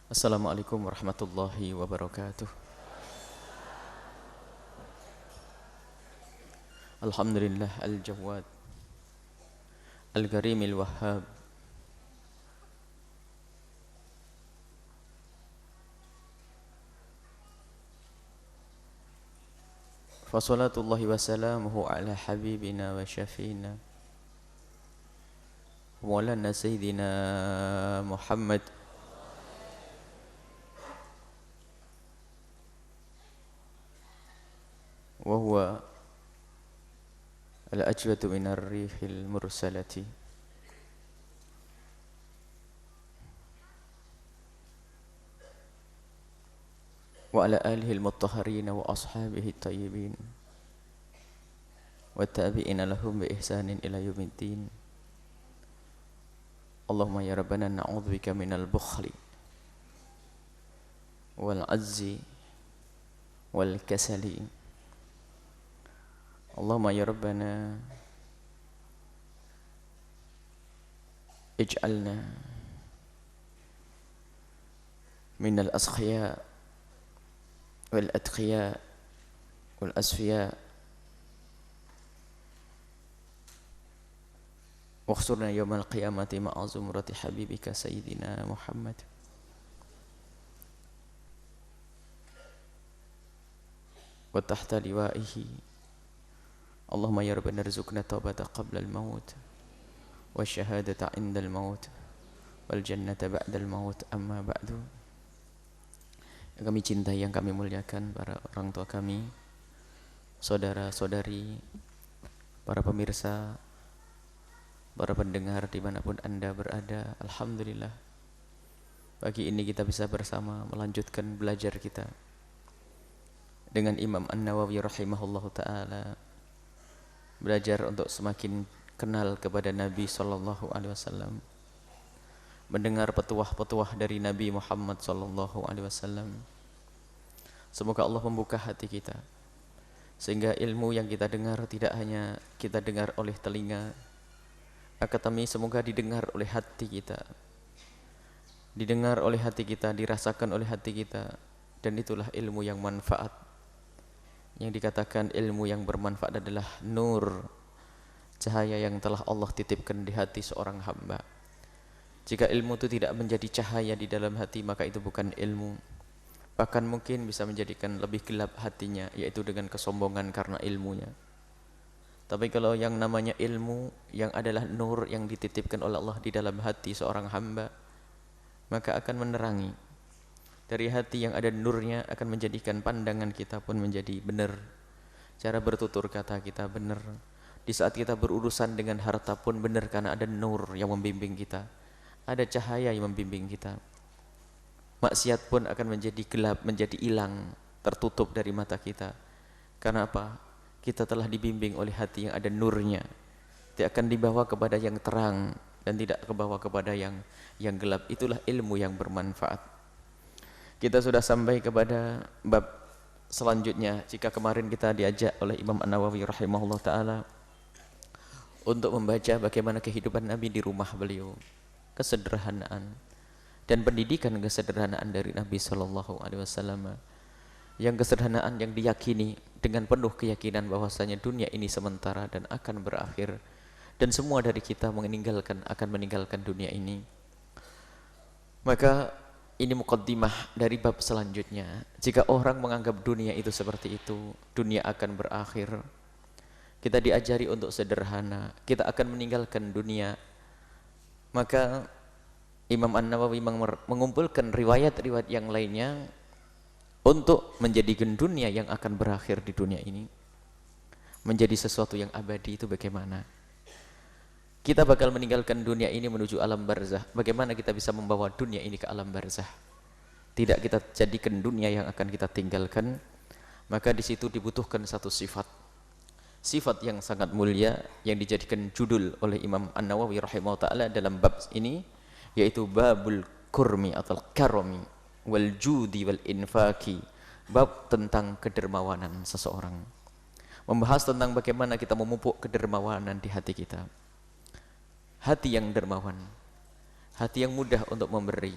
Assalamualaikum warahmatullahi wabarakatuh. Alhamdulillah al-Jawad al-Karim al-Wahhab. Fasalatullahi wa salamuhu ala habibina wa syafina Maulana Sayyidina Muhammad wa huwa al-ajwadu minar rihil mursalati wa ala alihi al-mutahharina wa ashabihi at-tayyibin wa tabi'ina lahum bi ihsanin ila yaumiddin. Allahumma ya Rabbana na'udzubika minal bukhli wal azzi wal kasali. Allahumma ya Rabbana ij'alna minal asqiya wal atqiya wal asfiya wakhsurna yawmal qiyamati ma'a zumrati habibika sayyidina Muhammad wa tahta liwa'ihi. Allahumma ya Rabbana rizukna taubata qabla al-maut wa syahadata inda al-maut wal jannata ba'da al-maut. Amma ba'du. Yang kami cintai, yang kami muliakan, para orang tua kami, saudara-saudari, para pemirsa, para pendengar dimanapun Anda berada, alhamdulillah pagi ini kita bisa bersama melanjutkan belajar kita dengan Imam An-Nawawi rahimahullahu ta'ala, belajar untuk semakin kenal kepada Nabi sallallahu alaihi wasallam, mendengar petuah-petuah dari Nabi Muhammad sallallahu alaihi wasallam. Semoga Allah membuka hati kita sehingga ilmu yang kita dengar tidak hanya kita dengar oleh telinga, akan tapi semoga didengar oleh hati kita, didengar oleh hati kita, dirasakan oleh hati kita, dan itulah ilmu yang manfaat. Yang dikatakan ilmu yang bermanfaat adalah nur, cahaya yang telah Allah titipkan di hati seorang hamba. Jika ilmu itu tidak menjadi cahaya di dalam hati, maka itu bukan ilmu. Bahkan mungkin bisa menjadikan lebih gelap hatinya, yaitu dengan kesombongan karena ilmunya. Tapi kalau yang namanya ilmu, yang adalah nur yang dititipkan oleh Allah di dalam hati seorang hamba, maka akan menerangi. Dari hati yang ada nurnya akan menjadikan pandangan kita pun menjadi benar, cara bertutur kata kita benar, di saat kita berurusan dengan harta pun benar, karena ada nur yang membimbing kita, ada cahaya yang membimbing kita. Maksiat pun akan menjadi gelap, menjadi hilang, tertutup dari mata kita. Karena apa? Kita telah dibimbing oleh hati yang ada nurnya. Dia akan dibawa kepada yang terang dan tidak kebawa kepada yang gelap. Itulah ilmu yang bermanfaat. Kita sudah sampai kepada bab selanjutnya. Jika kemarin kita diajak oleh Imam An-Nawawi rahimahullah ta'ala untuk membaca bagaimana kehidupan Nabi di rumah beliau, kesederhanaan dan pendidikan kesederhanaan dari Nabi sallallahu alaihi wasallam, yang kesederhanaan yang diyakini dengan penuh keyakinan bahwasanya dunia ini sementara dan akan berakhir, dan semua dari kita akan meninggalkan dunia ini. Maka ini muqaddimah dari bab selanjutnya. Jika orang menganggap dunia itu seperti itu, dunia akan berakhir, kita diajari untuk sederhana, kita akan meninggalkan dunia. Maka Imam An-Nawawi mengumpulkan riwayat-riwayat yang lainnya untuk menjadikan dunia yang akan berakhir di dunia ini menjadi sesuatu yang abadi. Itu bagaimana kita bakal meninggalkan dunia ini menuju alam barzah. Bagaimana kita bisa membawa dunia ini ke alam barzah? Tidak kita jadikan dunia yang akan kita tinggalkan. Maka di situ dibutuhkan satu sifat, sifat yang sangat mulia yang dijadikan judul oleh Imam An-Nawawi rahimahullah ta'ala dalam bab ini, yaitu babul kurmi atau karomi wal judi wal infaki, bab tentang kedermawanan seseorang, membahas tentang bagaimana kita memupuk kedermawanan di hati kita. Hati yang dermawan, hati yang mudah untuk memberi,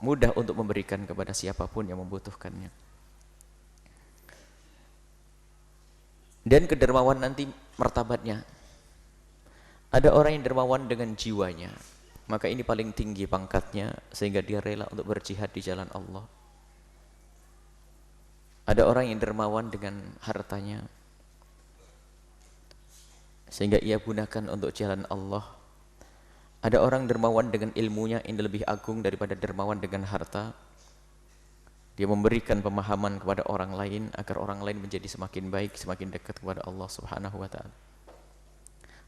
mudah untuk memberikan kepada siapapun yang membutuhkannya. Dan kedermawan nanti martabatnya. Ada orang yang dermawan dengan jiwanya, maka ini paling tinggi pangkatnya, sehingga dia rela untuk berjihad di jalan Allah. Ada orang yang dermawan dengan hartanya, sehingga ia gunakan untuk jalan Allah. Ada orang dermawan dengan ilmunya, ini lebih agung daripada dermawan dengan harta. Dia memberikan pemahaman kepada orang lain agar orang lain menjadi semakin baik, semakin dekat kepada Allah Subhanahu wa taala.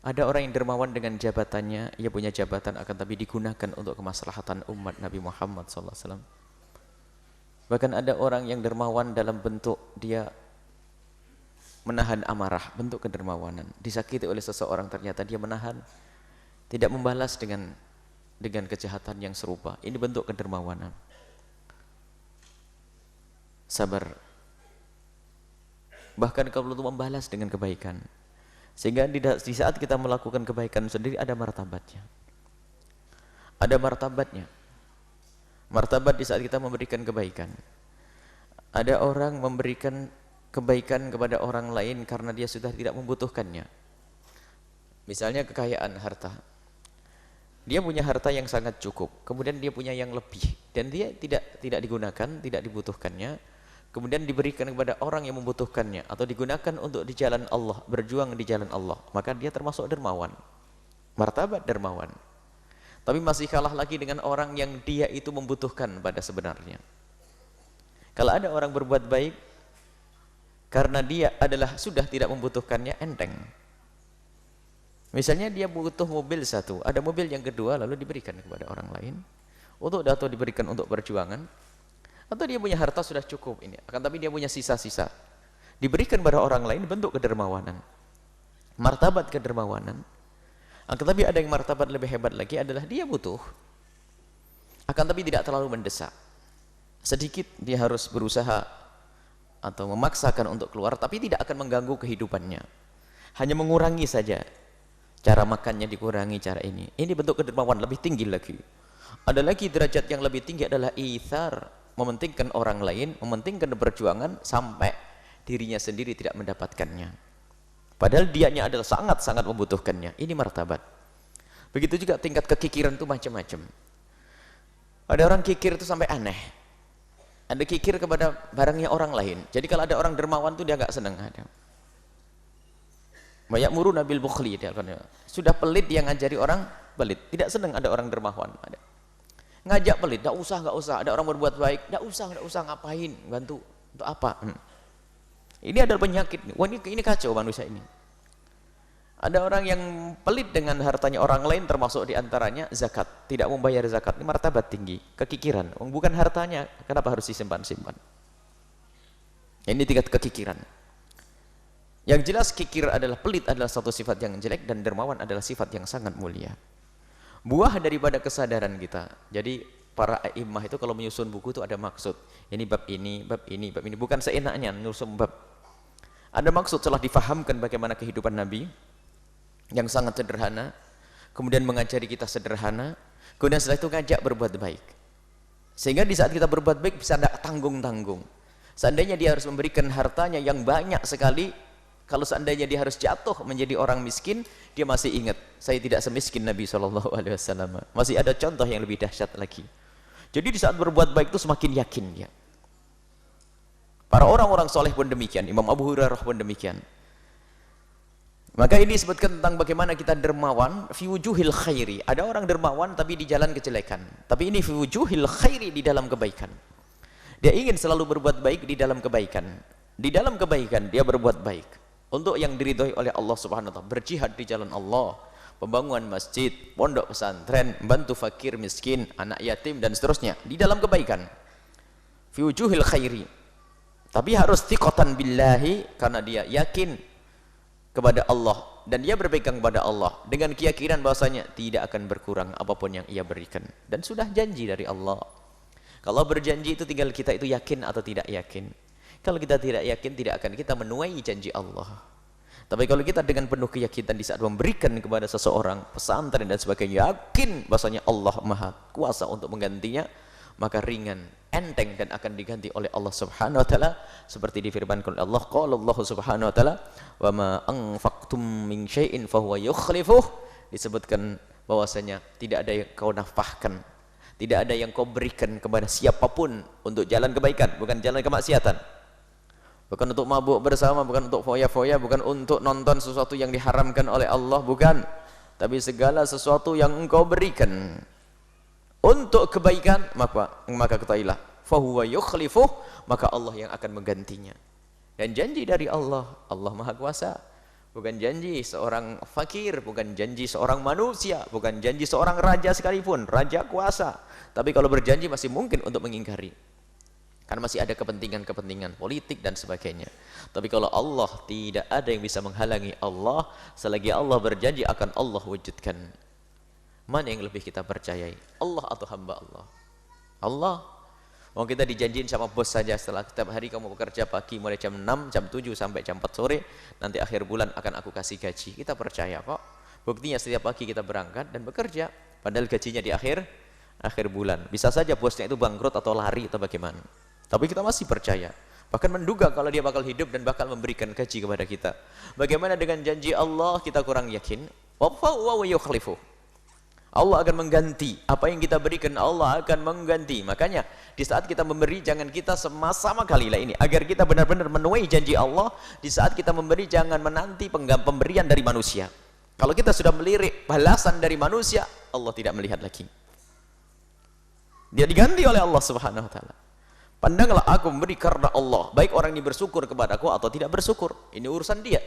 Ada orang yang dermawan dengan jabatannya, ia punya jabatan akan tapi digunakan untuk kemaslahatan umat Nabi Muhammad SAW. Bahkan ada orang yang dermawan dalam bentuk dia menahan amarah, bentuk kedermawanan. Disakiti oleh seseorang, ternyata dia menahan, tidak membalas dengan kejahatan yang serupa. Ini bentuk kedermawanan. Sabar. Bahkan kalau itu membalas dengan kebaikan. Sehingga di saat kita melakukan kebaikan sendiri ada martabatnya. Ada martabatnya. Martabat di saat kita memberikan kebaikan. Ada orang memberikan kebaikan kepada orang lain karena dia sudah tidak membutuhkannya. Misalnya kekayaan harta. Dia punya harta yang sangat cukup, kemudian dia punya yang lebih dan dia tidak digunakan, tidak dibutuhkannya. Kemudian diberikan kepada orang yang membutuhkannya atau digunakan untuk di jalan Allah, berjuang di jalan Allah, maka dia termasuk dermawan, martabat dermawan. Tapi masih kalah lagi dengan orang yang dia itu membutuhkan pada sebenarnya. Kalau ada orang berbuat baik karena dia adalah sudah tidak membutuhkannya, enteng. Misalnya dia butuh mobil satu, ada mobil yang kedua lalu diberikan kepada orang lain atau diberikan untuk perjuangan. Atau dia punya harta sudah cukup ini, akan tapi dia punya sisa-sisa, diberikan pada orang lain, bentuk kedermawanan, martabat kedermawanan. Akan tapi ada yang martabat lebih hebat lagi adalah dia butuh, akan tapi tidak terlalu mendesak. Sedikit dia harus berusaha atau memaksakan untuk keluar, tapi tidak akan mengganggu kehidupannya, hanya mengurangi saja, cara makannya dikurangi, cara ini bentuk kedermawanan lebih tinggi lagi. Ada lagi derajat yang lebih tinggi adalah itsar, mementingkan orang lain, mementingkan perjuangan sampai dirinya sendiri tidak mendapatkannya. Padahal dianya adalah sangat-sangat membutuhkannya. Ini martabat. Begitu juga tingkat kekikiran itu macam-macam. Ada orang kikir itu sampai aneh. Ada kikir kepada barangnya orang lain. Jadi kalau ada orang dermawan itu dia nggak senang. Banyak muru nabil bukhli dia. Sudah pelit dia ngajari orang pelit. Tidak senang ada orang dermawan. Ada. Ngajak pelit, nggak usah. Ada orang berbuat baik, nggak usah ngapain, bantu untuk apa? Ini adalah penyakit. Wah, ini kacau manusia ini. Ada orang yang pelit dengan hartanya orang lain, termasuk diantaranya zakat, tidak membayar zakat. Ini martabat tinggi, kekikiran. Bukan hartanya, kenapa harus disimpan-simpan? Ini tingkat kekikiran. Yang jelas kikir adalah pelit adalah satu sifat yang jelek dan dermawan adalah sifat yang sangat mulia. Buah daripada kesadaran kita. Jadi para imam itu kalau menyusun buku itu ada maksud. Ini bab ini, bab ini, bab ini. Bukan seenaknya menyusun bab. Ada maksud, setelah difahamkan bagaimana kehidupan Nabi yang sangat sederhana, kemudian mengajari kita sederhana, kemudian setelah itu ngajak berbuat baik. Sehingga di saat kita berbuat baik bisa tidak tanggung-tanggung. Seandainya dia harus memberikan hartanya yang banyak sekali, kalau seandainya dia harus jatuh menjadi orang miskin, dia masih ingat, saya tidak semiskin Nabi SAW. Masih ada contoh yang lebih dahsyat lagi. Jadi di saat berbuat baik itu semakin yakin dia. Para orang-orang soleh pun demikian. Imam Abu Hurairah pun demikian. Maka ini disebutkan tentang bagaimana kita dermawan fi wujuhil khairi. Ada orang dermawan tapi di jalan kejelekan. Tapi ini fi wujuhil khairi, di dalam kebaikan. Dia ingin selalu berbuat baik di dalam kebaikan. Di dalam kebaikan dia berbuat baik untuk yang diridhoi oleh Allah Subhanahu wa taala, berjihad di jalan Allah, pembangunan masjid, pondok pesantren, bantu fakir miskin, anak yatim dan seterusnya di dalam kebaikan. Fi wujuhil khairi. Tapi harus thiqatan billahi, karena dia yakin kepada Allah dan dia berpegang kepada Allah dengan keyakinan bahwasanya tidak akan berkurang apapun yang ia berikan, dan sudah janji dari Allah. Kalau berjanji itu tinggal kita itu yakin atau tidak yakin. Kalau kita tidak yakin, tidak akan kita menuai janji Allah. Tapi kalau kita dengan penuh keyakinan di saat memberikan kepada seseorang pesantren dan sebagainya, yakin bahwasanya Allah Maha Kuasa untuk menggantinya, maka ringan, enteng, dan akan diganti oleh Allah Subhanahu wa taala seperti difirmankan oleh Allah, qala Allah Subhanahu wa taala wa ma anfaqtum min syai'in fahuwa yukhlifuh. Disebutkan bahwasanya tidak ada yang kau nafkahkan, tidak ada yang kau berikan kepada siapapun untuk jalan kebaikan, bukan jalan kemaksiatan, bukan untuk mabuk bersama, bukan untuk foya-foya, bukan untuk nonton sesuatu yang diharamkan oleh Allah, bukan, tapi segala sesuatu yang engkau berikan untuk kebaikan, maka ketahuilah fahuwa yukhlifuh, maka Allah yang akan menggantinya. Dan janji dari Allah, Allah Maha Kuasa, bukan janji seorang fakir, bukan janji seorang manusia, bukan janji seorang raja sekalipun, raja kuasa. Tapi kalau berjanji masih mungkin untuk mengingkari, karena masih ada kepentingan-kepentingan politik dan sebagainya. Tapi kalau Allah, tidak ada yang bisa menghalangi Allah. Selagi Allah berjanji akan Allah wujudkan. Mana yang lebih kita percayai, Allah atau hamba Allah? Allah. Mau kita dijanjiin sama bos saja, setelah setiap hari kamu bekerja pagi mulai jam 6, jam 7 sampai jam 4 sore, nanti akhir bulan akan aku kasih gaji. Kita percaya kok. Buktinya setiap pagi kita berangkat dan bekerja, padahal gajinya di akhir bulan. Bisa saja bosnya itu bangkrut atau lari atau bagaimana, tapi kita masih percaya, bahkan menduga kalau dia bakal hidup dan bakal memberikan gaji kepada kita. Bagaimana dengan janji Allah? Kita kurang yakin. Wa yukhlifu, Allah akan mengganti apa yang kita berikan, Allah akan mengganti. Makanya di saat kita memberi, jangan kita sama-sama kalilah ini, agar kita benar-benar menuai janji Allah. Di saat kita memberi, jangan menanti pemberian dari manusia. Kalau kita sudah melirik balasan dari manusia, Allah tidak melihat lagi, dia diganti oleh Allah Subhanahu wa taala. Pandanglah aku memberi karena Allah, baik orang ini bersyukur kepadaku atau tidak bersyukur, ini urusan dia.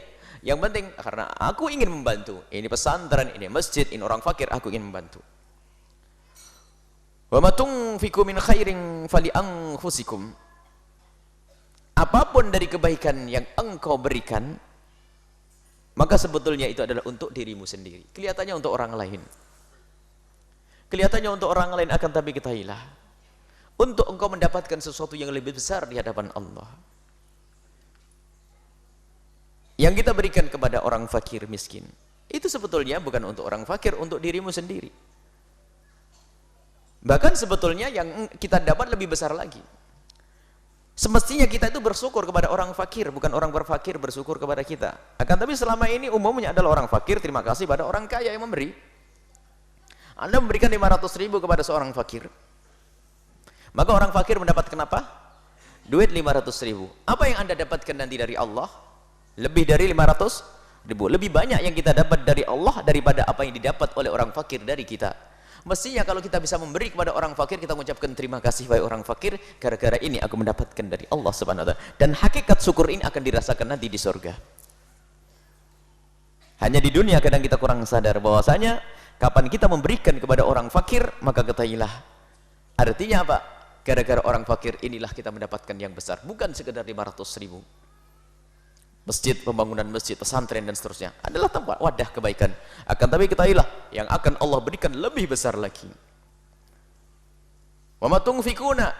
Yang penting karena aku ingin membantu. Ini pesantren, ini masjid, ini orang fakir, aku ingin membantu. Wa ma tunfiqu min khairin fali anfusikum. Apapun dari kebaikan yang engkau berikan, maka sebetulnya itu adalah untuk dirimu sendiri. Kelihatannya untuk orang lain, kelihatannya untuk orang lain, akan tapi ketahuilah, untuk engkau mendapatkan sesuatu yang lebih besar di hadapan Allah. Yang kita berikan kepada orang fakir miskin, itu sebetulnya bukan untuk orang fakir, untuk dirimu sendiri. Bahkan sebetulnya yang kita dapat lebih besar lagi. Semestinya kita itu bersyukur kepada orang fakir, bukan orang berfakir bersyukur kepada kita. Akan tapi selama ini umumnya adalah orang fakir terima kasih pada orang kaya yang memberi. Anda memberikan 500.000 kepada seorang fakir, maka orang fakir mendapatkan apa? Duit 500.000. Apa yang Anda dapatkan nanti dari Allah? Lebih dari 500.000. Lebih banyak yang kita dapat dari Allah daripada apa yang didapat oleh orang fakir dari kita. Mestinya kalau kita bisa memberi kepada orang fakir, kita mengucapkan terima kasih wahai orang fakir, gara-gara ini aku mendapatkan dari Allah Subhanahu wa taala. Dan hakikat syukur ini akan dirasakan nanti di surga. Hanya di dunia kadang kita kurang sadar bahwasanya kapan kita memberikan kepada orang fakir, maka ketahuilah, artinya apa? Gara-gara orang fakir inilah kita mendapatkan yang besar, bukan sekedar 500.000. Masjid, pembangunan masjid, pesantren dan seterusnya adalah tempat wadah kebaikan. Akan tapi ketahuilah, yang akan Allah berikan lebih besar lagi. Wa ma tunfikuna,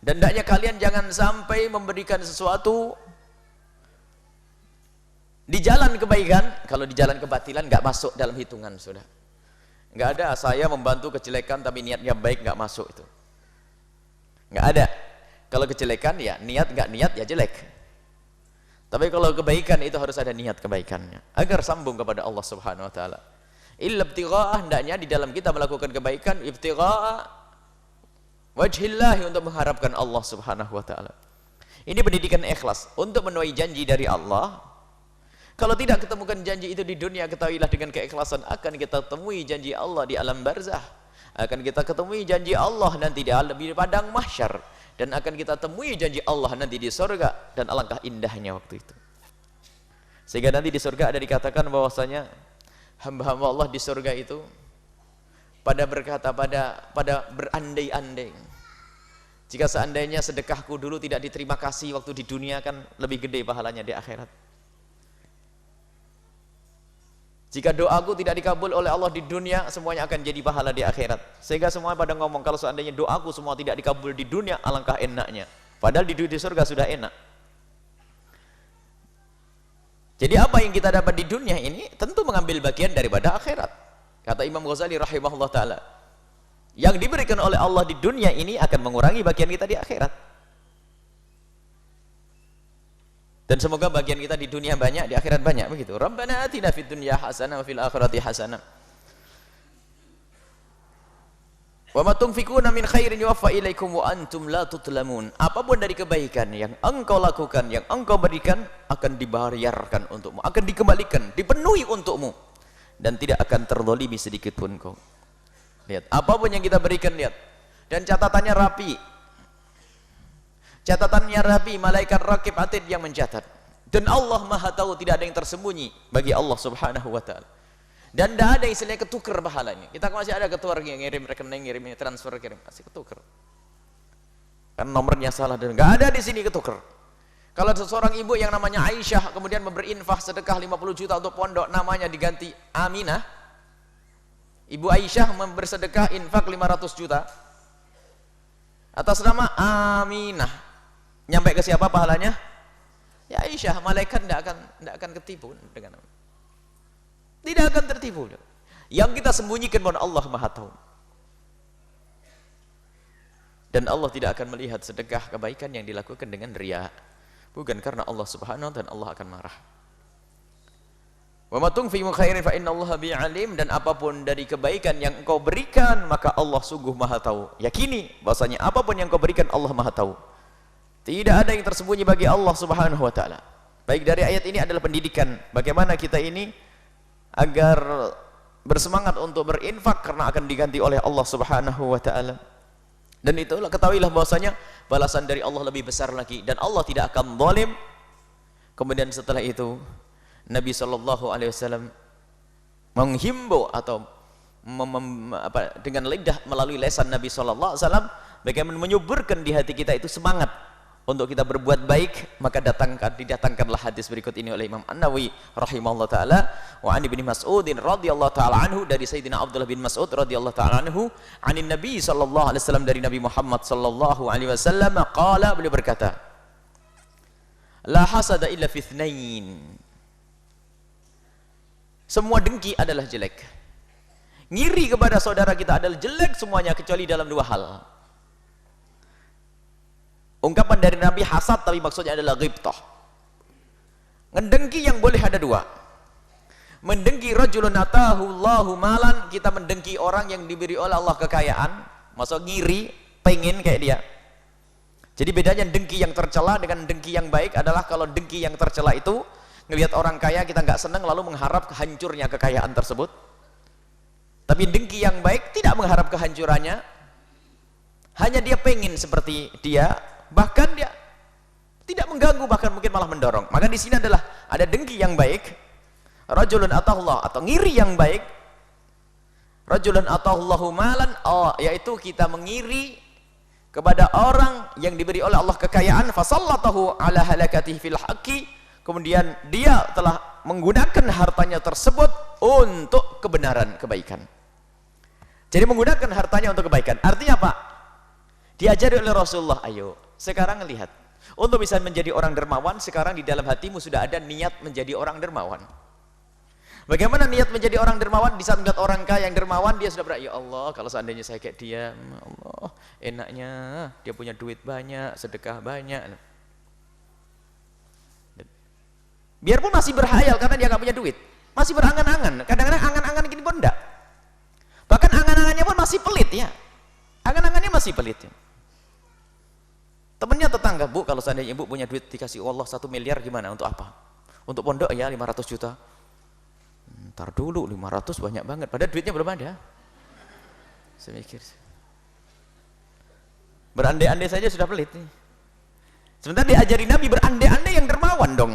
dan hendaknya kalian jangan sampai memberikan sesuatu di jalan kebaikan, kalau di jalan kebatilan nggak masuk dalam hitungan sudah. Nggak ada saya membantu kejelekan tapi niatnya baik, nggak masuk itu. Nggak ada. Kalau kejelekan ya niat, nggak niat ya jelek. Tapi kalau kebaikan itu harus ada niat kebaikannya agar sambung kepada Allah Subhanahu wa taala. Illa ibtigha'ah, hendaknya di dalam kita melakukan kebaikan ibtigha'a wajhillah, untuk mengharapkan Allah Subhanahu wa taala. Ini pendidikan ikhlas untuk menuai janji dari Allah. Kalau tidak ketemukan janji itu di dunia, ketahuilah dengan keikhlasan akan kita temui janji Allah di alam barzah. Akan kita ketemui janji Allah nanti di padang mahsyar. Dan akan kita temui janji Allah nanti di surga, dan alangkah indahnya waktu itu. Sehingga nanti di surga ada dikatakan bahwasanya hamba-hamba Allah di surga itu pada berkata, pada berandai-andai, jika seandainya sedekahku dulu tidak diterima kasih waktu di dunia, kan lebih gede pahalanya di akhirat. Jika doaku tidak dikabul oleh Allah di dunia, semuanya akan jadi pahala di akhirat. Sehingga semua pada ngomong, kalau seandainya doaku semua tidak dikabul di dunia, alangkah enaknya. Padahal di surga sudah enak. Jadi apa yang kita dapat di dunia ini tentu mengambil bagian daripada akhirat. Kata Imam Ghazali rahimahullah ta'ala, Yang diberikan oleh Allah di dunia ini akan mengurangi bagian kita di akhirat. Dan semoga bagian kita di dunia banyak, di akhirat banyak, begitu. Rabbana atina fid dunya hasanah wa fil akhirati hasanah. Wa ma tunfikuna min khairin yuwaffa ilaikum wa antum la tutlamun. Apapun dari kebaikan yang engkau lakukan, yang engkau berikan, akan dibayarkan untukmu, akan dikembalikan, dipenuhi untukmu, dan tidak akan terzalimi sedikit pun kau. Lihat, apapun yang kita berikan, lihat, dan catatannya rapi. Catatannya rapi, malaikat raqib atid yang mencatat. Dan Allah Maha tahu, tidak ada yang tersembunyi bagi Allah Subhanahu wa taala. Dan tidak ada istilahnya ketukar pahalanya. Kita masih ada ketukar yang ngirim rekening, ngirim transfer, kirim, masih ketukar. Kan nomornya salah, dan nggak ada di sini ketukar. Kalau seseorang ibu yang namanya Aisyah kemudian berinfak sedekah 50 juta untuk pondok, namanya diganti Aminah. Ibu Aisyah bersedekah infak 500 juta atas nama Aminah. Nyampe ke siapa pahalanya? Ya Aisyah. Malaikat tidak akan ketipu dengan nama. Tidak akan tertipu. Yang kita sembunyikan pun Allah Maha tahu. Dan Allah tidak akan melihat sedekah kebaikan yang dilakukan dengan riya. Bukan karena Allah Subhanahu wa taala, dan Allah akan marah. Wa ma tunfiqu khairin fa innallaha bihi alim. Dan apapun dari kebaikan yang engkau berikan, maka Allah sungguh Maha tahu. Yakini bahwasanya apapun yang engkau berikan, Allah Maha tahu. Tidak ada yang tersembunyi bagi Allah Subhanahu wa taala. Baik, dari ayat ini adalah pendidikan bagaimana kita ini agar bersemangat untuk berinfak karena akan diganti oleh Allah Subhanahu wa taala. Dan itulah, ketahuilah bahwasanya balasan dari Allah lebih besar lagi, dan Allah tidak akan zalim. Kemudian setelah itu Nabi sallallahu alaihi wasallam menghimbau atau dengan lidah melalui lisan Nabi sallallahu alaihi wasallam bagaimana menyuburkan di hati kita itu semangat untuk kita berbuat baik. Maka didatangkanlah hadis berikut ini oleh Imam An-Nawawi rahimahullah taala, wa an ibni Mas'udin radhiyallahu taala anhu, dari Sayyidina Abdullah bin Mas'ud radhiyallahu taala anhu, anin Nabi sallallahu alaihi wasallam, dari Nabi Muhammad sallallahu alaihi wasallam, qala, beliau berkata, la hasada illa fi itsnain. Semua dengki adalah jelek. Ngiri kepada saudara kita adalah jelek semuanya, kecuali dalam dua hal. Ungkapan dari Nabi hasad, tapi maksudnya adalah ghibtah. Ngedengki yang boleh ada dua. Mendengki rajulun atahu Allahu malan, kita mendengki orang yang diberi oleh Allah kekayaan, maksud ngiri, pengen kayak dia. Jadi bedanya dengki yang tercela dengan dengki yang baik adalah kalau dengki yang tercela itu ngelihat orang kaya kita nggak senang lalu mengharap hancurnya kekayaan tersebut. Tapi dengki yang baik tidak mengharap kehancurannya, hanya dia pengen seperti dia, bahkan dia tidak mengganggu, bahkan mungkin malah mendorong. Maka di sini adalah ada dengki yang baik, rajulun atahullah, atau ngiri yang baik, rajulun atahullahu malan, yaitu kita mengiri kepada orang yang diberi oleh Allah kekayaan, fasallatahu ala halakatihi fil haqqi, kemudian dia telah menggunakan hartanya tersebut untuk kebenaran, kebaikan. Jadi menggunakan hartanya untuk kebaikan. Artinya apa? Diajari oleh Rasulullah, ayo sekarang lihat, untuk bisa menjadi orang dermawan, sekarang di dalam hatimu sudah ada niat menjadi orang dermawan. Bagaimana niat menjadi orang dermawan? Di saat melihat orang kaya yang dermawan, dia sudah berkata, ya Allah, kalau seandainya saya kayak dia, Allah, enaknya dia punya duit banyak, sedekah banyak. Biarpun masih berhayal karena dia nggak punya duit, masih berangan-angan. Kadang-kadang angan-angan gini pun enggak. Bahkan angan-angannya pun masih pelit ya. Angan-angannya masih pelit ya. Temennya tetangga, bu, kalau seandainya ibu punya duit dikasih Allah 1 miliar gimana? Untuk apa? Untuk pondok ya 500 juta. Ntar dulu, 500 banyak banget. Padahal duitnya belum ada. Saya mikir, berandai-andai saja sudah pelit nih. Sebentar diajari Nabi berandai-andai yang dermawan dong.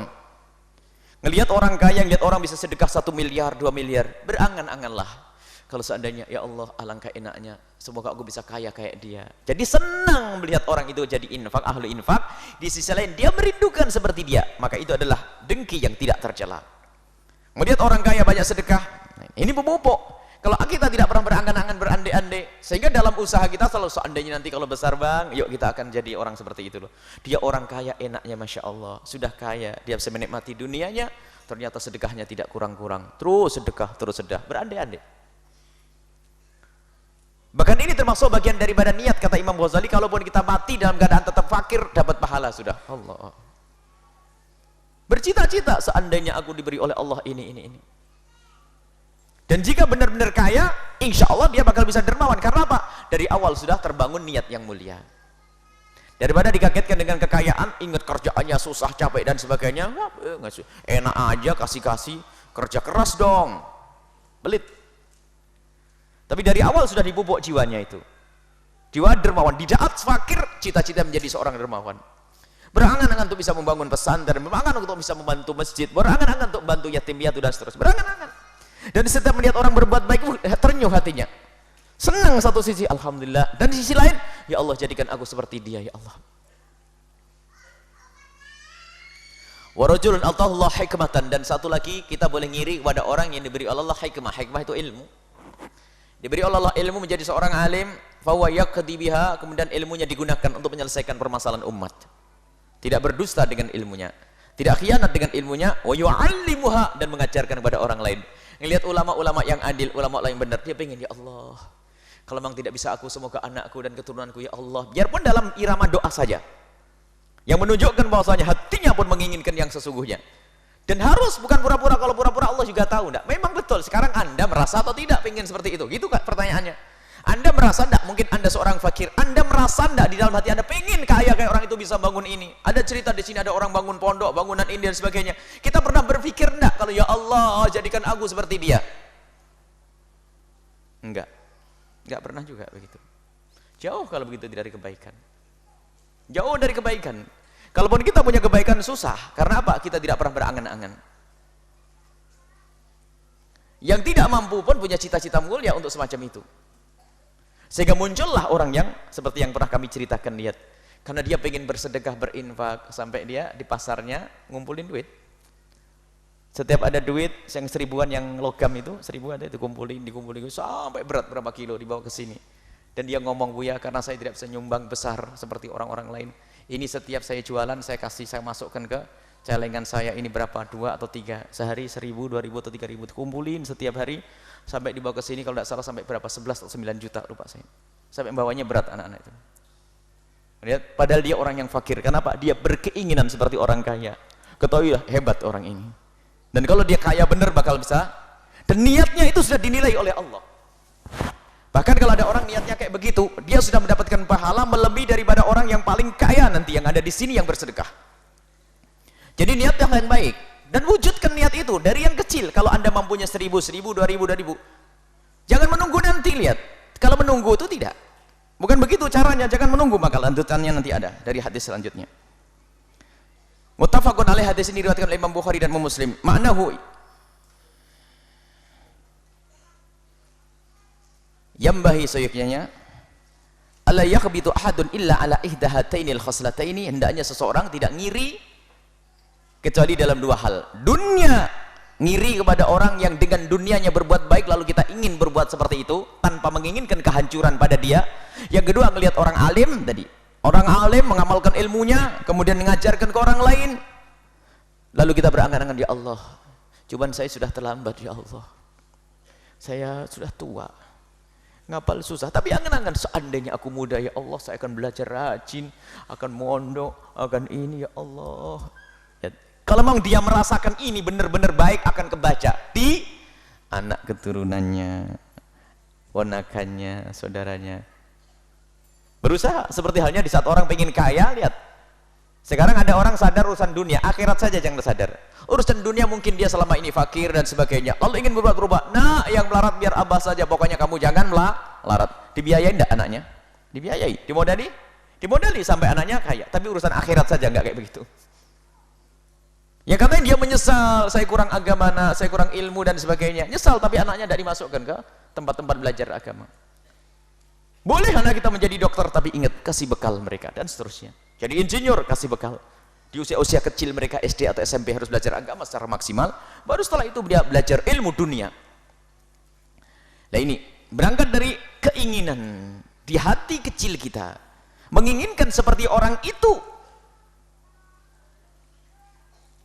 Ngelihat orang kaya, ngelihat orang bisa sedekah 1 miliar, 2 miliar, berangan-anganlah. Kalau seandainya, ya Allah, alangkah enaknya, semoga aku bisa kaya kayak dia. Jadi senang melihat orang itu jadi infak, ahlu infak. Di sisi lain dia merindukan seperti dia. Maka itu adalah dengki yang tidak tercela. Melihat orang kaya banyak sedekah, ini pemupuk. Kalau kita tidak pernah berangan-angan, berandai-andai, sehingga dalam usaha kita selalu, seandainya nanti kalau besar bang, yuk kita akan jadi orang seperti itu loh. Dia orang kaya, enaknya Masya Allah, sudah kaya, dia bisa menikmati dunianya, ternyata sedekahnya tidak kurang-kurang, terus sedekah, berandai-andai. Bahkan ini termasuk bagian daripada niat, kata Imam Ghazali, kalaupun kita mati dalam keadaan tetap fakir, dapat pahala sudah. Allah. Bercita-cita seandainya aku diberi oleh Allah ini. Dan jika benar-benar kaya, insya Allah dia bakal bisa dermawan. Karena apa? Dari awal sudah terbangun niat yang mulia. Daripada dikagetkan dengan kekayaan, ingat kerjaannya susah, capek dan sebagainya. Enak aja, kasih-kasih, kerja keras dong. Pelit. Tapi dari awal sudah dipupuk jiwanya itu. Jiwa dermawan. Di saat fakir, cita-cita menjadi seorang dermawan. Berangan-angan untuk bisa membangun pesantren, berangan untuk bisa membantu masjid, berangan-angan untuk membantu yatim piatu dan seterusnya. Berangan-angan. Dan setiap melihat orang berbuat baik, ternyuh hatinya. Senang satu sisi, alhamdulillah. Dan di sisi lain, ya Allah jadikan aku seperti dia, ya Allah. Wa rajulun atahullah hikmatan, dan satu lagi kita boleh ngiri kepada orang yang diberi oleh Allah hikmah. Hikmah itu ilmu. Diberi oleh Allah ilmu menjadi seorang alim, fa huwa yaqdi biha, kemudian ilmunya digunakan untuk menyelesaikan permasalahan umat. Tidak berdusta dengan ilmunya, tidak khianat dengan ilmunya, wa yu'allimuha, dan mengajarkan kepada orang lain. Ngelihat ulama-ulama yang adil, ulama yang benar, dia pengen, ya Allah, kalau memang tidak bisa aku, semoga anakku dan keturunanku, ya Allah. Biarpun dalam irama doa saja, yang menunjukkan bahwasanya hatinya pun menginginkan yang sesungguhnya. Dan harus bukan pura-pura, kalau pura-pura Allah juga tahu enggak. Memang betul, sekarang Anda merasa atau tidak pengen seperti itu? Gitu kan pertanyaannya. Anda merasa enggak? Mungkin Anda seorang fakir, Anda merasa enggak di dalam hati Anda pengen kaya kayak orang itu bisa bangun ini? Ada cerita di sini ada orang bangun pondok, bangunan ini dan sebagainya. Kita pernah berpikir enggak kalau ya Allah jadikan aku seperti dia? Enggak. Enggak pernah juga begitu. Jauh kalau begitu dari kebaikan. Jauh dari kebaikan. Kalaupun kita punya kebaikan susah, karena apa? Kita tidak pernah berangan-angan. Yang tidak mampu pun punya cita-cita mulia untuk semacam itu. Sehingga muncullah orang yang seperti yang pernah kami ceritakan, lihat. Karena dia pengen bersedekah, berinfak, sampai dia di pasarnya ngumpulin duit. Setiap ada duit yang seribuan yang logam itu, 1000 ada itu dikumpulin sampai berat berapa kilo dibawa ke sini. Dan dia ngomong, Buya, karena saya tidak bisa nyumbang besar seperti orang-orang lain. Ini setiap saya jualan, saya masukkan ke celengan saya, ini berapa, 2 atau 3, sehari 1000, 2000 atau 3000, kumpulin setiap hari, sampai dibawa ke sini, kalau tidak salah sampai berapa, 11 atau 9 juta, lupa saya. Sampai bawanya berat anak-anak itu. Lihat, padahal dia orang yang fakir. Kenapa? Dia berkeinginan seperti orang kaya. Ketahuilah, hebat orang ini. Dan kalau dia kaya benar bakal bisa, dan niatnya itu sudah dinilai oleh Allah. Bahkan kalau ada orang niatnya kayak begitu, dia sudah mendapatkan pahala melebihi daripada orang yang paling kaya nanti yang ada di sini yang bersedekah. Jadi niat yang baik, dan wujudkan niat itu dari yang kecil. Kalau Anda mampunya 1000, 2000, 2000, jangan menunggu nanti. Lihat, kalau menunggu itu tidak, bukan begitu caranya. Jangan menunggu, maka lanjutannya nanti ada dari hadis selanjutnya. Muttafaqun alaih, hadis ini diriwayatkan oleh Imam Bukhari dan Muslim. Ma'nahu yambahi, sayyidyanya alla yakhbitu ahadun illa ala ihdahatainil khaslataini, hendaknya seseorang tidak ngiri kecuali dalam 2 hal. Dunia, ngiri kepada orang yang dengan dunianya berbuat baik lalu kita ingin berbuat seperti itu tanpa menginginkan kehancuran pada dia. Yang kedua, melihat orang alim tadi, orang alim mengamalkan ilmunya kemudian mengajarkan ke orang lain, lalu kita berangan-angan, ya Allah, cobaan saya sudah terlambat, ya Allah, saya sudah tua, ngapal susah, tapi angan-angan seandainya aku muda, ya Allah, saya akan belajar rajin, akan mondok, akan ini, ya Allah. Ya, kalau memang dia merasakan ini benar-benar baik, akan kebaca di anak keturunannya, ponakannya, saudaranya. Berusaha seperti halnya di saat orang pengen kaya. Lihat, sekarang ada orang sadar urusan dunia, akhirat saja jangan sadar. Urusan dunia mungkin dia selama ini fakir dan sebagainya, lalu ingin berubah-ubah. Nah, yang melarat biar abah saja, pokoknya kamu jangan melarat. Dibiayai enggak anaknya? Dibiayai, dimodali sampai anaknya kaya. Tapi urusan akhirat saja enggak kayak begitu. Yang katanya dia menyesal, saya kurang agama, saya kurang ilmu dan sebagainya. Nyesal, tapi anaknya tidak dimasukkan ke tempat-tempat belajar agama. Boleh anak kita menjadi dokter, tapi ingat, kasih bekal mereka dan seterusnya. Jadi insinyur, kasih bekal. Di usia-usia kecil mereka SD atau SMP harus belajar agama secara maksimal, baru setelah itu dia belajar ilmu dunia. Nah ini berangkat dari keinginan di hati kecil kita, menginginkan seperti orang itu.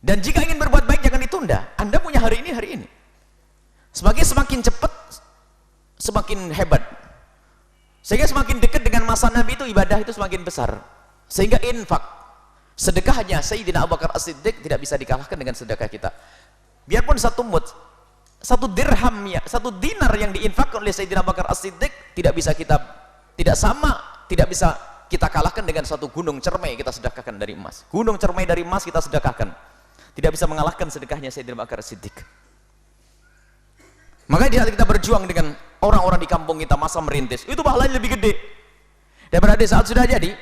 Dan jika ingin berbuat baik jangan ditunda. Anda punya hari ini. Semakin cepat, semakin hebat. Sehingga semakin dekat dengan masa Nabi itu ibadah itu semakin besar. Sehingga infak, sedekahnya Sayyidina Abu Bakar As-Siddiq tidak bisa dikalahkan dengan sedekah kita. Biarpun satu mud, satu dirham ya, satu dinar yang diinfakkan oleh Sayyidina Abu Bakar As-Siddiq tidak bisa kita kalahkan dengan satu gunung cermai kita sedekahkan dari emas. Gunung cermai dari emas kita sedekahkan. Tidak bisa mengalahkan sedekahnya Sayyidina Abu Bakar As-Siddiq. Makanya di saat kita berjuang dengan orang-orang di kampung kita masa merintis, itu pahalanya lebih gede daripada di saat sudah jadi.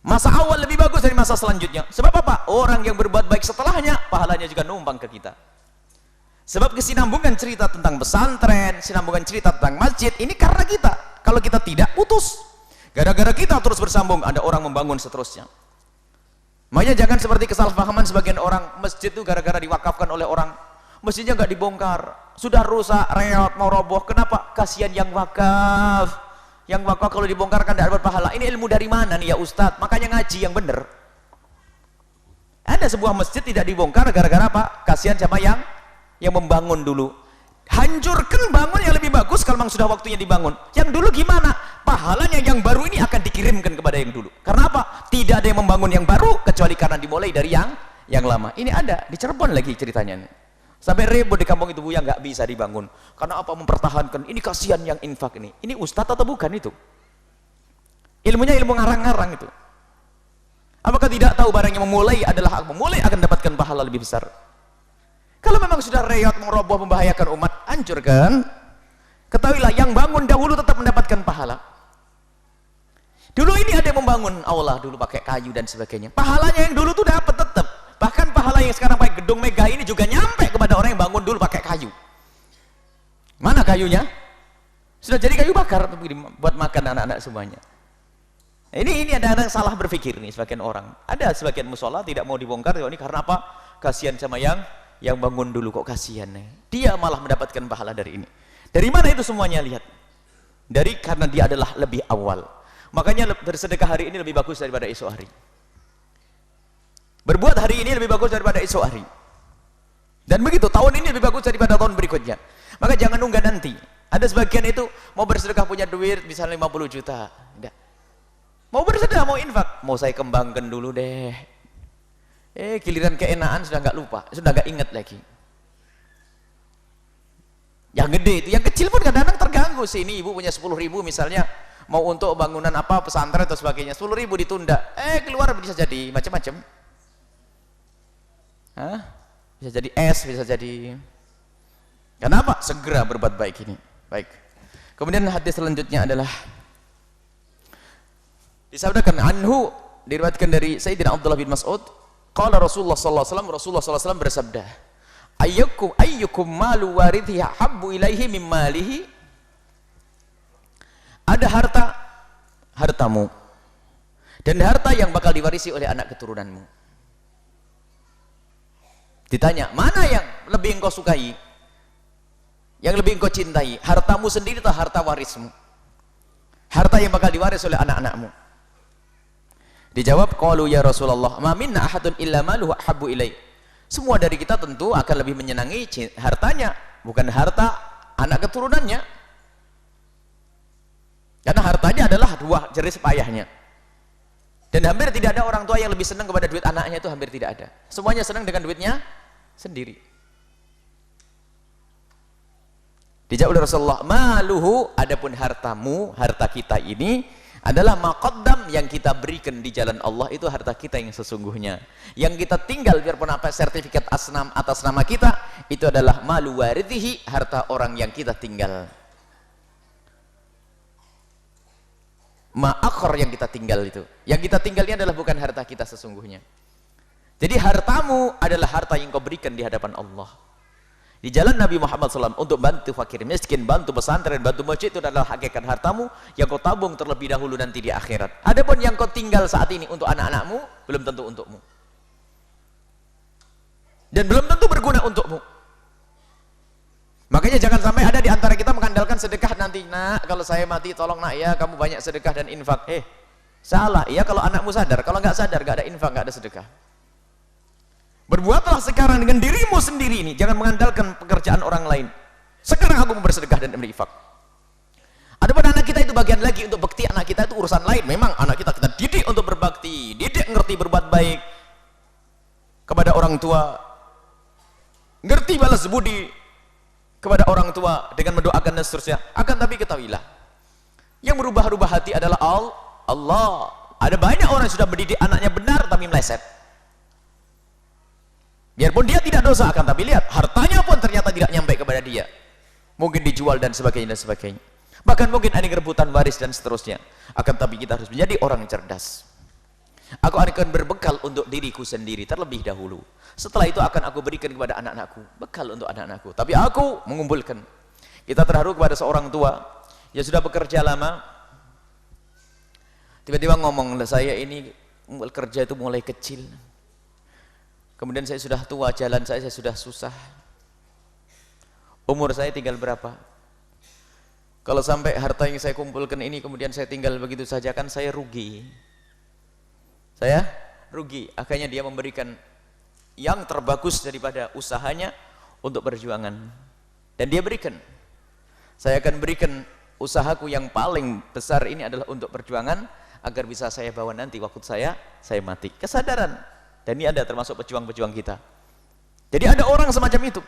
Masa awal lebih bagus dari masa selanjutnya. Sebab apa? Orang yang berbuat baik setelahnya, pahalanya juga numpang ke kita. Sebab kesinambungan cerita tentang pesantren, kesinambungan cerita tentang masjid, ini karena kita. Kalau kita tidak, putus. Gara-gara kita terus bersambung, ada orang membangun seterusnya. Makanya jangan seperti kesalahpahaman sebagian orang, masjid itu gara-gara diwakafkan oleh orang, masjidnya nggak dibongkar, sudah rusak, reot, mau roboh. Kenapa? Kasihan yang wakaf. Yang wakaf kalau dibongkar kan tidak dapat pahala. Ini ilmu dari mana nih ya Ustadz? Makanya ngaji yang benar. Ada sebuah masjid tidak dibongkar gara-gara apa? Kasihan siapa yang membangun dulu. Hancurkan, bangun yang lebih bagus kalau memang sudah waktunya dibangun. Yang dulu gimana? Pahalanya yang baru ini akan dikirimkan kepada yang dulu. Karena apa? Tidak ada yang membangun yang baru kecuali karena dimulai dari yang lama. Ini ada di Cirebon lagi ceritanya nih. Sampai ribut di kampung itu, Buya nggak bisa dibangun. Karena apa? Mempertahankan. Ini kasihan yang infak ini. Ini ustadz atau bukan itu? Ilmunya ilmu ngarang-ngarang itu. Apakah tidak tahu barang yang memulai adalah memulai akan dapatkan pahala lebih besar? Kalau memang sudah reot, meroboh, membahayakan umat, hancurkan. Ketahuilah yang bangun dahulu tetap mendapatkan pahala. Dulu ini ada yang membangun aula dulu pakai kayu dan sebagainya. Pahalanya yang dulu tuh dapat tetap. Bahkan pahala yang sekarang pakai gedung megah ini juga nyampe kepada orang yang bangun dulu pakai kayu. Mana kayunya? Sudah jadi kayu bakar buat makan anak-anak semuanya. Ini ada yang salah berpikir nih sebagian orang. Ada sebagian musola tidak mau dibongkar, ini karena apa? Kasihan sama yang bangun dulu, kok kasihan nih. Dia malah mendapatkan pahala dari ini. Dari mana itu semuanya? Lihat. Karena dia adalah lebih awal. Makanya bersedekah hari ini lebih bagus daripada esok hari. Berbuat hari ini lebih bagus daripada esok hari. Dan begitu, tahun ini lebih bagus daripada tahun berikutnya. Maka jangan nunggu nanti. Ada sebagian itu mau bersedekah punya duit misalnya 50 juta. Enggak. Mau bersedekah, mau infak, mau saya kembangkan dulu deh. Giliran keenaan sudah nggak lupa, sudah nggak ingat lagi. Yang gede itu, yang kecil pun kadang-kadang terganggu. Sini ibu punya 10.000 misalnya, mau untuk bangunan apa, pesantren atau sebagainya, 10.000 ditunda. Keluar bisa jadi macam-macam. Bisa jadi es, bisa jadi. Kenapa? Segera berbuat baik ini. Baik. Kemudian hadis selanjutnya adalah disabdakan anhu, diriwayatkan dari Sayyidina Abdullah bin Mas'ud, qala Rasulullah sallallahu alaihi wasallam bersabda, ayyukum malu warithihi habbu ilaihi min malihi. Ada hartamu dan harta yang bakal diwarisi oleh anak keturunanmu. Ditanya, mana yang lebih engkau sukai? Yang lebih engkau cintai? Hartamu sendiri atau harta warismu? Harta yang bakal diwaris oleh anak-anakmu. Dijawab, qalu ya Rasulullah, ma minna ahadun illa maluhu habbu ilai. Semua dari kita tentu akan lebih menyenangi hartanya, bukan harta anak keturunannya. Karena hartanya adalah buah jerih payahnya. Dan hampir tidak ada orang tua yang lebih senang kepada duit anaknya, itu hampir tidak ada. Semuanya senang dengan duitnya sendiri. Dijawab oleh Rasulullah, maluhu, adapun hartamu, harta kita ini adalah maqaddam yang kita berikan di jalan Allah, itu harta kita yang sesungguhnya. Yang kita tinggal biarpun apa sertifikat asnam atas nama kita, itu adalah malu warithihi, harta orang yang kita tinggal. Ma'akhor yang kita tinggal itu. Yang kita tinggalnya adalah bukan harta kita sesungguhnya. Jadi hartamu adalah harta yang kau berikan di hadapan Allah. Di jalan Nabi Muhammad SAW untuk bantu fakir miskin, bantu pesantren, bantu masjid, itu adalah hakikat hartamu yang kau tabung terlebih dahulu nanti di akhirat. Adapun yang kau tinggal saat ini untuk anak-anakmu, belum tentu untukmu. Dan belum tentu berguna untukmu. Makanya jangan sampai ada di antara kita mengandalkan sedekah nanti. Nak, kalau saya mati tolong nak ya, kamu banyak sedekah dan infak. Salah. Ya kalau anakmu sadar, kalau nggak sadar, nggak ada infak, nggak ada sedekah. Berbuatlah sekarang dengan dirimu sendiri ini, jangan mengandalkan pekerjaan orang lain. Sekarang aku mau bersedekah dan berinfak. Adapun anak kita itu bagian lagi, untuk bekti anak kita itu urusan lain. Memang anak kita didik untuk berbakti, didik ngerti berbuat baik kepada orang tua, ngerti balas budi kepada orang tua dengan mendoakan dan seterusnya. Akan tapi ketahuilah, yang merubah-rubah hati adalah Allah. Ada banyak orang yang sudah mendidik anaknya benar tapi meleset. Biarpun dia tidak dosa, akan tapi lihat hartanya pun ternyata tidak nyampe kepada dia. Mungkin dijual dan sebagainya dan sebagainya. Bahkan mungkin ada rebutan waris dan seterusnya. Akan tapi kita harus menjadi orang cerdas. Aku akan berbekal untuk diriku sendiri terlebih dahulu. Setelah itu akan aku berikan kepada anak-anakku, bekal untuk anak-anakku. Tapi aku mengumpulkan. Kita terharu kepada seorang tua yang sudah bekerja lama. Tiba-tiba ngomong, saya ini kerja itu mulai kecil. Kemudian saya sudah tua, jalan saya sudah susah. Umur saya tinggal berapa? Kalau sampai harta yang saya kumpulkan ini kemudian saya tinggal begitu saja, kan saya rugi. Saya rugi. Akhirnya dia memberikan yang terbagus daripada usahanya untuk perjuangan. Dan dia berikan. Saya akan berikan usahaku yang paling besar ini adalah untuk perjuangan, agar bisa saya bawa nanti waktu saya mati. Kesadaran. Dan ini ada termasuk pejuang-pejuang kita. Jadi ada orang semacam itu.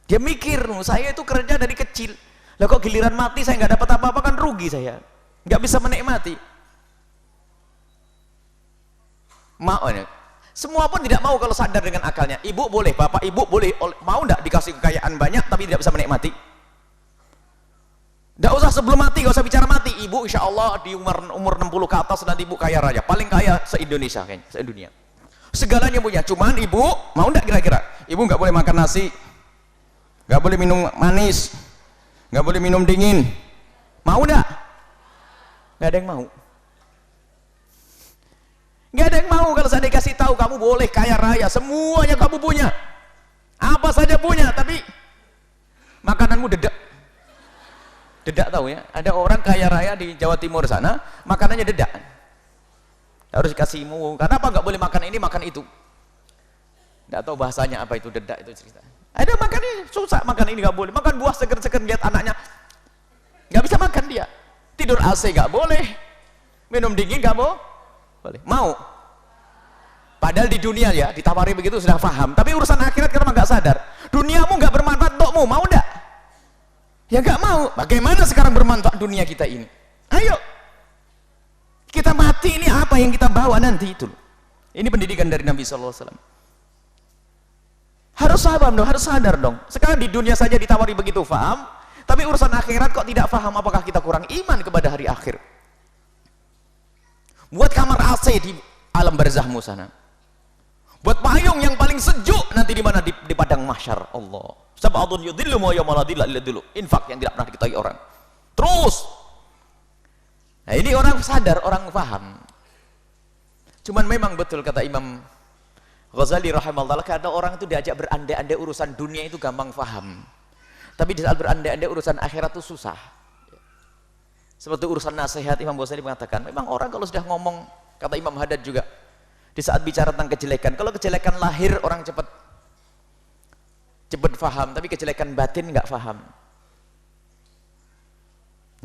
Dia mikir, saya itu kerja dari kecil. Lah kok giliran mati saya nggak dapat apa-apa, kan rugi saya. Nggak bisa menikmati. Mau ya. Semua pun tidak mau kalau sadar dengan akalnya. Ibu boleh, bapak ibu boleh, mau nggak dikasih kekayaan banyak tapi tidak bisa menikmati? Nggak usah sebelum mati, nggak usah bicara mati. Ibu insya Allah di umur 60 ke atas nanti ibu kaya raya, paling kaya se-Indonesia kayaknya, se-dunia. Segalanya punya, cuman ibu mau nggak kira-kira? Ibu nggak boleh makan nasi, nggak boleh minum manis, nggak boleh minum dingin. Mau nggak? Nggak ada yang mau. Nggak ada yang mau kalau saya dikasih tahu kamu boleh kaya raya, semuanya kamu punya, apa saja punya, tapi makananmu dedak. Dedak tahu ya, ada orang kaya raya di Jawa Timur sana, makanannya dedak. Harus dikasihmu, kenapa nggak boleh makan ini, makan itu? Nggak tahu bahasanya apa itu dedak itu cerita. Ada makan ini susah, makan ini nggak boleh, makan buah seger-seger lihat anaknya, nggak bisa makan dia. Tidur AC nggak boleh, minum dingin nggak boleh. Mau? Padahal di dunia ya ditawari begitu sudah paham, tapi urusan akhirat kenapa nggak sadar? Duniamu nggak bermanfaat untukmu, mau nggak? Ya nggak mau. Bagaimana sekarang bermanfaat dunia kita ini? Ayo, kita mati ini apa yang kita bawa nanti itu? Ini pendidikan dari Nabi SAW. Harus sabar dong, harus sadar dong. Sekarang di dunia saja ditawari begitu paham, tapi urusan akhirat kok tidak paham? Apakah kita kurang iman kepada hari akhir? Buat kamar AC di alam barzahmu sana. Buat payung yang paling sejuk nanti di mana? Di padang mahsyar. Allah. Sab'atun yudhillu ma yawma la dhilla illa dhilluh. Infak yang tidak pernah diketahui orang. Terus. Nah, ini orang sadar, orang paham. Cuman memang betul kata Imam Ghazali rahimahullah, kadang orang itu diajak berandai-andai urusan dunia itu gampang paham. Tapi di saat berandai-andai urusan akhirat itu susah. Seperti urusan nasihat, Imam Ghazali mengatakan, memang orang kalau sudah ngomong, kata Imam Haddad juga, di saat bicara tentang kejelekan, kalau kejelekan lahir orang cepat paham, tapi kejelekan batin nggak paham.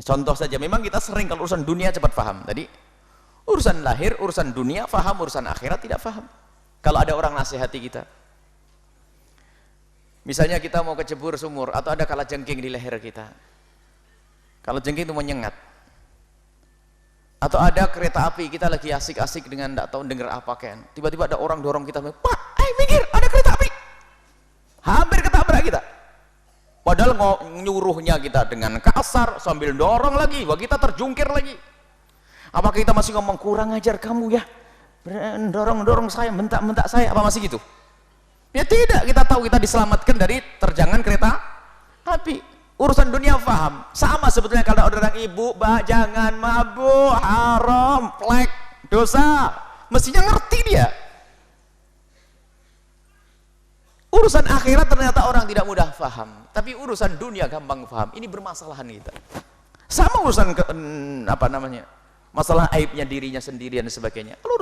Contoh saja, memang kita sering kalau urusan dunia cepat paham. Tadi urusan lahir, urusan dunia paham, urusan akhirat tidak paham. Kalau ada orang nasihati kita, misalnya kita mau kecebur sumur atau ada kalajengking di leher kita, kalau jengking itu menyengat, atau ada kereta api kita lagi asik-asik dengan tidak tahu dengar apa kan, tiba-tiba ada orang dorong kita, Pak, minggir, ada kereta api, hampir ketabrak kita. Padahal nyuruhnya kita dengan kasar sambil dorong lagi, wah kita terjungkir lagi. Apa kita masih ngomong kurang ajar kamu ya, dorong saya, mentak saya, apa masih gitu? Ya tidak, kita tahu kita diselamatkan dari terjangan kereta api. Urusan dunia paham. Sama sebetulnya kalau ada orang ibu, jangan mabuk, haram, flek, dosa, mestinya ngerti dia. Urusan akhirat ternyata orang tidak mudah paham, tapi urusan dunia gampang paham. Ini bermasalahan kita. Sama urusan masalah aibnya dirinya sendiri dan sebagainya. Kalau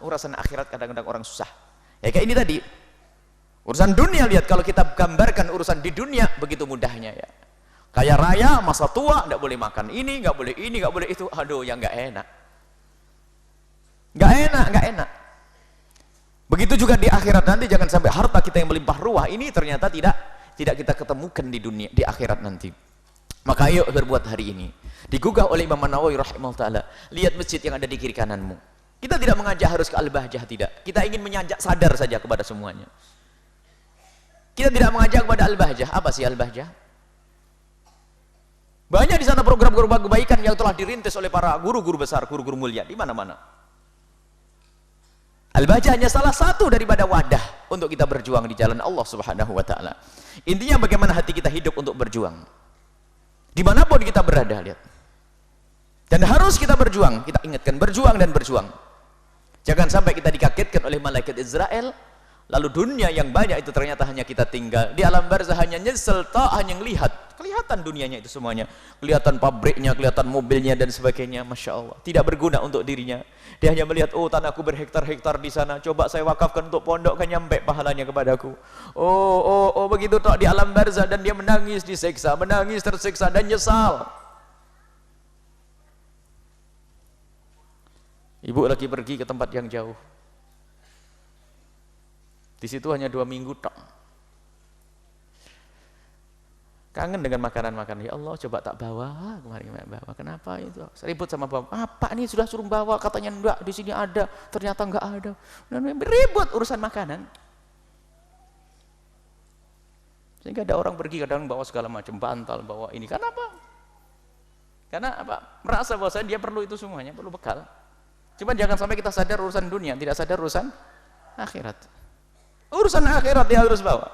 urusan akhirat kadang-kadang orang susah. Ya kayak ini tadi. Urusan dunia, lihat kalau kita gambarkan urusan di dunia begitu mudahnya ya. Kaya raya, masa tua, nggak boleh makan ini, nggak boleh ini, nggak boleh itu. Aduh, yang nggak enak. Nggak enak, nggak enak. Begitu juga di akhirat nanti, jangan sampai harta kita yang melimpah ruah ini ternyata tidak kita ketemukan di dunia, di akhirat nanti. Maka ayo berbuat hari ini. Digugah oleh Imam Nawawi rahimahullah taala, lihat masjid yang ada di kiri kananmu. Kita tidak mengajak harus ke Al-Bahjah, tidak. Kita ingin mengajak sadar saja kepada semuanya. Kita tidak mengajak kepada Al-Bahjah. Apa sih Al-Bahjah? Banyak di sana program-program kebaikan yang telah dirintis oleh para guru-guru besar, guru-guru mulia di mana-mana. Al-Bahjah hanya salah satu daripada wadah untuk kita berjuang di jalan Allah Subhanahu wa taala. Intinya bagaimana hati kita hidup untuk berjuang. Dimanapun kita berada, lihat. Dan harus kita berjuang, kita ingatkan berjuang dan berjuang. Jangan sampai kita dikagetkan oleh malaikat Israel, lalu dunia yang banyak itu ternyata hanya kita tinggal. Di alam barzah hanya nyesel, tak hanya ngelihat. Kelihatan dunianya itu semuanya. Kelihatan pabriknya, kelihatan mobilnya dan sebagainya. Masya Allah. Tidak berguna untuk dirinya. Dia hanya melihat, oh tanahku berhektar-hektar di sana. Coba saya wakafkan untuk pondok, kan nyampe pahalanya kepadaku. Oh, begitu tak di alam barzah. Dan dia menangis, disiksa, menangis, tersiksa dan nyesal. Ibu lagi pergi ke tempat yang jauh. Di situ hanya 2 minggu tok. Kangen dengan makanan-makanan. Ya Allah, coba tak bawa kemarin bawa. Kenapa itu? Ribut sama bapak. Apa ini sudah suruh bawa? Katanya enggak, di sini ada. Ternyata enggak ada. Ribut urusan makanan. Sehingga ada orang pergi kadang bawa segala macam bantal, bawa ini. Kenapa? Karena apa? Merasa bahwa dia perlu itu semuanya, perlu bekal. Cuma jangan sampai kita sadar urusan dunia, tidak sadar urusan akhirat. Urusan akhirat dia harus bawa.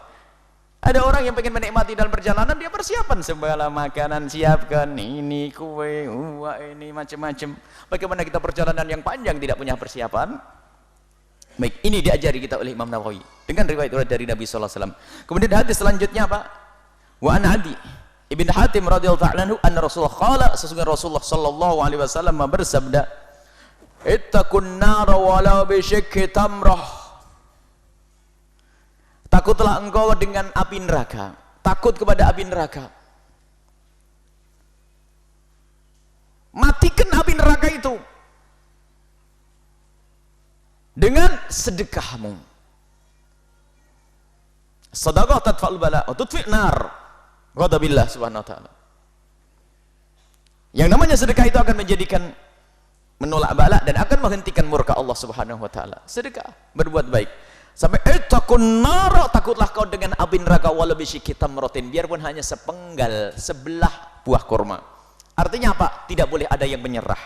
Ada orang yang pengen menikmati dalam perjalanan, dia persiapan segala makanan, siapkan ini, kue, ini macam-macam. Bagaimana kita perjalanan yang panjang tidak punya persiapan? Baik, ini diajari kita oleh Imam Nawawi dengan riwayat dari Nabi sallallahu alaihi wasallam. Kemudian hadis selanjutnya apa? Wa an Adi Ibn Hatim radhiyallahu ta'ala anhu anna Rasulullah qala, sesungguhnya Rasulullah sallallahu alaihi wasallam bersabda, ittaqun nar walau bi syikki tamrah. Takutlah engkau dengan api neraka. Takut kepada api neraka. Matikan api neraka itu dengan sedekahmu. Sedekah tadfa'ul bala wa tudfi' nar. Ghadabillah subhanahu wa ta'ala. Yang namanya sedekah itu akan menjadikan menolak bala dan akan menghentikan murka Allah Subhanahu wa taala. Sedekah, berbuat baik. Sampai ittaqun nar, takutlah kau dengan api neraka walau bisyikki tamratin, biarpun hanya sepenggal, sebelah buah kurma. Artinya apa? Tidak boleh ada yang menyerah.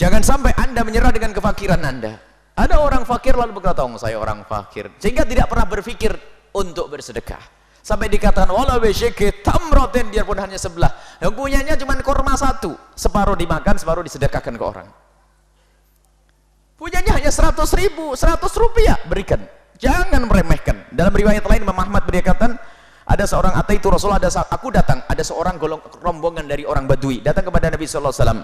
Jangan sampai Anda menyerah dengan kefakiran Anda. Ada orang fakir lalu berkata, "Oh, saya orang fakir." Sehingga tidak pernah berpikir untuk bersedekah. Sampai dikatakan walau bisyikki tamratin, biarpun hanya sebelah. Yang punyanya cuma kurma satu, separuh dimakan, separuh disedekahkan ke orang. Punyanya hanya 100 ribu, 100 rupiah, berikan. Jangan meremehkan. Dalam riwayat lain Imam Ahmad berkata, ada seorang ataitu Rasulullah, aku datang, ada seorang rombongan dari orang Badui datang kepada Nabi sallallahu alaihi wasallam.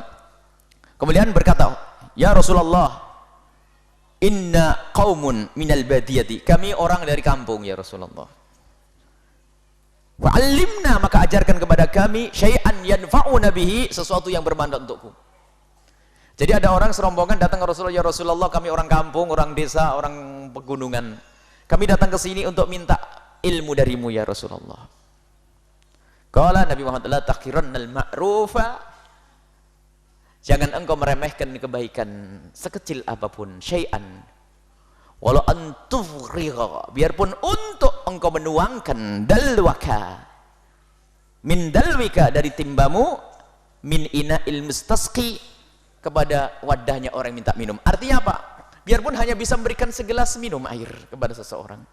Kemudian berkata, "Ya Rasulullah, inna qaumun minal badiyati." Kami orang dari kampung ya Rasulullah. Wa'allimna, maka ajarkan kepada kami syai'an yanfa'una bihi, sesuatu yang bermanfaat untukku. Jadi ada orang serombongan datang ke Rasulullah, "Ya Rasulullah, kami orang kampung, orang desa, orang pegunungan. Kami datang ke sini untuk minta ilmu darimu ya Rasulullah." Qala Nabi Muhammad, "La tahqirannal ma'rufa." Jangan engkau meremehkan kebaikan sekecil apapun, syai'an. Walau antufrigha, biarpun untuk engkau menuangkan dalwaka min dalwika, dari timbamu, min ina'il mustasqi, kepada wadahnya orang yang minta minum. Artinya apa? Biarpun hanya bisa memberikan segelas minum air kepada seseorang.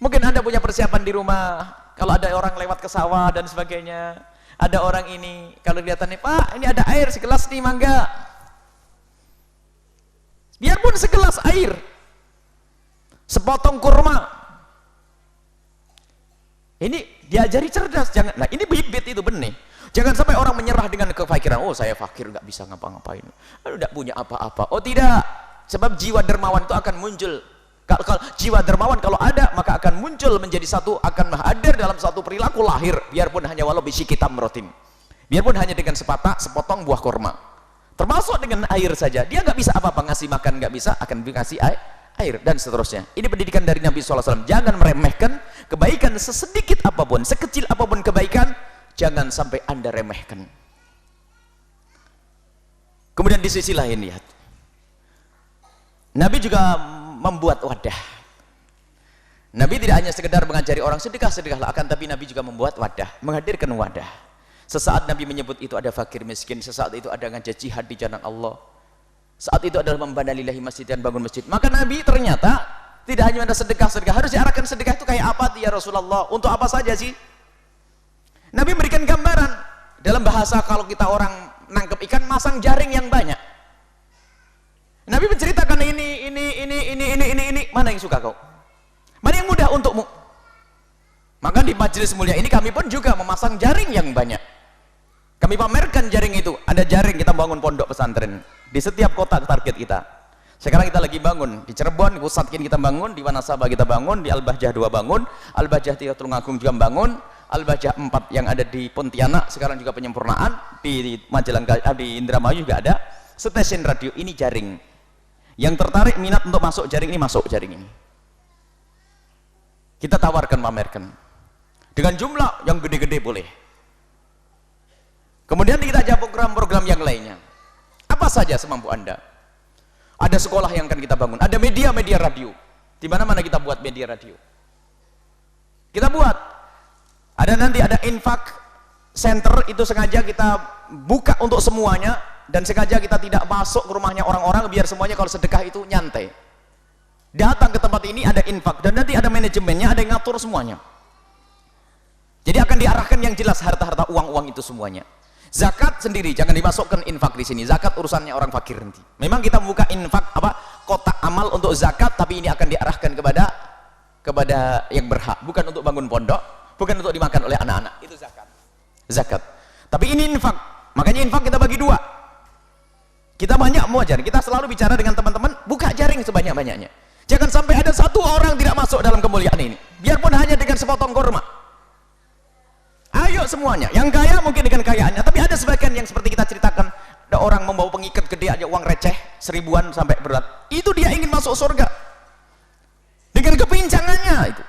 Mungkin Anda punya persiapan di rumah, kalau ada orang lewat ke sawah dan sebagainya, ada orang ini, kalau kelihatannya, "Pak, ini ada air segelas nih, mangga." Biarpun segelas air, sepotong kurma. Ini diajari cerdas. Jangan, nah ini bibit itu benih. Jangan sampai orang menyerah dengan kefakiran. "Oh, saya fakir, nggak bisa ngapa-ngapain. Aduh, nggak punya apa-apa." Oh tidak, sebab jiwa dermawan itu akan muncul Kalau jiwa dermawan kalau ada, maka akan muncul menjadi satu, akan hadir dalam satu perilaku lahir, biarpun hanya walau bisikitam rotin, biarpun hanya dengan sepotong buah kurma, termasuk dengan air saja. Dia nggak bisa apa-apa, ngasih makan nggak bisa, akan ngasih air dan seterusnya. Ini pendidikan dari Nabi SAW. Jangan meremehkan kebaikan sesedikit apapun, sekecil apapun kebaikan, jangan sampai Anda remehkan. Kemudian di sisi lain, lihat, Nabi juga membuat wadah. Nabi tidak hanya sekedar mengajari orang sedekah-sedekahlah, akan tapi Nabi juga membuat wadah, menghadirkan wadah. Sesaat Nabi menyebut itu ada fakir miskin, sesaat itu ada ngajak jihad di jalan Allah, saat itu adalah membana lillahi masjid dan bangun masjid. Maka Nabi ternyata tidak hanya ada sedekah-sedekah, harus diarahkan sedekah itu kayak apa ya Rasulullah, untuk apa saja sih? Nabi memberikan gambaran dalam bahasa kalau kita orang nangkep ikan, masang jaring yang banyak. Nabi menceritakan ini, mana yang suka kau? Mana yang mudah untukmu? Maka di majelis mulia ini kami pun juga memasang jaring yang banyak. Kami pamerkan jaring itu. Ada jaring, kita bangun pondok pesantren di setiap kota target kita. Sekarang kita lagi bangun di Cirebon, di Pusatkin kita bangun, di Wanasaba kita bangun, di Al-Bahjah 2 bangun, Al-Bahjah 3 Tulungagung juga bangun, Al-Bahjah 4 yang ada di Pontianak sekarang juga penyempurnaan, di Majalengka, di Indramayu juga ada. Stasiun radio ini jaring. Yang tertarik minat untuk masuk jaring ini, masuk jaring ini. Kita tawarkan, pamerkan. Dengan jumlah yang gede-gede boleh. Kemudian kita ajak program-program yang lainnya. Apa saja semampu Anda. Ada sekolah yang akan kita bangun. Ada media-media radio. Di mana-mana kita buat media radio. Kita buat. Nanti ada infak center, itu sengaja kita buka untuk semuanya. Dan sengaja kita tidak masuk ke rumahnya orang-orang, biar semuanya kalau sedekah itu nyantai. Datang ke tempat ini ada infak, dan nanti ada manajemennya, ada yang ngatur semuanya. Jadi akan diarahkan yang jelas harta-harta uang-uang itu semuanya. Zakat sendiri jangan dimasukkan infak di sini. Zakat urusannya orang fakir nanti. Memang kita membuka infak kotak amal untuk zakat, tapi ini akan diarahkan kepada yang berhak, bukan untuk bangun pondok, bukan untuk dimakan oleh anak-anak. Itu zakat. Zakat. Tapi ini infak. Makanya infak kita bagi dua. Kita banyak mau ajar, kita selalu bicara dengan teman-teman, buka jaring sebanyak-banyaknya. Jangan sampai ada satu orang tidak masuk dalam kemuliaan ini, biarpun hanya dengan sepotong kurma. Ayo semuanya, yang kaya mungkin dengan kayaannya, tapi ada sebagian yang seperti kita ceritakan, ada orang membawa pengikat gede aja, uang receh, 1000-an sampai berat. Itu dia ingin masuk surga. Dengan kepincangannya itu.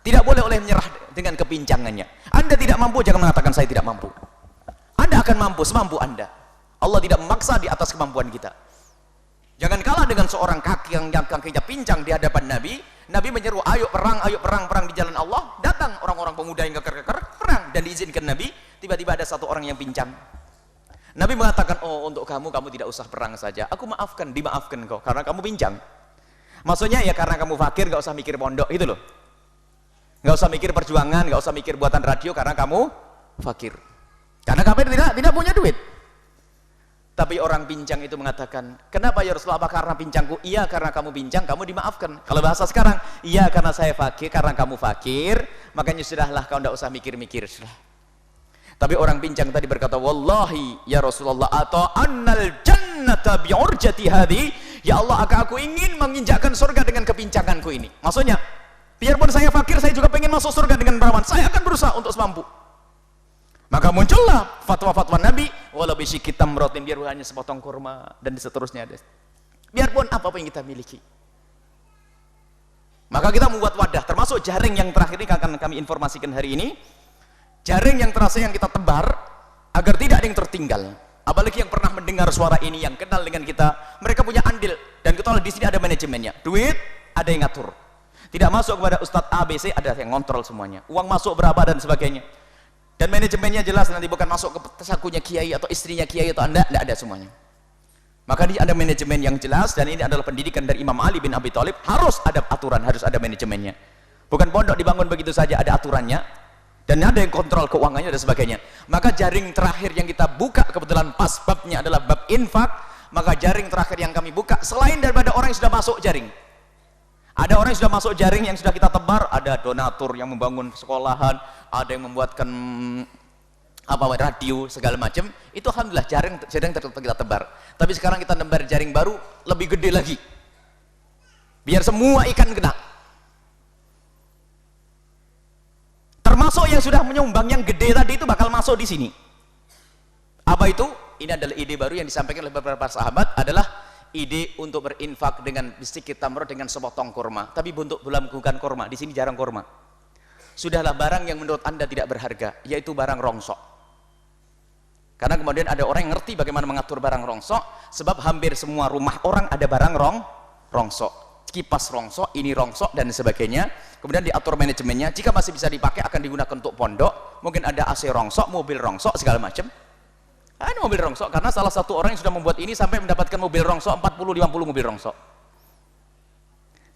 Tidak boleh menyerah dengan kepincangannya. Anda tidak mampu, jangan mengatakan saya tidak mampu. Anda akan mampu semampu Anda. Allah tidak memaksa di atas kemampuan kita. Jangan kalah dengan seorang kaki yang kakinya pincang di hadapan Nabi. Nabi menyeru, ayo perang di jalan Allah. Datang orang-orang pemuda yang keker-keker, perang, dan diizinkan Nabi. Tiba-tiba ada satu orang yang pincang. Nabi mengatakan, oh untuk kamu tidak usah perang saja. Aku dimaafkan kau karena kamu pincang. Maksudnya ya karena kamu fakir, gak usah mikir pondok, gitu loh. Gak usah mikir perjuangan, gak usah mikir buatan radio karena kamu fakir. Karena kamu tidak punya duit. Tapi orang pincang itu mengatakan, kenapa ya Rasulullah? Apa karena pincangku? Iya, karena kamu pincang, kamu dimaafkan. Kalau bahasa sekarang, iya karena saya fakir, karena kamu fakir, makanya sudahlah, kau tidak usah mikir-mikir. Sudah. Tapi orang pincang tadi berkata, wallahi ya Rasulullah, atau annal jannata bi'urjati hadi, ya Allah, aku ingin menginjakkan surga dengan kepincanganku ini. Maksudnya, biarpun saya fakir, saya juga pengen masuk surga dengan perawan. Saya akan berusaha untuk semampu. Maka muncullah fatwa-fatwa Nabi, walau bisyikki tamratin, biar hanya sepotong kurma, dan seterusnya. Biarpun apapun yang kita miliki. Maka kita membuat wadah, termasuk jaring yang terakhir ini akan kami informasikan hari ini. Jaring yang terakhir yang kita tebar, agar tidak ada yang tertinggal. Apalagi yang pernah mendengar suara ini, yang kenal dengan kita, mereka punya andil, dan kita di sini ada manajemennya. Duit, ada yang ngatur. Tidak masuk kepada Ustadz ABC, ada yang ngontrol semuanya. Uang masuk berapa dan sebagainya. Dan manajemennya jelas, nanti bukan masuk ke sakunya kiai atau istrinya kiai atau anda, tidak ada semuanya. Maka ini ada manajemen yang jelas, dan ini adalah pendidikan dari Imam Ali bin Abi Thalib. Harus ada aturan, harus ada manajemennya. Bukan pondok dibangun begitu saja, ada aturannya, dan ada yang kontrol keuangannya dan sebagainya. Maka jaring terakhir yang kita buka, kebetulan pas babnya adalah bab infak, maka jaring terakhir yang kami buka, selain daripada orang yang sudah masuk jaring, ada orang yang sudah masuk jaring yang sudah kita tebar, ada donatur yang membangun sekolahan, ada yang membuatkan radio segala macam. Itu alhamdulillah jaring kita tebar. Tapi sekarang kita nebar jaring baru lebih gede lagi. biar semua ikan kena. Termasuk yang sudah menyumbang yang gede tadi itu bakal masuk di sini. Apa itu? Ini adalah ide baru yang disampaikan oleh beberapa sahabat, adalah ide untuk berinfak dengan sedikit tamr, dengan sepotong kurma, tapi bentuk bukan kurma. Di sini jarang kurma. Sudahlah barang yang menurut Anda tidak berharga, yaitu barang rongsok. Karena kemudian ada orang yang ngerti bagaimana mengatur barang rongsok, sebab hampir semua rumah orang ada barang rongsok. Kipas rongsok, ini rongsok dan sebagainya. Kemudian diatur manajemennya, jika masih bisa dipakai akan digunakan untuk pondok. Mungkin ada AC rongsok, mobil rongsok, segala macam. Ada mobil rongsok, karena salah satu orang yang sudah membuat ini sampai mendapatkan mobil rongsok 40-50 mobil rongsok.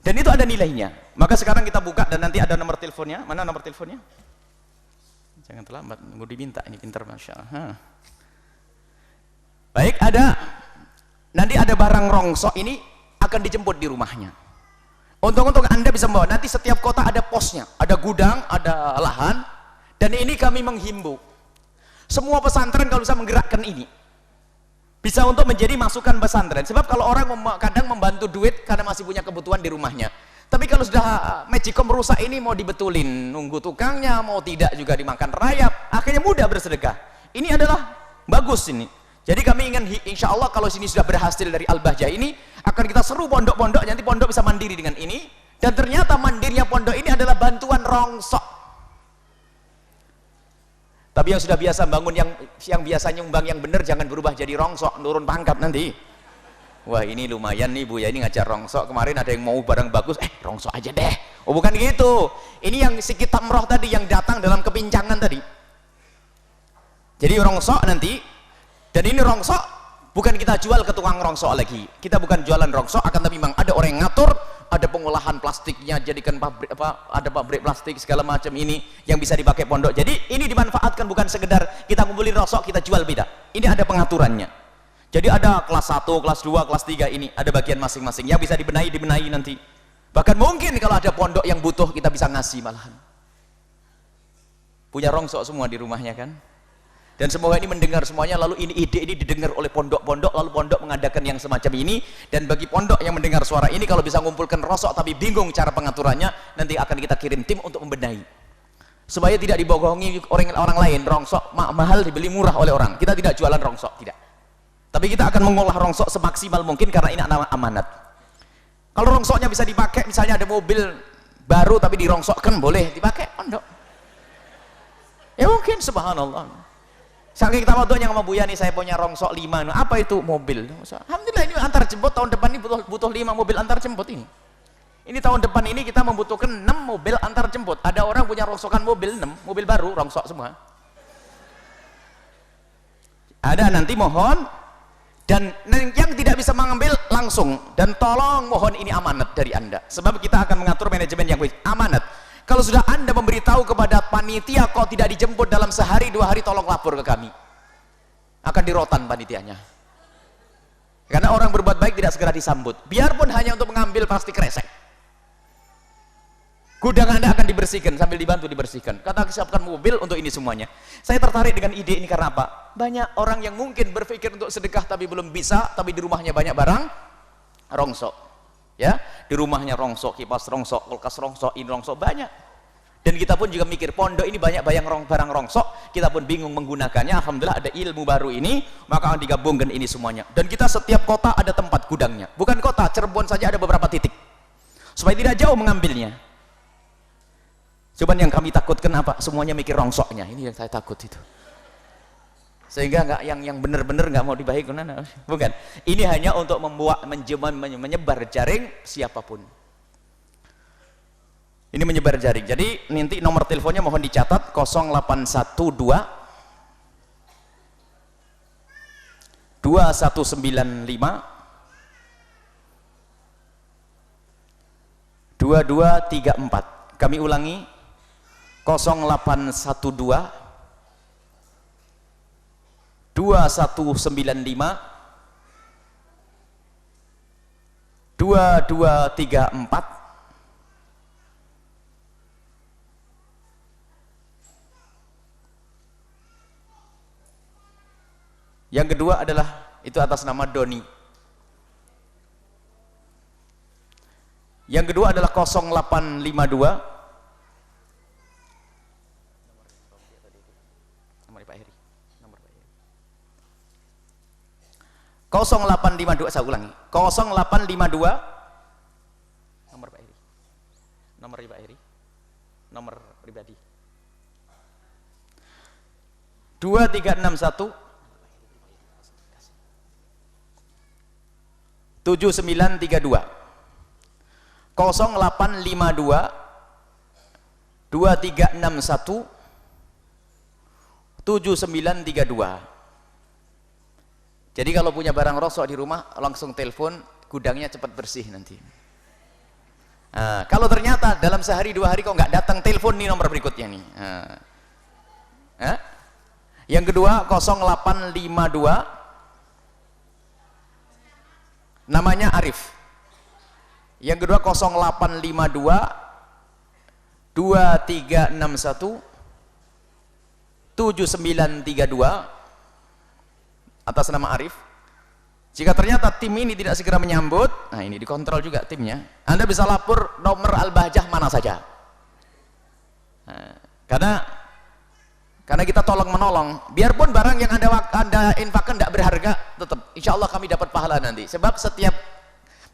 Dan itu ada nilainya. Maka sekarang kita buka dan nanti ada nomor teleponnya. Mana nomor teleponnya? Jangan terlambat, nunggu diminta, ini pintar Masya Allah. Baik, nanti ada barang rongsok ini akan dijemput di rumahnya. Untuk Anda bisa membawa, nanti setiap kota ada posnya, ada gudang, ada lahan. Dan ini kami menghimbau semua pesantren kalau bisa menggerakkan ini, bisa untuk menjadi masukan pesantren. Sebab kalau orang kadang membantu duit karena masih punya kebutuhan di rumahnya, tapi kalau sudah Magicom merusak ini, mau dibetulin, nunggu tukangnya, mau tidak juga dimakan rayap, akhirnya mudah bersedekah. Ini adalah bagus ini. Jadi kami ingin, insya Allah kalau sini sudah berhasil dari Al-Bahjah ini, akan kita seru pondok-pondok, nanti pondok bisa mandiri dengan ini. Dan ternyata mandirinya pondok ini adalah bantuan rongsok. Tapi yang sudah biasa bangun, yang biasa nyumbang yang benar, jangan berubah jadi rongsok, nurun pangkat nanti. Wah ini lumayan nih Bu ya, ini ngajar rongsok. Kemarin ada yang mau barang bagus, rongsok aja deh. Oh bukan gitu. Ini yang sikit tamroh tadi, yang datang dalam kepincangan tadi. Jadi rongsok nanti, dan ini rongsok bukan kita jual ke tukang rongsok lagi. Kita bukan jualan rongsok, akan tapi memang ada orang yang ngatur, ada pengolahan plastiknya, jadikan pabrik ada pabrik plastik segala macam ini yang bisa dipakai pondok. Jadi ini dimanfaatkan, bukan sekedar kita ngumpulin rongsok kita jual, beda. Ini ada pengaturannya. Jadi ada kelas 1, kelas 2, kelas 3, ini ada bagian masing-masing yang bisa dibenahi nanti. Bahkan mungkin kalau ada pondok yang butuh, kita bisa ngasih malahan. Punya rongsok semua di rumahnya kan? Dan semoga ini mendengar semuanya, lalu ide ini didengar oleh pondok-pondok, lalu pondok mengadakan yang semacam ini. Dan bagi pondok yang mendengar suara ini, kalau bisa mengumpulkan rongsok tapi bingung cara pengaturannya, nanti akan kita kirim tim untuk membenahi, supaya tidak dibohongi orang lain. Rongsok mahal dibeli murah oleh orang. Kita tidak jualan rongsok, tidak. Tapi kita akan mengolah rongsok semaksimal mungkin, karena ini amanat. Kalau rongsoknya bisa dipakai, misalnya ada mobil baru tapi dirongsokkan, boleh dipakai pondok. Ya mungkin, subhanallah. Saking tawadhu'nya sama Buya nih, saya punya rongsok 5. Apa itu? Mobil. Alhamdulillah ini antar jemput, tahun depan ini butuh 5 mobil antar jemput ini. Ini tahun depan ini kita membutuhkan 6 mobil antar jemput. Ada orang punya rongsokan mobil 6, mobil baru, rongsok semua. Ada, nanti mohon. Dan yang tidak bisa mengambil langsung, dan tolong mohon ini amanat dari Anda. Sebab kita akan mengatur manajemen yang amanat. Kalau sudah Anda memberitahu kepada panitia kok tidak dijemput dalam sehari 2 hari, tolong lapor ke kami. Akan dirotan panitianya. Karena orang berbuat baik tidak segera disambut. Biarpun hanya untuk mengambil plastik kresek. Gudang Anda akan dibersihkan, sambil dibantu dibersihkan. Kata siapkan mobil untuk ini semuanya. Saya tertarik dengan ide ini karena apa? Banyak orang yang mungkin berpikir untuk sedekah tapi belum bisa, tapi di rumahnya banyak barang rongsok. Ya, di rumahnya rongsok, kipas rongsok, kulkas rongsok, ini rongsok, banyak. Dan kita pun juga mikir, pondok ini banyak barang rongsok, kita pun bingung menggunakannya. Alhamdulillah ada ilmu baru ini, maka digabungkan ini semuanya. Dan kita setiap kota ada tempat gudangnya. Bukan kota, Cirebon saja ada beberapa titik, supaya tidak jauh mengambilnya. Cuman yang kami takutkan apa? Semuanya mikir rongsoknya, ini yang saya takut itu. Sehingga nggak yang benar-benar nggak mau dibahas, bukan. Ini hanya untuk membuat menyebar jaring siapapun. Ini menyebar jaring. Jadi nanti nomor teleponnya mohon dicatat, 0812 2195 2234. Kami ulangi, 0812 2195 2234. Yang kedua adalah itu atas nama Doni. Yang kedua adalah 0852 0852, saya ulangi, 0852 nomor Pak Heri, nomor Pak Heri, nomor pribadi 2361 7932 0852 2361 7932. Jadi kalau punya barang rosok di rumah langsung telepon, gudangnya cepat bersih nanti. Nah, kalau ternyata dalam sehari 2 hari kok nggak datang, telepon nih nomor berikutnya nih. Nah. Yang kedua 0852 namanya Arif. Yang kedua 0852 2361 7932 atas nama Arif. Jika ternyata tim ini tidak segera menyambut, nah ini dikontrol juga timnya, Anda bisa lapor nomor Al-Bahjah mana saja. Nah, karena kita tolong menolong, biarpun barang yang anda infakkan tidak berharga, tetap insya Allah kami dapat pahala nanti, sebab setiap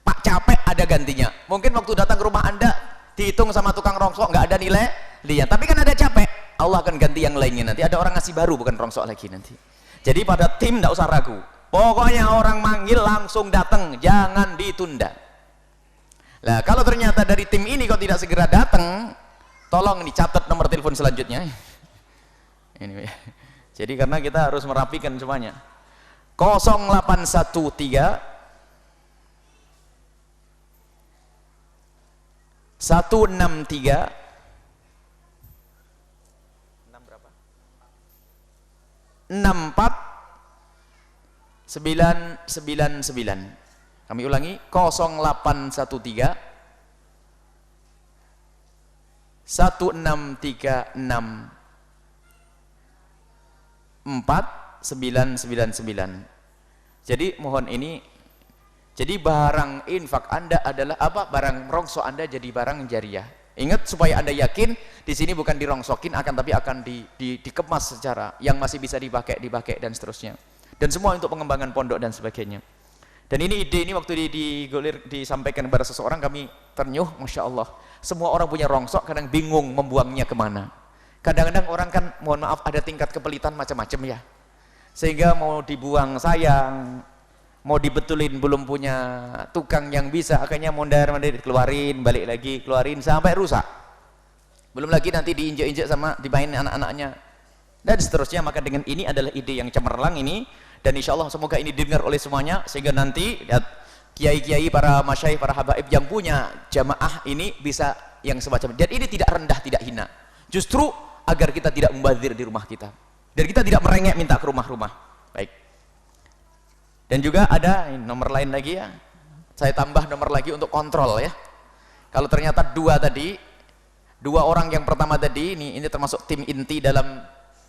pak capek ada gantinya. Mungkin waktu datang ke rumah Anda dihitung sama tukang rongsok nggak ada nilai dia, tapi kan ada capek, Allah akan ganti yang lainnya nanti, ada orang ngasih baru bukan rongsok lagi nanti. Jadi pada tim tidak usah ragu, pokoknya orang manggil langsung datang, jangan ditunda. Nah kalau ternyata dari tim ini kok tidak segera datang, tolong dicatat nomor telepon selanjutnya ini. Jadi karena kita harus merapikan semuanya. 0813 163 6499. Kami ulangi, 0813 163 4999. Jadi mohon ini, jadi barang infak Anda adalah apa? Barang rongsok Anda jadi barang jariah. Ingat supaya Anda yakin di sini bukan dirongsokin, tapi akan dikemas secara yang masih bisa dipakai dan seterusnya. Dan semua untuk pengembangan pondok dan sebagainya. Dan ini ide ini waktu disampaikan kepada seseorang, kami ternyuh, masya Allah. Semua orang punya rongsok, kadang bingung membuangnya kemana. Kadang-kadang orang kan, mohon maaf, ada tingkat kepelitan macam-macam ya. Sehingga mau dibuang sayang, mau dibetulin belum punya tukang yang bisa, akhirnya mondar-mandir, keluarin, balik lagi, keluarin sampai rusak. Belum lagi nanti diinjek-injek sama dimainin anak-anaknya dan seterusnya. Maka dengan ini adalah ide yang cemerlang ini, dan insya Allah semoga ini didengar oleh semuanya, sehingga nanti kiai-kiai, para masyayikh, para habaib yang punya jamaah ini bisa yang semacam. Dan ini tidak rendah, tidak hina, justru agar kita tidak membazir di rumah kita dan kita tidak merengek minta ke rumah-rumah. Baik. Dan juga ada nomor lain lagi ya, saya tambah nomor lagi untuk kontrol ya. Kalau ternyata dua orang yang pertama tadi ini termasuk tim inti dalam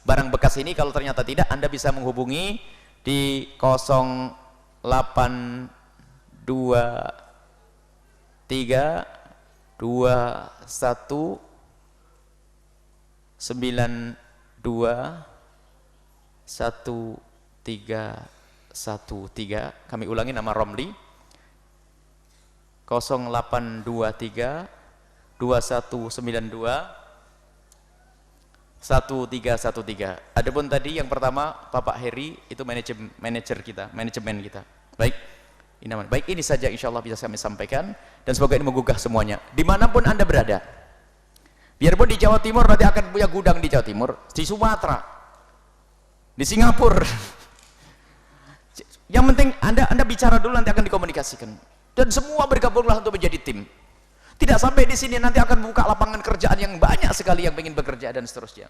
barang bekas ini, kalau ternyata tidak, Anda bisa menghubungi di 0823 21 92 1313. Kami ulangi, nama Romli, 0823 2192 1313. Adapun tadi yang pertama Bapak Heri itu manajemen kita. Baik. Baik, ini saja insya Allah bisa kami sampaikan, dan semoga ini menggugah semuanya dimanapun Anda berada. Biarpun di Jawa Timur nanti akan punya gudang di Jawa Timur, di Sumatera, di Singapura. Yang penting Anda bicara dulu, nanti akan dikomunikasikan. Dan semua bergabunglah untuk menjadi tim. Tidak sampai di sini, nanti akan buka lapangan kerjaan yang banyak sekali yang ingin bekerja dan seterusnya.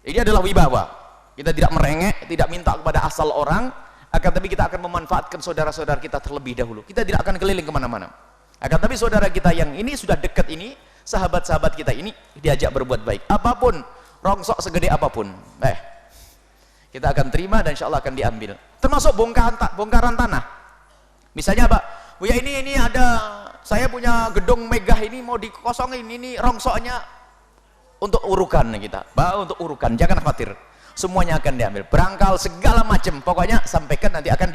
Ini adalah wibawa. Kita tidak merengek, tidak minta kepada asal orang, akan tapi kita akan memanfaatkan saudara-saudara kita terlebih dahulu. Kita tidak akan keliling kemana-mana. Akan tapi saudara kita yang ini sudah dekat ini, sahabat-sahabat kita ini diajak berbuat baik. Apapun, rongsok segede apapun, kita akan terima dan insya Allah akan diambil. Termasuk bongkaran tanah. Misalnya apa? Buya ini ada saya punya gedung megah ini mau dikosongin, ini rongsoknya untuk urukan kita, untuk urukan, jangan khawatir, semuanya akan diambil, berangkal segala macam, pokoknya sampaikan, nanti akan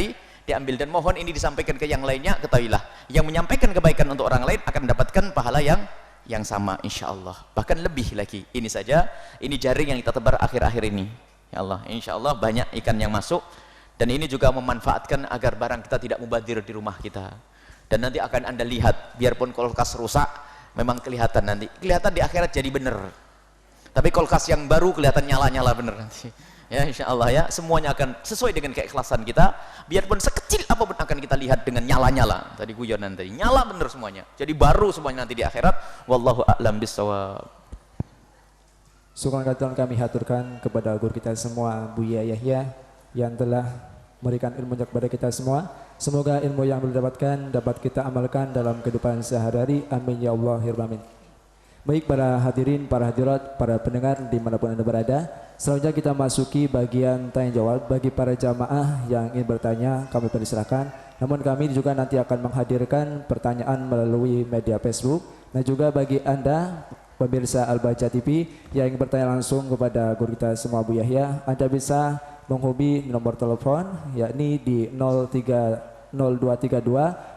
diambil. Dan mohon ini disampaikan ke yang lainnya, ketahuilah yang menyampaikan kebaikan untuk orang lain akan mendapatkan pahala yang sama insyaallah, bahkan lebih lagi. Ini saja, ini jaring yang kita tebar akhir-akhir ini ya Allah, insyaallah banyak ikan yang masuk. Dan ini juga memanfaatkan agar barang kita tidak mubadir di rumah kita. Dan nanti akan Anda lihat, biarpun kulkas rusak, memang kelihatan nanti. Kelihatan di akhirat jadi benar. Tapi kulkas yang baru kelihatan nyala-nyala benar nanti. Ya insyaallah ya, semuanya akan sesuai dengan keikhlasan kita. Biarpun sekecil apapun akan kita lihat dengan nyala-nyala. Tadi guyon nanti, nyala benar semuanya. Jadi baru semuanya nanti di akhirat. Wallahu a'lam bishawab. Syukur kami haturkan kepada guru kita semua, Buya Yahya, yang telah memberikan ilmu kepada kita semua. Semoga ilmu yang beliau dapatkan dapat kita amalkan dalam kehidupan sehari-hari. Amin ya Allah ya Rabbal alamin. Baik para hadirin, para hadirat, para pendengar dimanapun Anda berada, selanjutnya kita masuki bagian tanya jawab. Bagi para jamaah yang ingin bertanya, kami persilakan. Namun kami juga nanti akan menghadirkan pertanyaan melalui media Facebook. Dan juga bagi Anda pemirsa Al-Baca TV yang ingin bertanya langsung kepada guru kita semua, Bu Yahya, Anda bisa menghubungi nomor telepon yakni di 0232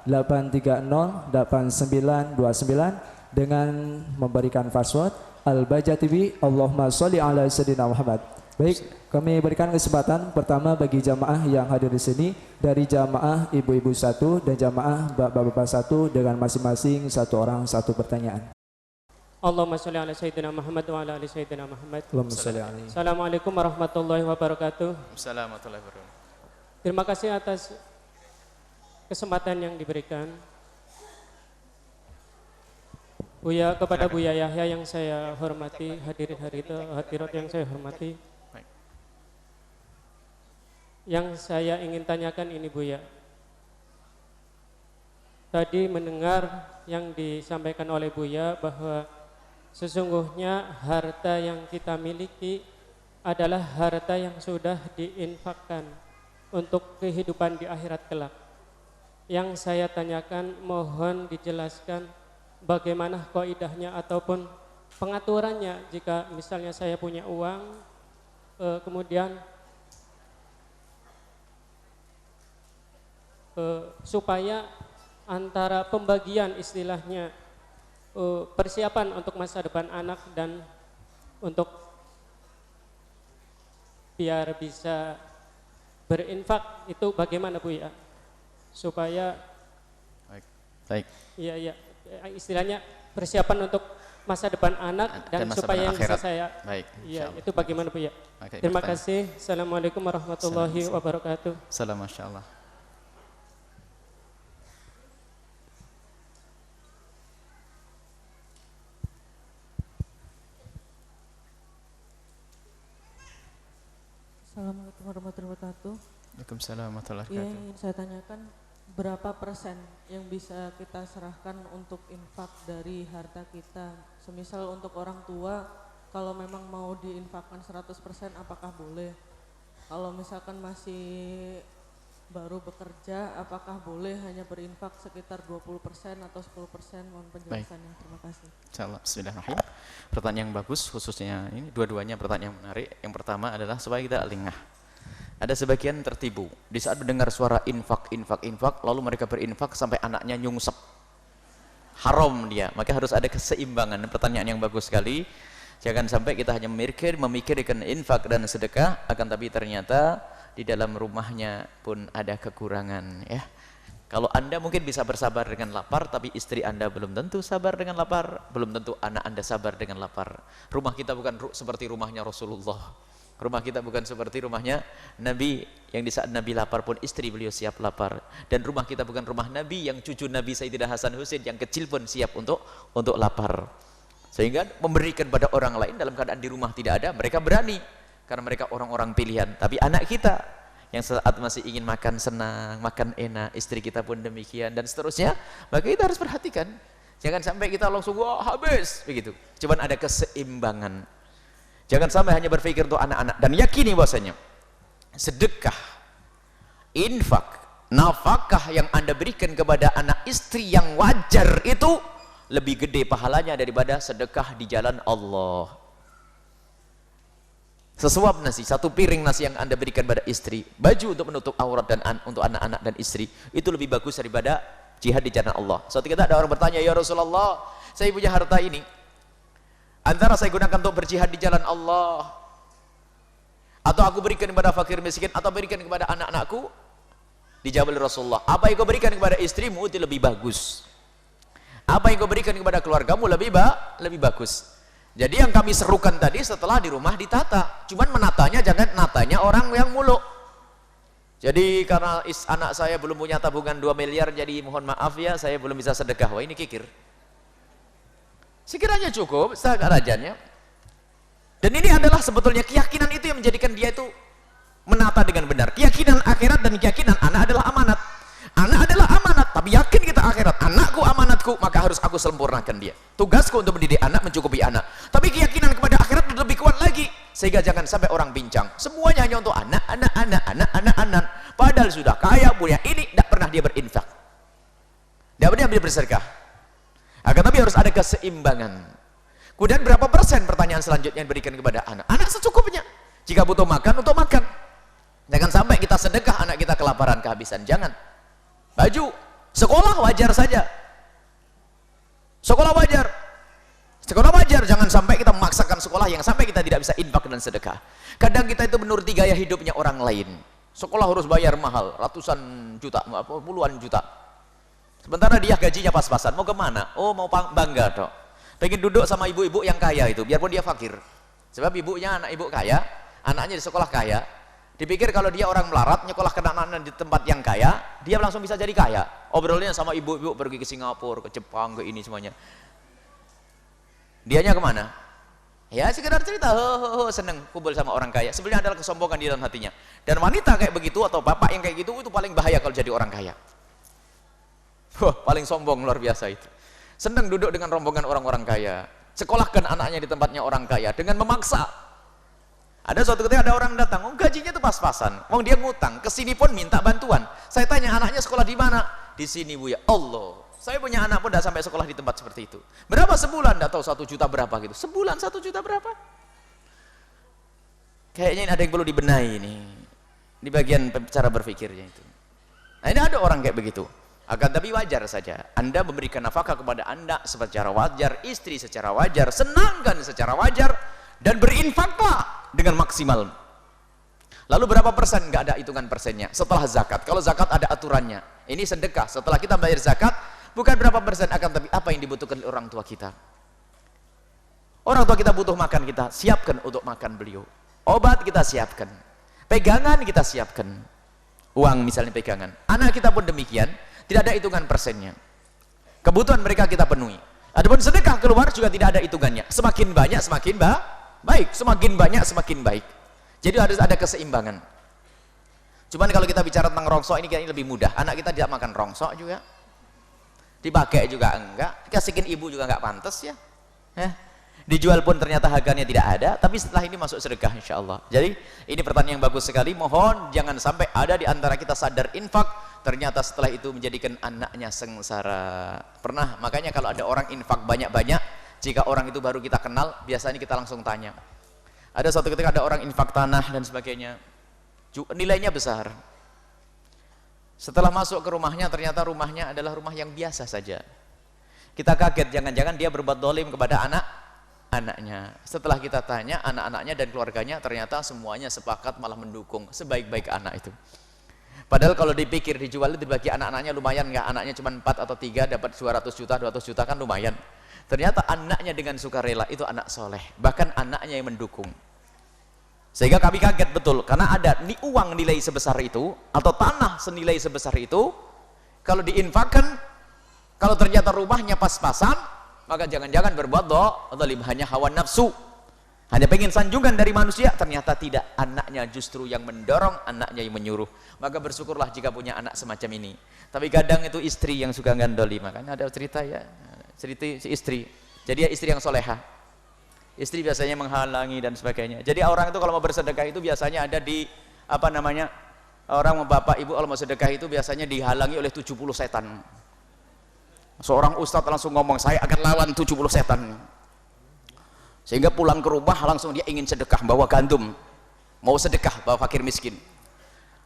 830 8929 dengan memberikan password Al-Baca TV Allahumma sholli ala sayyidina Muhammad. Baik, kami berikan kesempatan pertama bagi jamaah yang hadir di sini, dari jamaah ibu-ibu satu dan jamaah bapak-bapak satu dengan masing-masing satu orang satu pertanyaan. Allahumma sholli ala sayyidina Muhammad wa ala ali sayyidina Muhammad. Allahumma sholli alaihi. Assalamualaikum warahmatullahi wabarakatuh. Assalamualaikum warahmatullahi wabarakatuh. Terima kasih atas kesempatan yang diberikan. Buya, kepada Buya Yahya yang saya hormati, hadirat yang saya hormati. Yang saya ingin tanyakan ini, Buya. Tadi mendengar yang disampaikan oleh Buya bahwa sesungguhnya harta yang kita miliki adalah harta yang sudah diinfakkan untuk kehidupan di akhirat kelak. Yang saya tanyakan, mohon dijelaskan bagaimana kaidahnya ataupun pengaturannya jika misalnya saya punya uang, kemudian supaya antara pembagian istilahnya persiapan untuk masa depan anak dan untuk biar bisa berinfak itu bagaimana, Bu ya? Supaya baik. Iya, istilahnya persiapan untuk masa depan anak dan supaya yang bisa saya iya itu bagaimana, Bu ya? Terima kasih. Assalamualaikum warahmatullahi wabarakatuh. Salam masyaallah. Assalamualaikum warahmatullahi wabarakatuh. Waalaikumsalam warahmatullahi Yang wabarakatuh. ingin saya tanyakan, berapa persen yang bisa kita serahkan untuk infak dari harta kita? Semisal untuk orang tua, kalau memang mau diinfakkan 100% apakah boleh? Kalau misalkan masih baru bekerja, apakah boleh hanya berinfak sekitar 20% atau 10%? Mohon penjelasannya. Terima kasih. Insyaallah. Bismillahirrahmanirrahim. Pertanyaan yang bagus, khususnya ini dua-duanya pertanyaan yang menarik. Yang pertama adalah supaya kita lengah. Ada sebagian tertipu di saat mendengar suara infak, lalu mereka berinfak sampai anaknya nyungsep. Haram dia, maka harus ada keseimbangan. Pertanyaan yang bagus sekali. Jangan sampai kita hanya memikirkan infak dan sedekah, akan tapi ternyata di dalam rumahnya pun ada kekurangan, ya. Kalau Anda mungkin bisa bersabar dengan lapar, tapi istri Anda belum tentu sabar dengan lapar, belum tentu anak Anda sabar dengan lapar. Rumah kita bukan seperti rumahnya Rasulullah. Rumah kita bukan seperti rumahnya Nabi, yang di saat Nabi lapar pun istri beliau siap lapar. Dan rumah kita bukan rumah Nabi, yang cucu Nabi Sayyidina Hasan Husain yang kecil pun siap untuk lapar. Sehingga memberikan pada orang lain dalam keadaan di rumah tidak ada, mereka berani. Karena mereka orang-orang pilihan. Tapi anak kita yang saat masih ingin makan senang, makan enak, istri kita pun demikian dan seterusnya, maka kita harus perhatikan. Jangan sampai kita langsung wah habis begitu. Cuman ada keseimbangan. Jangan sampai hanya berpikir untuk anak-anak, dan yakini bahwasanya sedekah, infak nafkah yang Anda berikan kepada anak istri yang wajar itu lebih gede pahalanya daripada sedekah di jalan Allah. Sesuap nasi, satu piring nasi yang Anda berikan pada istri, baju untuk menutup aurat dan untuk anak-anak dan istri, itu lebih bagus daripada jihad di jalan Allah. Suatu ketika ada orang bertanya, ya Rasulullah, saya punya harta ini, antara saya gunakan untuk berjihad di jalan Allah, atau aku berikan kepada fakir miskin, atau berikan kepada anak-anakku. Dijawab oleh Rasulullah, apa yang kau berikan kepada istrimu itu lebih bagus, apa yang kau berikan kepada keluargamu lebih bagus. Jadi yang kami serukan tadi setelah di rumah ditata, cuman menatanya jangan natanya orang yang muluk. Jadi karena anak saya belum punya tabungan 2 miliar, jadi mohon maaf ya saya belum bisa sedekah. Wah, ini kikir. Sekiranya cukup seadanya. Dan ini adalah sebetulnya keyakinan itu yang menjadikan dia itu menata dengan benar. Keyakinan akhirat dan keyakinan anak adalah amanat. Anak adalah amanat, tapi yakin kita akhirat. Anakku amanatku, maka harus aku sempurnakan dia. Tugasku untuk mendidik anak, mencukupi anak. Tapi keyakinan kepada akhirat lebih kuat lagi. Sehingga jangan sampai orang bincang. Semuanya hanya untuk anak. Padahal sudah kaya, punya ini, tidak pernah dia berinfak. Tidak pernah dia bersedekah. Akan tapi harus ada keseimbangan. Kemudian berapa persen pertanyaan selanjutnya yang diberikan kepada anak? Anak secukupnya. Jika butuh makan, untuk makan. Jangan sampai kita sedekah, anak kita kelaparan, kehabisan. Jangan. Baju, sekolah wajar saja. Sekolah wajar. Sekolah wajar, jangan sampai kita memaksakan sekolah yang sampai kita tidak bisa infak dan sedekah. Kadang kita itu menuruti gaya hidupnya orang lain. Sekolah harus bayar mahal, ratusan juta, puluhan juta. Sementara dia gajinya pas-pasan, mau kemana? Oh, mau bangga dok. Pengen duduk sama ibu-ibu yang kaya itu, biarpun dia fakir. Sebab ibunya anak ibu kaya, anaknya di sekolah kaya. Dipikir kalau dia orang melarat, nyekolahkan anak-anak di tempat yang kaya, dia langsung bisa jadi kaya. Obrolnya sama ibu-ibu pergi ke Singapura, ke Jepang, ke ini semuanya. Dianya kemana? Ya sekedar cerita, seneng kumpul sama orang kaya. Sebenarnya adalah kesombongan di dalam hatinya. Dan wanita kayak begitu atau bapak yang kayak gitu itu paling bahaya kalau jadi orang kaya. Paling sombong luar biasa itu. Seneng duduk dengan rombongan orang-orang kaya. Sekolahkan anaknya di tempatnya orang kaya dengan memaksa. Ada suatu ketika ada orang datang, gajinya itu pas-pasan. Dia ngutang, kesini pun minta bantuan. Saya tanya, anaknya sekolah di mana? Di sini Bu ya. Allah, saya punya anak pun tidak sampai sekolah di tempat seperti itu. Berapa sebulan? Tidak tahu 1 juta berapa gitu. Sebulan 1 juta berapa? Kayaknya ini ada yang perlu dibenahi ini. Di bagian cara berpikirnya itu. Nah ini ada orang kayak begitu. Akan tapi wajar saja. Anda memberikan nafkah kepada Anda secara wajar, istri secara wajar, senangkan secara wajar, dan berinfaklah dengan maksimal. Lalu berapa persen? Nggak ada hitungan persennya. Setelah zakat, kalau zakat ada aturannya. Ini sedekah. Setelah kita bayar zakat, bukan berapa persen, akan tapi apa yang dibutuhkan orang tua kita. Orang tua kita butuh makan, kita siapkan untuk makan beliau. Obat kita siapkan. Pegangan kita siapkan. Uang misalnya pegangan. Anak kita pun demikian. Tidak ada hitungan persennya. Kebutuhan mereka kita penuhi. Adapun sedekah keluar juga tidak ada hitungannya. Semakin banyak semakin baik, semakin banyak semakin baik. Jadi harus ada keseimbangan. Cuman kalau kita bicara tentang rongsok ini kayaknya lebih mudah. Anak kita tidak makan rongsok juga, dipakai juga enggak, dikasihkan ibu juga enggak pantas ya. Dijual pun ternyata harganya tidak ada. Tapi setelah ini masuk sedekah insya Allah. Jadi ini pertanyaan yang bagus sekali. Mohon jangan sampai ada di antara kita sadar infak, ternyata setelah itu menjadikan anaknya sengsara. Pernah, makanya kalau ada orang infak banyak-banyak, jika orang itu baru kita kenal, biasanya kita langsung tanya. Ada suatu ketika ada orang infak tanah dan sebagainya, nilainya besar. Setelah masuk ke rumahnya, ternyata rumahnya adalah rumah yang biasa saja. Kita kaget, jangan-jangan dia berbuat dolim kepada anaknya. Setelah kita tanya, anak-anaknya dan keluarganya ternyata semuanya sepakat malah mendukung sebaik-baik anak itu. Padahal kalau dipikir dijual itu dibagi anak-anaknya lumayan nggak? Anaknya cuma 4 atau 3 dapat 200 juta kan lumayan. Ternyata anaknya dengan sukarela itu anak soleh, bahkan anaknya yang mendukung. Sehingga kami kaget betul, karena ada uang nilai sebesar itu atau tanah senilai sebesar itu, kalau diinfakkan, kalau ternyata rumahnya pas-pasan, maka jangan-jangan berbuat zalim, hanya hawa nafsu, hanya pengen sanjungan dari manusia. Ternyata tidak, anaknya justru yang mendorong, anaknya yang menyuruh. Maka bersyukurlah jika punya anak semacam ini. Tapi kadang itu istri yang suka ngandoli. Makanya ada cerita ya, cerita si istri, jadi dia istri yang soleha, istri biasanya menghalangi dan sebagainya. Jadi orang itu kalau mau bersedekah itu biasanya ada di Orang bapak ibu kalau mau sedekah itu biasanya dihalangi oleh 70 setan. Seorang ustadz langsung ngomong, saya akan lawan 70 setan. Sehingga pulang ke rumah langsung dia ingin sedekah, bawa gandum, mau sedekah, bawa fakir miskin.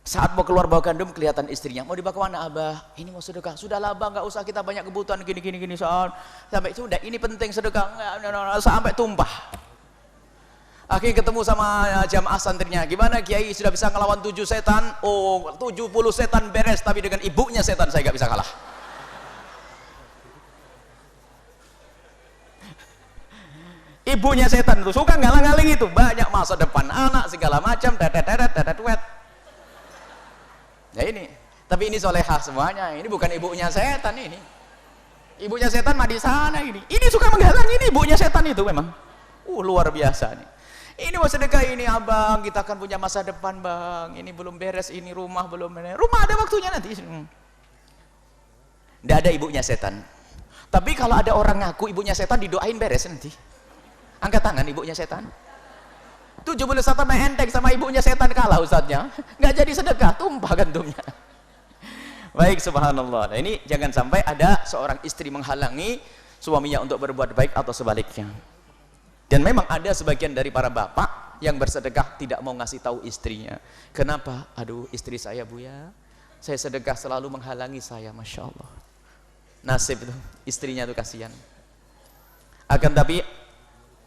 Saat mau keluar bawa gandum, kelihatan istrinya, mau dibawa kemana abah? Ini mau sedekah. Sudahlah abah, nggak usah, kita banyak kebutuhan gini soal. Sampai sudah, ini penting sedekah, sampai tumpah. Akhirnya ketemu sama jamaah santrinya, gimana kiai sudah bisa ngelawan 7 setan? Oh, 70 setan beres, tapi dengan ibunya setan saya nggak bisa kalah. Ibunya setan tuh suka ngalang-ngaling itu, banyak masa depan anak segala macam, tetet. Ya ini, tapi ini solehah semuanya, ini bukan ibunya setan ini. Ibunya setan mah di sana ini. Ini suka menghalangi, ini ibunya setan itu memang. Luar biasa nih. Ini mau sedekah ini abang, kita akan punya masa depan bang. Ini belum beres, ini rumah belum beres. Rumah ada waktunya nanti. Tidak ada ibunya setan. Tapi kalau ada orang ngaku ibunya setan, didoain beres nanti. Angkat tangan ibunya setan. 71 enteng sama ibunya setan kalah ustadznya. Nggak jadi sedekah, tumpah gandumnya. Baik, subhanallah. Nah, ini jangan sampai ada seorang istri menghalangi suaminya untuk berbuat baik atau sebaliknya. Dan memang ada sebagian dari para bapak yang bersedekah tidak mau ngasih tahu istrinya. Kenapa? Aduh, istri saya bu ya, saya sedekah selalu menghalangi saya, masya Allah. Nasib itu, istrinya tuh kasihan. Akan tapi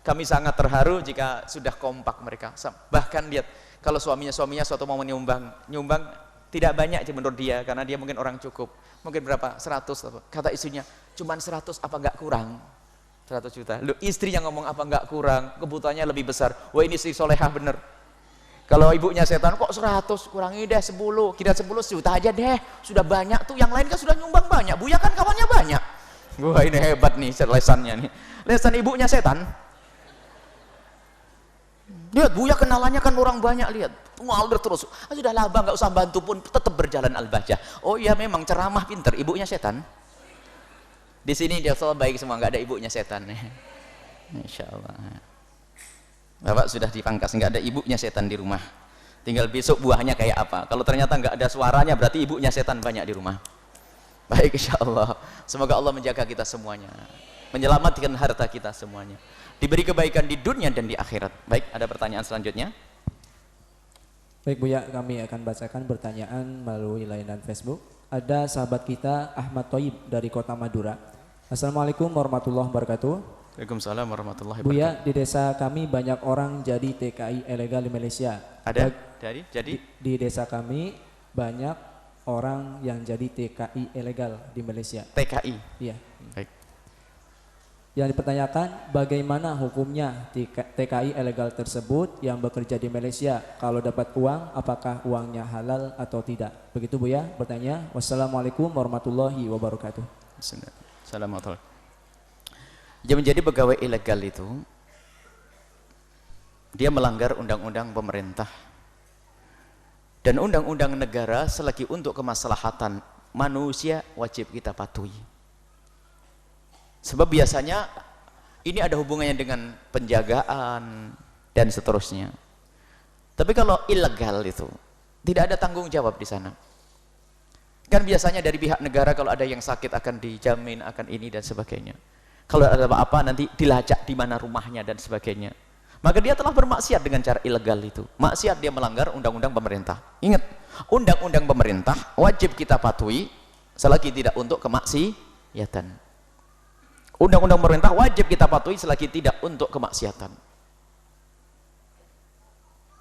kami sangat terharu jika sudah kompak mereka. Bahkan lihat, kalau suaminya suatu mau nyumbang tidak banyak sih menurut dia, karena dia mungkin orang cukup. Mungkin berapa? 100. Kata istrinya, cuman 100 apa enggak kurang? 100 juta. Lu istri yang ngomong apa enggak kurang, kebutuhannya lebih besar. Wah, ini istri solehah bener. Kalau ibunya setan, kok 100, kurangi deh 10, kira 10 juta aja deh, sudah banyak tuh, yang lain kan sudah nyumbang banyak, Buya kan kawannya banyak. Wah, ini hebat nih lesannya nih. Lesan ibunya setan. Lihat, Buya kenalannya kan orang banyak, lihat. Ngalir terus. Sudah laba, nggak usah bantu pun tetap berjalan al-bahjah. Oh iya, memang ceramah pinter, ibunya setan. Di sini dia selalu baik semua, nggak ada ibunya setan. Insya Allah. Bapak sudah dipangkas, nggak ada ibunya setan di rumah. Tinggal besok buahnya kayak apa. Kalau ternyata nggak ada suaranya, berarti ibunya setan banyak di rumah. Baik, insya Allah. Semoga Allah menjaga kita semuanya, menyelamatkan harta kita semuanya, diberi kebaikan di dunia dan di akhirat. Baik, ada pertanyaan selanjutnya? Baik Buya, kami akan bacakan pertanyaan melalui layanan Facebook. Ada sahabat kita Ahmad Toib dari Kota Madura. Assalamualaikum warahmatullahi wabarakatuh. Waalaikumsalam warahmatullahi wabarakatuh. Buya, di desa kami banyak orang jadi TKI ilegal di Malaysia. Ada? Jadi? Di desa kami banyak orang yang jadi TKI ilegal di Malaysia. TKI? Iya. Baik. Yang dipertanyakan, bagaimana hukumnya TKI ilegal tersebut yang bekerja di Malaysia? Kalau dapat uang, apakah uangnya halal atau tidak? Begitu Buya, bertanya. Wassalamualaikum warahmatullahi wabarakatuh. Assalamualaikum. Yang menjadi pegawai ilegal itu, dia melanggar undang-undang pemerintah dan undang-undang negara. Selagi untuk kemaslahatan manusia, wajib kita patuhi. Sebab biasanya ini ada hubungannya dengan penjagaan dan seterusnya. Tapi kalau ilegal itu tidak ada tanggung jawab di sana. Kan biasanya dari pihak negara kalau ada yang sakit akan dijamin, akan ini dan sebagainya. Kalau ada apa-apa nanti dilacak di mana rumahnya dan sebagainya. Maka dia telah bermaksiat dengan cara ilegal itu. Maksiat, dia melanggar undang-undang pemerintah. Ingat, undang-undang pemerintah wajib kita patuhi selagi tidak untuk kemaksiatan. Undang-undang pemerintah wajib kita patuhi selagi tidak untuk kemaksiatan.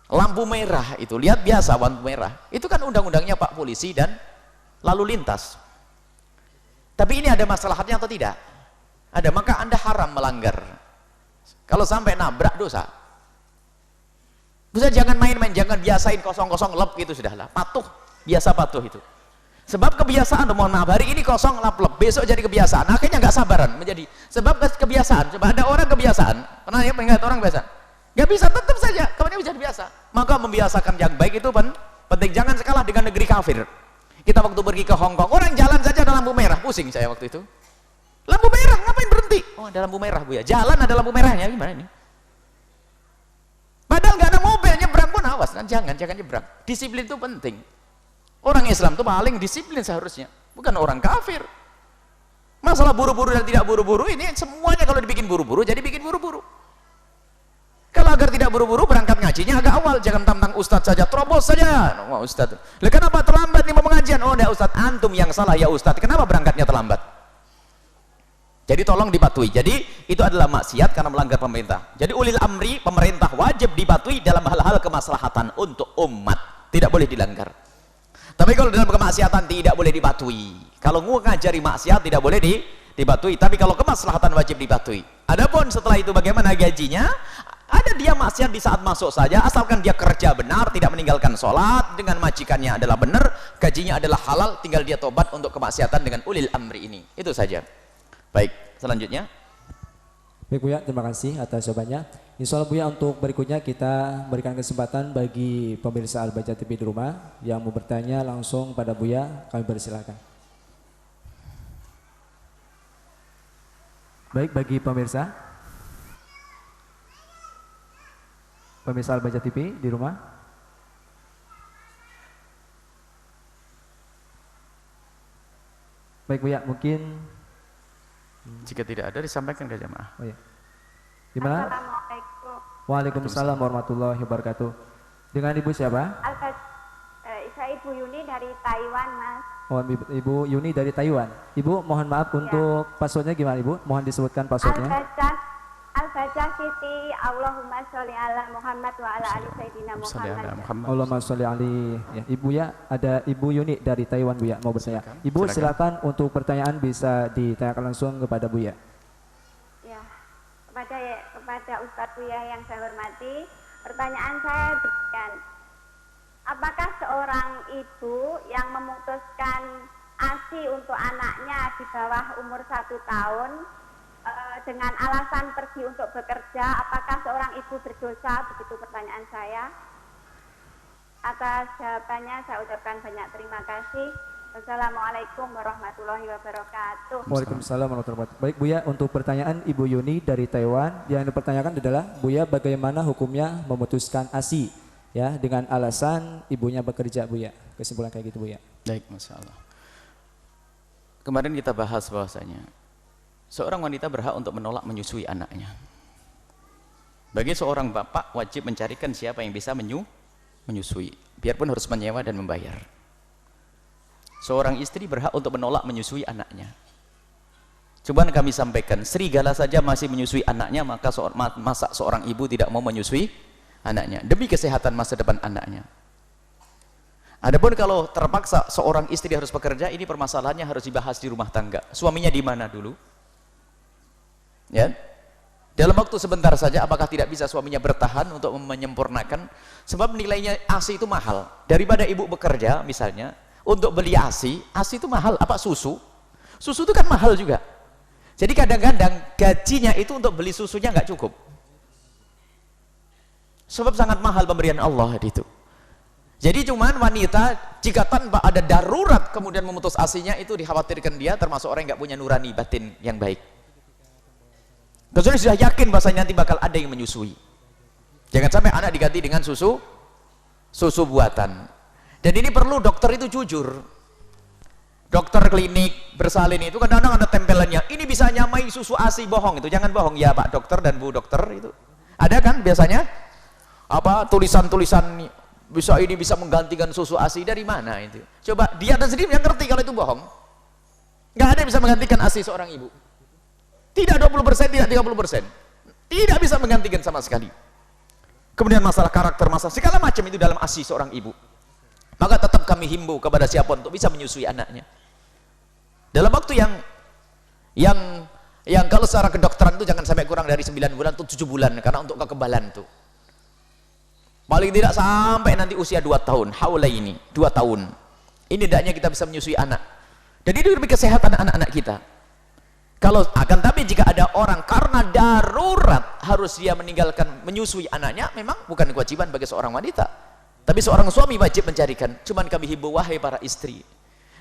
Lampu merah itu, lihat biasa lampu merah. Itu kan undang-undangnya Pak Polisi dan lalu lintas. Tapi ini ada masalahnya atau tidak? Ada, maka Anda haram melanggar. Kalau sampai nabrak dosa. Bisa jangan main-main, jangan biasain kosong-kosong lep gitu sudahlah. Patuh, biasa patuh itu. Sebab kebiasaan, mohon maaf, hari ini kosong lap-lep, besok jadi kebiasaan, akhirnya nggak sabaran menjadi. Sebab kebiasaan, coba ada orang kebiasaan, pernah ya mengingat orang biasa, nggak bisa, tetap saja, kemudian bisa biasa. Maka membiasakan yang baik itu penting, jangan sekalah dengan negeri kafir. Kita waktu pergi ke Hong Kong, orang jalan saja ada lampu merah, pusing saya waktu itu. Lampu merah, ngapain berhenti? Oh, ada lampu merah Bu ya, jalan ada lampu merahnya, gimana ini? Padahal nggak ada mobil, nyebrang pun awas, jangan nyebrang. Disiplin itu penting. Orang Islam itu paling disiplin seharusnya, bukan orang kafir. Masalah buru-buru dan tidak buru-buru ini semuanya kalau dibikin buru-buru jadi bikin buru-buru. Kalau agar tidak buru-buru berangkat ngajinya agak awal, jangan tantang ustadz saja, terobos saja. Wah ustadz, lah kenapa terlambat nih mau pengajian? Oh enggak ustadz, antum yang salah ya ustadz, kenapa berangkatnya terlambat? Jadi tolong dipatuhi. Jadi itu adalah maksiat karena melanggar pemerintah. Jadi ulil amri, pemerintah wajib dipatuhi dalam hal-hal kemaslahatan untuk umat, tidak boleh dilanggar. Tapi kalau dalam kemaksiatan tidak boleh dipatuhi. Kalau ngajari maksiat tidak boleh dipatuhi, tapi kalau kemaslahatan wajib dipatuhi. Adapun setelah itu bagaimana gajinya? Ada dia maksiat di saat masuk saja, asalkan dia kerja benar, tidak meninggalkan sholat, dengan majikannya adalah benar, gajinya adalah halal, tinggal dia tobat untuk kemaksiatan dengan ulil amri ini. Itu saja. Baik, selanjutnya. Baik Buya, terima kasih atas jawabannya. Insya Allah Buya, untuk berikutnya kita berikan kesempatan bagi pemirsa Al-Baca TV di rumah yang mau bertanya langsung pada Buya, kami persilakan. Baik, bagi pemirsa Al-Baca TV di rumah. Baik Buya, mungkin Jika tidak ada disampaikan ke jamaah. oh ya. Gimana? Assalamualaikum. Waalaikumsalam warahmatullahi wabarakatuh. Dengan Ibu siapa? Saya Ibu Yuni dari Taiwan, Mas. Oh, Ibu Yuni dari Taiwan. Ibu, mohon maaf untuk passwordnya gimana Ibu? Mohon disebutkan passwordnya. Al-Fajah Siti Allahumma sholli ala Muhammad wa ala ali Sayyidina Muhammad. Allahumma sholli alaihi. Ya, Ibu ya, ada Ibu Yuni dari Taiwan Bu ya, mau bertanya. Ibu silakan untuk pertanyaan bisa ditanyakan langsung kepada Bu ya. Ya, kepada Ustadz Buya yang saya hormati, pertanyaan saya demikian. Apakah seorang ibu yang memutuskan ASI untuk anaknya di bawah umur 1 tahun dengan alasan pergi untuk bekerja, apakah seorang ibu berdosa? Begitu pertanyaan saya. Atas jawabannya saya ucapkan banyak terima kasih. Wassalamualaikum warahmatullahi wabarakatuh. Waalaikumsalam warahmatullahi wabarakatuh. Baik Buya, untuk pertanyaan Ibu Yuni dari Taiwan, yang dipertanyakan adalah Buya, bagaimana hukumnya memutuskan ASI ya dengan alasan ibunya bekerja Buya. Kesimpulan kayak gitu Buya. Baik, Masya Allah. Kemarin kita bahas bahwasanya seorang wanita berhak untuk menolak menyusui anaknya. Bagi seorang bapak wajib mencarikan siapa yang bisa menyusui, biarpun harus menyewa dan membayar. Seorang istri berhak untuk menolak menyusui anaknya. Cuman kami sampaikan, serigala saja masih menyusui anaknya, maka masa seorang ibu tidak mau menyusui anaknya demi kesehatan masa depan anaknya. Adapun kalau terpaksa seorang istri harus bekerja, ini permasalahannya harus dibahas di rumah tangga. Suaminya di mana dulu? Ya, dalam waktu sebentar saja, apakah tidak bisa suaminya bertahan untuk menyempurnakan? Sebab nilainya ASI itu mahal. Daripada ibu bekerja misalnya untuk beli ASI itu mahal. Apa susu itu kan mahal juga. Jadi kadang-kadang gajinya itu untuk beli susunya nggak cukup. Sebab sangat mahal pemberian Allah itu. Jadi cuman wanita jika tanpa ada darurat kemudian memutus ASI-nya, itu dikhawatirkan dia termasuk orang yang nggak punya nurani batin yang baik. Kecuali sudah yakin bahasanya nanti bakal ada yang menyusui. Jangan sampai anak diganti dengan susu buatan. Dan ini perlu dokter itu jujur. Dokter klinik bersalin itu kadang-kadang ada tempelannya, ini bisa nyamai susu ASI, bohong itu. Jangan bohong ya Pak dokter dan Bu dokter itu. Ada kan biasanya apa tulisan-tulisan bisa menggantikan susu ASI, dari mana itu? Coba dia sendiri yang ngerti kalau itu bohong. Nggak ada yang bisa menggantikan ASI seorang ibu. Tidak 20%, tidak 30%. Tidak bisa menggantikan sama sekali. Kemudian masalah karakter, masalah segala macam itu dalam ASI seorang ibu. Maka tetap kami himbau kepada siapa untuk bisa menyusui anaknya. Dalam waktu yang kalau secara kedokteran itu jangan sampai kurang dari 9 bulan atau 7 bulan, karena untuk kekebalan tuh. Paling tidak sampai nanti usia 2 tahun, haula ini 2 tahun. Ini hendaknya kita bisa menyusui anak. Dan itu demi kesehatan anak-anak kita. Kalau akan tapi jika ada orang karena darurat harus dia meninggalkan menyusui anaknya, memang bukan kewajiban bagi seorang wanita, tapi seorang suami wajib mencarikan. Cuman kami himbau wahai para istri,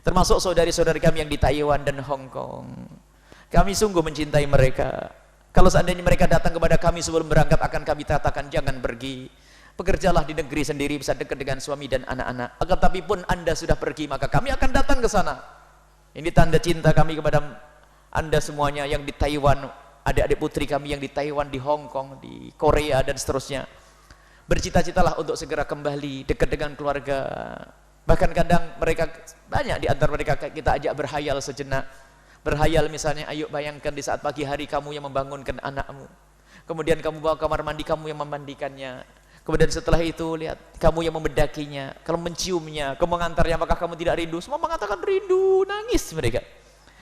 termasuk saudari-saudari kami yang di Taiwan dan Hong Kong, kami sungguh mencintai mereka. Kalau seandainya mereka datang kepada kami sebelum berangkat, akan kami katakan jangan pergi. Bekerjalah di negeri sendiri, bisa dekat dengan suami dan anak-anak. Akan tapi pun Anda sudah pergi, maka kami akan datang ke sana. Ini tanda cinta kami kepada Anda semuanya yang di Taiwan, adik-adik putri kami yang di Taiwan, di Hong Kong, di Korea dan seterusnya. Bercita-citalah untuk segera kembali dekat dengan keluarga. Bahkan kadang mereka, banyak di antara mereka kita ajak berhayal sejenak. Berhayal misalnya, ayo bayangkan di saat pagi hari kamu yang membangunkan anakmu. Kemudian kamu bawa kamar mandi, kamu yang memandikannya. Kemudian setelah itu lihat kamu yang membedakinya, kalau menciumnya, kamu mengantarnya, apakah kamu tidak rindu? Semua mengatakan rindu, nangis mereka.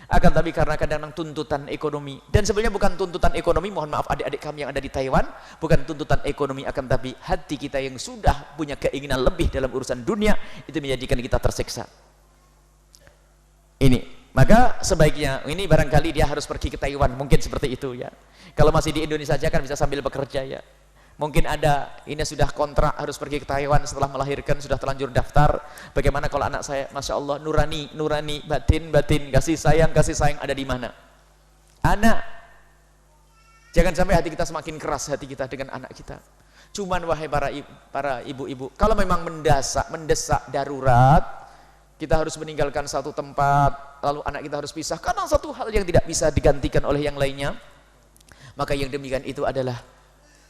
Akan tapi karena kadang-kadang tuntutan ekonomi, dan sebenarnya bukan tuntutan ekonomi, mohon maaf adik-adik kami yang ada di Taiwan, bukan tuntutan ekonomi, akan tapi hati kita yang sudah punya keinginan lebih dalam urusan dunia, itu menjadikan kita tersiksa. Ini, maka sebaiknya, ini barangkali dia harus pergi ke Taiwan, mungkin seperti itu ya. Kalau masih di Indonesia saja kan bisa sambil bekerja ya. Mungkin ada, ini sudah kontrak harus pergi ke Taiwan setelah melahirkan, sudah terlanjur daftar. Bagaimana kalau anak saya, Masya Allah, nurani, nurani, batin, batin, kasih sayang ada di mana? Anak. Jangan sampai hati kita semakin keras, hati kita dengan anak kita. Cuman wahai para ibu-ibu, kalau memang mendesak darurat, kita harus meninggalkan satu tempat, lalu anak kita harus pisah, karena satu hal yang tidak bisa digantikan oleh yang lainnya, maka yang demikian itu adalah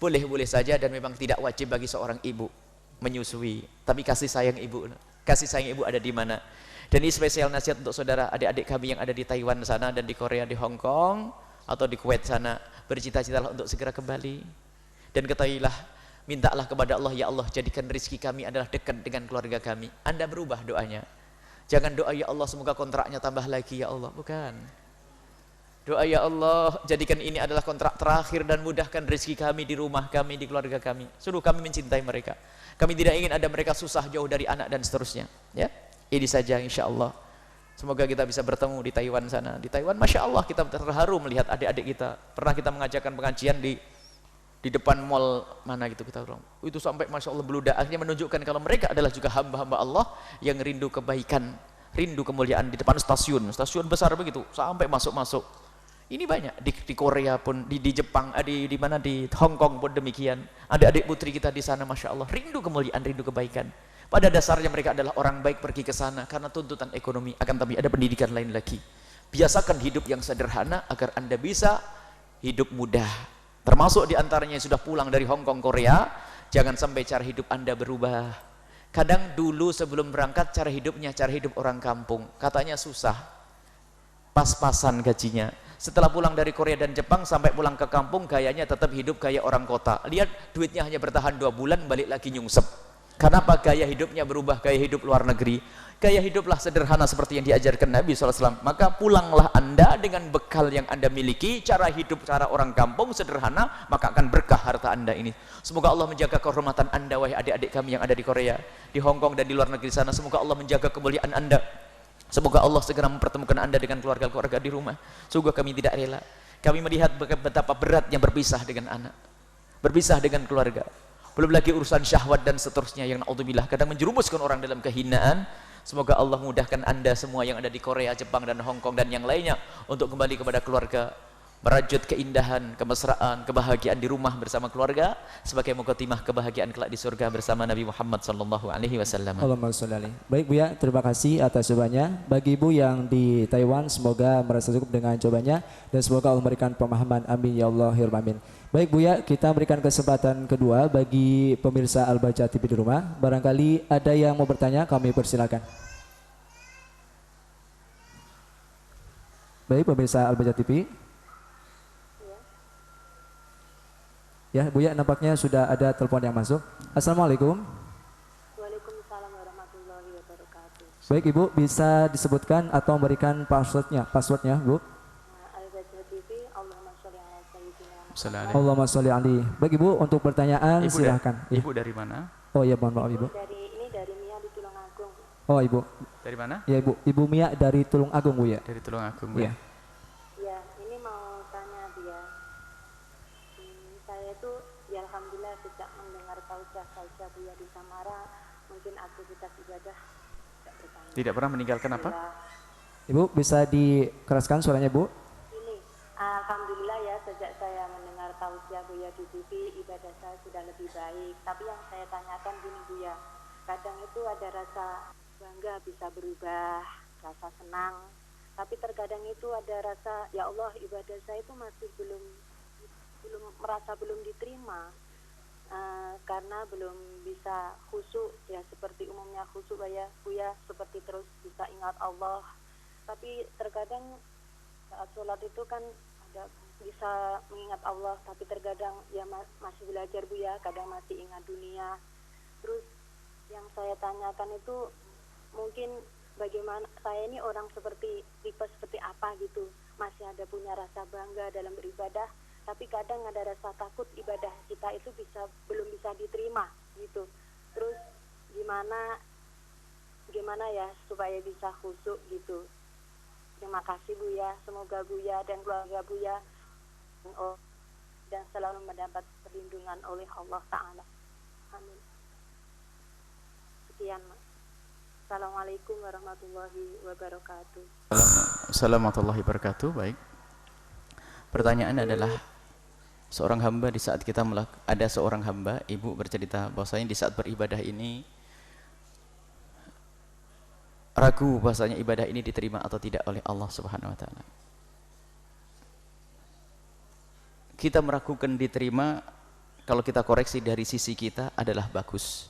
boleh-boleh saja dan memang tidak wajib bagi seorang ibu menyusui. Tapi kasih sayang ibu ada di mana? Dan ini spesial nasihat untuk saudara adik-adik kami yang ada di Taiwan sana dan di Korea, di Hong Kong atau di Kuwait sana, bercita-citalah untuk segera kembali. Dan ketahuilah, mintalah kepada Allah, ya Allah jadikan rezeki kami adalah dekat dengan keluarga kami. Anda berubah doanya. Jangan doa ya Allah semoga kontraknya tambah lagi ya Allah, bukan. Doa ya Allah jadikan ini adalah kontrak terakhir dan mudahkan rezeki kami di rumah kami, di keluarga kami. Suruh kami mencintai mereka. Kami tidak ingin ada mereka susah jauh dari anak dan seterusnya. Ya, ini saja insya Allah. Semoga kita bisa bertemu di Taiwan sana. Di Taiwan, Masya Allah kita terharu melihat adik-adik kita. Pernah kita mengajarkan pengajian di depan mall mana gitu kita bilang. Itu sampai Masya Allah beludak. Akhirnya menunjukkan kalau mereka adalah juga hamba-hamba Allah yang rindu kebaikan, rindu kemuliaan di depan stasiun besar begitu sampai masuk-masuk. Ini banyak di Korea pun, di Jepang, di mana di Hong Kong pun demikian. Adik-adik putri kita di sana, Masya Allah, rindu kemuliaan, rindu kebaikan. Pada dasarnya mereka adalah orang baik pergi ke sana karena tuntutan ekonomi. Akan tapi ada pendidikan lain lagi. Biasakan hidup yang sederhana agar Anda bisa hidup mudah. Termasuk diantaranya yang sudah pulang dari Hong Kong, Korea, jangan sampai cara hidup Anda berubah. Kadang dulu sebelum berangkat cara hidup orang kampung, katanya susah, pas-pasan gajinya. Setelah pulang dari Korea dan Jepang sampai pulang ke kampung gayanya tetap hidup gaya orang kota. Lihat duitnya hanya bertahan 2 bulan balik lagi nyungsep. Kenapa? Gaya hidupnya berubah, gaya hidup luar negeri. Gaya hiduplah sederhana seperti yang diajarkan Nabi SAW. Maka pulanglah Anda dengan bekal yang Anda miliki, cara hidup cara orang kampung sederhana, maka akan berkah harta Anda ini. Semoga Allah menjaga kehormatan Anda wahai adik-adik kami yang ada di Korea, di Hong Kong dan di luar negeri sana. Semoga Allah menjaga kemuliaan Anda. Semoga Allah segera mempertemukan Anda dengan keluarga-keluarga di rumah. Sungguh kami tidak rela. Kami melihat betapa beratnya berpisah dengan anak, berpisah dengan keluarga. Belum lagi urusan syahwat dan seterusnya yang naudzubillah kadang menjerumuskan orang dalam kehinaan. Semoga Allah mudahkan Anda semua yang ada di Korea, Jepang dan Hong Kong dan yang lainnya untuk kembali kepada keluarga, merajut keindahan, kemesraan, kebahagiaan di rumah bersama keluarga sebagai muqaddimah kebahagiaan kelak di surga bersama Nabi Muhammad sallallahu alaihi wasallam. Allahumma sholli alaihi. Baik Bu ya, terima kasih atas jawabannya. Bagi Ibu yang di Taiwan semoga merasa cukup dengan jawabannya dan semoga Allah memberikan pemahaman, amin ya Allah ya rabbal alamin. Baik Bu ya, kita berikan kesempatan kedua bagi pemirsa Al-Baca TV di rumah. Barangkali ada yang mau bertanya, kami persilakan. Baik pemirsa Al-Baca TV. Ya, Bu ya, nampaknya sudah ada telepon yang masuk. Assalamualaikum. Waalaikumsalam warahmatullahi wabarakatuh. Baik Ibu, bisa disebutkan atau memberikan passwordnya Bu? Al-Baca TV, Allahumma sholli ala sayyidina. Allahumma sholli alaihi. Baik Ibu, untuk pertanyaan Ibu silahkan. Ibu dari mana? Oh ya, mohon maaf Ibu. Dari Mia di Tulungagung. Oh Ibu. Dari mana? Ya Ibu Mia dari Tulungagung Bu ya. Dari Tulungagung. Iya. Ya, ini mau tanya dia. Saya itu ya alhamdulillah sejak mendengar tausiah Buya di Samara, mungkin aktivitas ibadah tidak bertambah. Tidak pernah meninggalkan apa? Ibu bisa dikeraskan suaranya Bu? Ini alhamdulillah ya sejak saya mendengar tausiah ya Buya di TV ibadah saya sudah lebih baik. Tapi yang saya tanyakan gini Buya, kadang itu ada rasa bangga bisa berubah, rasa senang. Tapi terkadang itu ada rasa, ya Allah ibadah saya itu masih belum merasa belum diterima. Karena belum bisa khusyuk, ya seperti umumnya khusyuk ya Buya, seperti terus bisa ingat Allah. Tapi terkadang saat sholat itu kan ada bisa mengingat Allah, tapi terkadang ya masih belajar Buya, kadang masih ingat dunia. Terus yang saya tanyakan itu mungkin bagaimana, saya ini orang seperti tipe seperti apa gitu, masih ada punya rasa bangga dalam beribadah, tapi kadang ada rasa takut ibadah kita itu belum bisa diterima gitu. Terus gimana ya supaya bisa khusyuk gitu. Terima kasih Buya, semoga Buya dan keluarga Buya dan selalu mendapat perlindungan oleh Allah Ta'ala. Amin. Sekian. Assalamualaikum warahmatullahi wabarakatuh. Assalamualaikum warahmatullahi wabarakatuh. Baik. Pertanyaan adalah, seorang hamba di saat kita ada seorang hamba, ibu bercerita bahwasanya di saat beribadah ini ragu bahwasanya ibadah ini diterima atau tidak oleh Allah Subhanahu wa taala. Kita meragukan diterima, kalau kita koreksi dari sisi kita adalah bagus.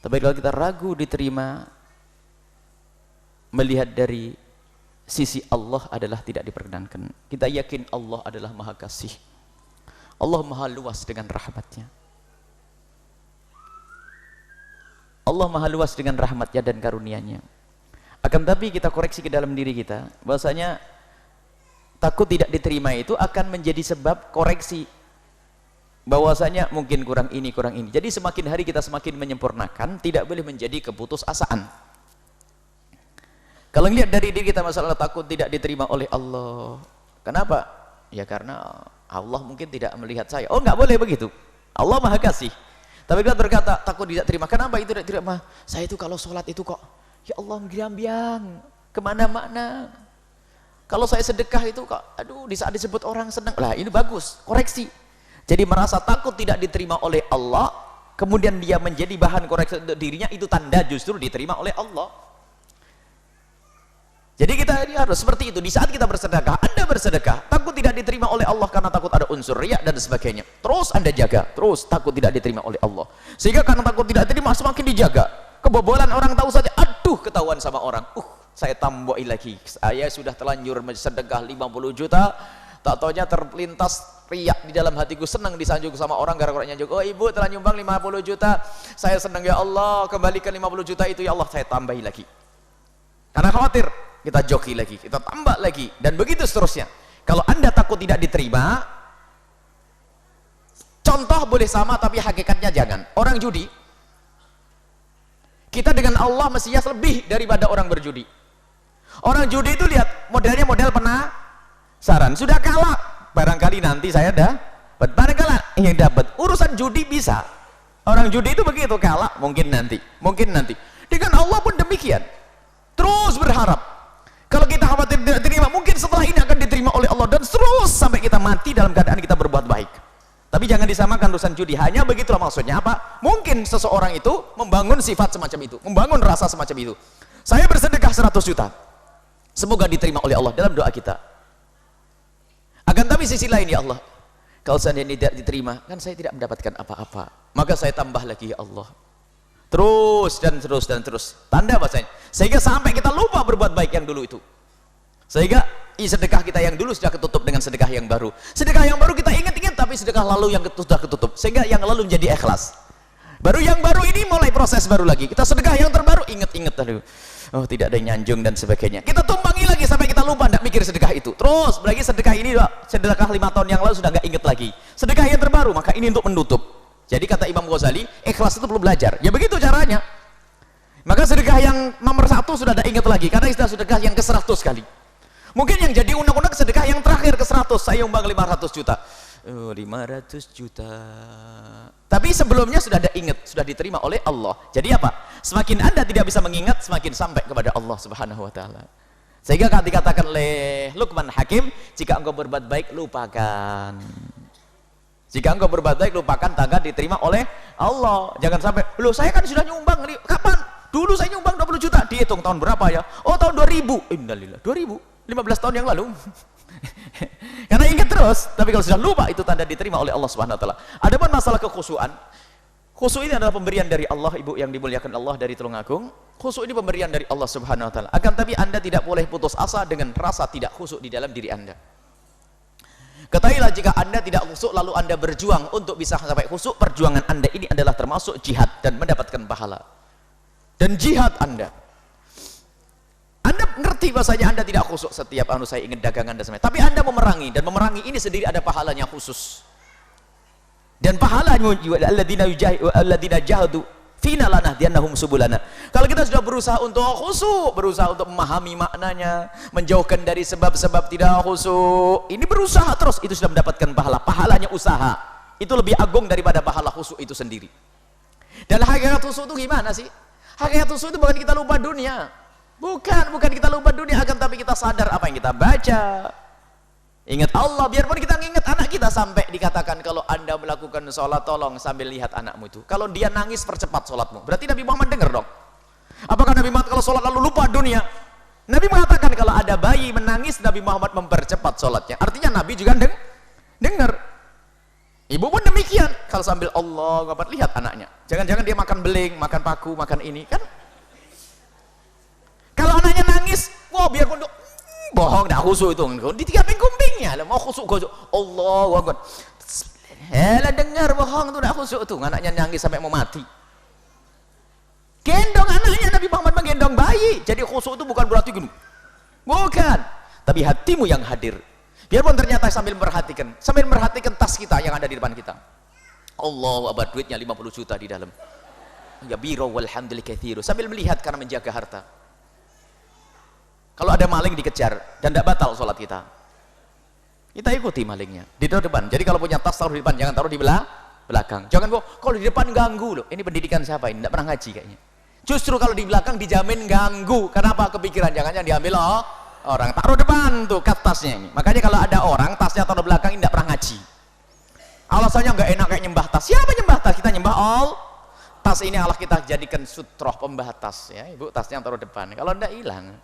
Tapi kalau kita ragu diterima, melihat dari sisi Allah adalah tidak diperkenankan. Kita yakin Allah adalah maha kasih, Allah maha luas dengan rahmatnya, Allah maha luas dengan rahmatnya dan karunia-Nya. Akan tapi kita koreksi ke dalam diri kita bahwasanya takut tidak diterima itu akan menjadi sebab koreksi bahwasanya mungkin kurang ini kurang ini. Jadi semakin hari kita semakin menyempurnakan, tidak boleh menjadi keputusasaan. Kalau lihat dari diri kita masalah takut tidak diterima oleh Allah, kenapa? Ya karena Allah mungkin tidak melihat saya. Oh, nggak boleh begitu, Allah maha kasih. Tapi kita berkata takut tidak terima, kenapa itu tidak terima? Saya itu kalau sholat itu kok ya Allah biang-biang kemana-mana. Kalau saya sedekah itu kok aduh di saat disebut orang senang. Lah ini bagus, koreksi. Jadi merasa takut tidak diterima oleh Allah, kemudian dia menjadi bahan koreksi untuk dirinya, itu tanda justru diterima oleh Allah. Jadi kita ini harus seperti itu. Di saat kita bersedekah, Anda bersedekah takut tidak diterima oleh Allah karena takut ada unsur riya dan sebagainya, terus Anda jaga, terus takut tidak diterima oleh Allah. Sehingga karena takut tidak diterima semakin dijaga. Kebobolan orang tahu saja, aduh ketahuan sama orang, saya tambahin lagi, saya sudah terlanjur sedekah 50 juta, tak taunya terlintas riak di dalam hatiku, senang disanjung sama orang gara-gara nyanjung. Oh ibu telah nyumbang 50 juta, saya senang ya Allah, kembalikan 50 juta itu ya Allah, saya tambahin lagi. Karena khawatir, kita joki lagi, kita tambah lagi, dan begitu seterusnya. Kalau Anda takut tidak diterima, contoh boleh sama tapi hakikatnya jangan. Orang judi, kita dengan Allah mestinya lebih daripada orang berjudi. Orang judi itu lihat modelnya model penasaran, sudah kalah barangkali nanti saya dapat, barangkali yang dapat. Urusan judi bisa, orang judi itu begitu, kalah mungkin nanti. Dengan Allah pun demikian, terus berharap. Kalau kita khawatir tidak diterima, mungkin setelah ini akan diterima oleh Allah, dan terus sampai kita mati dalam keadaan kita berbuat baik. Tapi jangan disamakan urusan judi. Hanya begitulah maksudnya. Apa? Mungkin seseorang itu membangun sifat semacam itu, membangun rasa semacam itu. Saya bersedekah 100 juta, semoga diterima oleh Allah dalam doa kita. Akan tapi sisi lain, ya Allah, kalau seandainya tidak diterima, kan saya tidak mendapatkan apa-apa, maka saya tambah lagi ya Allah. Terus dan terus dan terus, tanda bahasanya, sehingga sampai kita lupa berbuat baik yang dulu itu, sehingga sedekah kita yang dulu sudah ketutup dengan sedekah yang baru. Sedekah yang baru kita ingat-ingat, tapi sedekah lalu yang sudah ketutup, sehingga yang lalu menjadi ikhlas. Baru yang baru ini mulai proses baru lagi, kita sedekah yang terbaru, ingat-ingat tadi, oh tidak ada yang nyanjung dan sebagainya, kita tumpangi lagi sampai kita lupa, tidak mikir sedekah itu. Terus lagi sedekah ini, sedekah 5 tahun yang lalu sudah nggak ingat lagi, sedekah yang terbaru, maka ini untuk menutup. Jadi kata Imam Ghazali, ikhlas itu perlu belajar. Ya begitu caranya. Maka sedekah yang nomor 1 sudah tidak ingat lagi, karena istilah sedekah yang ke-100 kali. Mungkin yang jadi unek-unek sedekah yang terakhir ke-100, saya umbang 500 juta. 500 juta. Tapi sebelumnya sudah ada ingat, sudah diterima oleh Allah. Jadi apa? Semakin Anda tidak bisa mengingat, semakin sampai kepada Allah Subhanahu wa taala. Sehingga dikatakan oleh Luqman Hakim, jika engkau berbuat baik, lupakan. Jika engkau berbuat baik, lupakan tangga diterima oleh Allah. Jangan sampai, loh saya kan sudah nyumbang, kapan? Dulu saya nyumbang 20 juta, dihitung tahun berapa ya? Oh tahun 2000, innalillah, 2000, 15 tahun yang lalu. Karena ingat terus, tapi kalau sudah lupa itu tanda diterima oleh Allah Subhanahu Wa Taala. Adapun masalah kekhusyuan, khusyuk ini adalah pemberian dari Allah, ibu yang dimuliakan Allah dari Tulungagung. Khusyuk ini pemberian dari Allah Subhanahu Wa Taala. Akan tapi anda tidak boleh putus asa dengan rasa tidak khusyuk di dalam diri anda. Ketahuilah jika anda tidak khusyuk lalu anda berjuang untuk bisa sampai khusyuk, perjuangan anda ini adalah termasuk jihad dan mendapatkan pahala. Dan jihad anda ngerti bahasanya anda tidak khusyuk setiap saya ingin dagangan dan sebagainya, tapi anda memerangi, dan memerangi ini sendiri ada pahalanya khusus. Dan pahalanya alladzina jahadu fina lanahdiyannahum subulana. Kalau kita sudah berusaha untuk khusyuk, berusaha untuk memahami maknanya, menjauhkan dari sebab-sebab tidak khusyuk, ini berusaha terus, itu sudah mendapatkan pahala. Pahalanya usaha itu lebih agung daripada pahala khusyuk itu sendiri. Dan hakikat khusyuk itu gimana sih? Hakikat khusyuk itu bukan kita lupa dunia, bukan kita lupa dunia, akan tapi kita sadar apa yang kita baca. Ingat Allah, biarpun kita ingat anak kita, sampai dikatakan kalau anda melakukan sholat tolong sambil lihat anakmu itu, kalau dia nangis percepat sholatmu. Berarti Nabi Muhammad dengar dong. Apakah Nabi Muhammad kalau sholat lalu lupa dunia? Nabi mengatakan kalau ada bayi menangis, Nabi Muhammad mempercepat sholatnya. Artinya Nabi juga dengar. Ibu pun demikian, kalau sambil Allah Akbar lihat anaknya. Jangan-jangan dia makan beling, makan paku, makan ini kan. Kalau anaknya nangis, wah biarpun bohong, dah khusyuk itu. Ditinggalin kumbingnya, mau khusyuk Allahu Akbar. Lah dengar bohong tu, dah khusyuk tu. Anaknya nangis sampai mau mati. Gendong anaknya, Nabi Muhammad menggendong bayi. Jadi khusyuk itu bukan berarti gini. Bukan, tapi hatimu yang hadir. Biarpun ternyata sambil merhatikan tas kita yang ada di depan kita. Allahu Akbar, duitnya 50 juta di dalam. Ya biro walhamdulillah katsiru. Sambil melihat karena menjaga harta. Kalau ada maling dikejar dan tidak batal sholat kita, kita ikuti malingnya di depan. Jadi kalau punya tas taruh di depan, jangan taruh di belakang. Jangan kalau di depan ganggu loh. Ini pendidikan siapa ini? Tidak pernah ngaji kayaknya. Justru kalau di belakang dijamin ganggu. Kenapa? Kepikiran jangan-jangan diambil orang. Taruh depan tuh tasnya ini. Makanya kalau ada orang tasnya taruh belakang ini tidak pernah ngaji. Alasannya nggak enak kayak nyembah tas. Siapa nyembah tas? Kita nyembah Allah. Tas ini Allah kita jadikan sutroh pembatas ya. Ibu tasnya taruh depan. Kalau tidak hilang.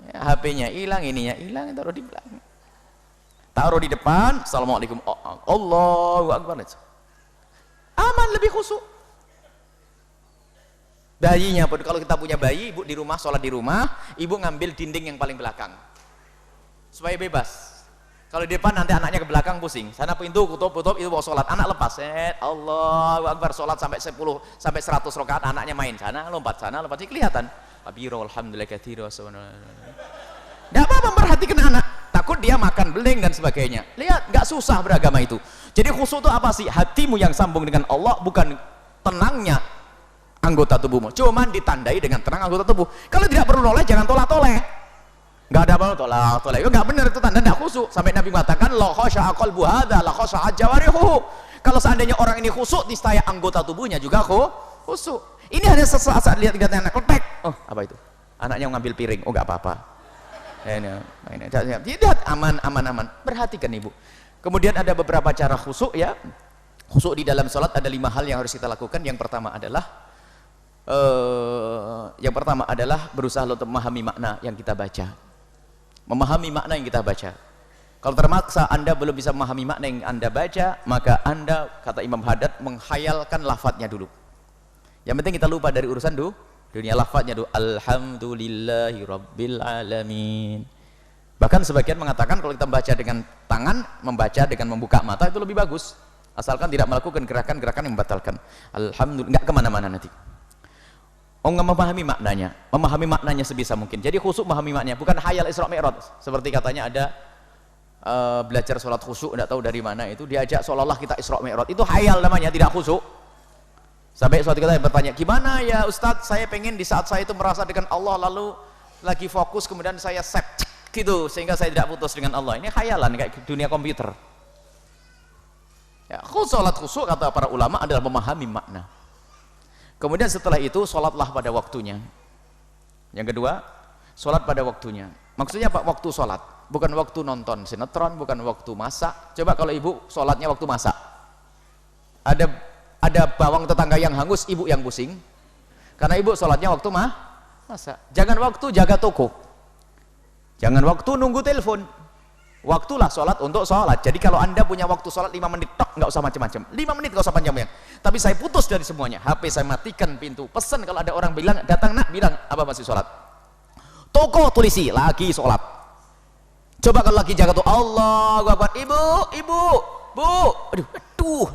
Ya, HP-nya hilang, ininya hilang, taruh di belakang. Taruh di depan, assalamualaikum, Allahu Akbar. Aman, lebih khusyuk. Bayinya pun, kalau kita punya bayi, ibu di rumah, sholat di rumah, ibu ngambil dinding yang paling belakang supaya bebas. Kalau di depan nanti anaknya ke belakang pusing. Sana pintu tutup, itu bawa sholat, anak lepas. Allahu Akbar, sholat sampai 10 sampai 100 rakaat, anaknya main sana lompat, ini kelihatan. Abiro alhamdulillah katsiru subhanallah. Enggak apa-apa memperhatikan anak, takut dia makan beling dan sebagainya. Lihat, enggak susah beragama itu. Jadi khusyuk itu apa sih? Hatimu yang sambung dengan Allah, bukan tenangnya anggota tubuhmu. Cuman ditandai dengan tenang anggota tubuh. Kalau tidak perlu noleh, jangan tolak-toleh. Enggak ada apa-apa tolak-toleh. Itu enggak benar, itu tanda enggak khusyuk. Sampai Nabi mengatakan la khasha'a qalbu hadza la khasha'a jawarihu. Kalau seandainya orang ini khusyuk, niscaya anggota tubuhnya juga khusyuk. Ini hanya sesaat saat lihat anak kletek. Oh, apa itu? Anaknya ngambil piring. Oh, enggak apa-apa. Ini. Tidak, aman. Perhatikan ibu. Kemudian ada beberapa cara khusyuk ya. Khusyuk di dalam sholat ada 5 hal yang harus kita lakukan. Yang pertama adalah berusaha untuk memahami makna yang kita baca. Memahami makna yang kita baca. Kalau termaksa anda belum bisa memahami makna yang anda baca, maka anda, kata Imam Haddad, menghayalkan lafadznya dulu. Yang penting kita lupa dari urusan dunia, lafadznya dulu. Alhamdulillahi Rabbil Alamin. Bahkan sebagian mengatakan kalau kita membaca dengan tangan, membaca dengan membuka mata itu lebih bagus. Asalkan tidak melakukan gerakan-gerakan yang membatalkan. Alhamdulillah, nggak kemana-mana nanti. Nggak memahami maknanya sebisa mungkin. Jadi khusyuk memahami maknanya, bukan hayal Isra Mi'raj. Seperti katanya ada belajar sholat khusyuk, tidak tahu dari mana itu, diajak seolah-olah kita Isra Mi'raj. Itu hayal namanya, tidak khusyuk. Sampai suatu ketika bertanya, gimana ya Ustadz, saya pengen di saat saya itu merasa dengan Allah, lalu lagi fokus, kemudian saya set gitu, sehingga saya tidak putus dengan Allah. Ini khayalan, kayak dunia komputer ya. Sholat khusyuk kata para ulama adalah memahami makna. Kemudian setelah itu, sholatlah pada waktunya. Yang kedua, sholat pada waktunya. Maksudnya apa? Waktu sholat. bukan waktu nonton sinetron, bukan waktu masak. Coba kalau ibu sholatnya waktu masak, ada bawang tetangga yang hangus, ibu yang pusing karena ibu sholatnya waktu masak. Jangan waktu jaga toko, jangan waktu nunggu telepon, waktulah sholat untuk sholat. Jadi kalau anda punya waktu sholat 5 menit tok, nggak usah macam-macam, 5 menit nggak usah panjang-panjang. Tapi saya putus dari semuanya, HP saya matikan, pintu pesan kalau ada orang bilang datang nak, bilang apa masih sholat, toko tulisi lagi sholat. Coba kalau lagi jaga tuh, Allahu Akbar, ibu, bu, aduh,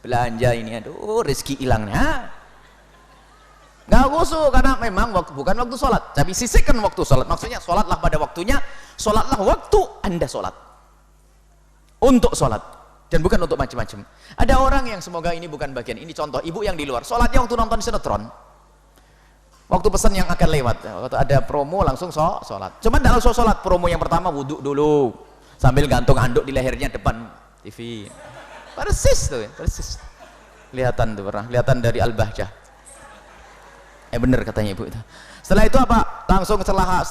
belanja ini, aduh, rezeki hilangnya. Nggak khusyuk karena memang bukan waktu sholat, tapi sisihkan waktu sholat. Maksudnya sholatlah pada waktunya, sholatlah waktu anda sholat, untuk sholat, dan bukan untuk macam-macam. Ada orang yang semoga ini bukan bagian, ini contoh ibu yang di luar, sholatnya waktu nonton sinetron, waktu pesan yang akan lewat, waktu ada promo langsung sholat. Cuman tidak langsung sholat, promo yang pertama wudhu dulu sambil gantung anduk di lehernya depan TV. Persis tuh, persis. Kelihatan tuh, pernah kelihatan dari Al-Bahjah. Bener katanya ibu itu. Setelah itu apa? Langsung setelah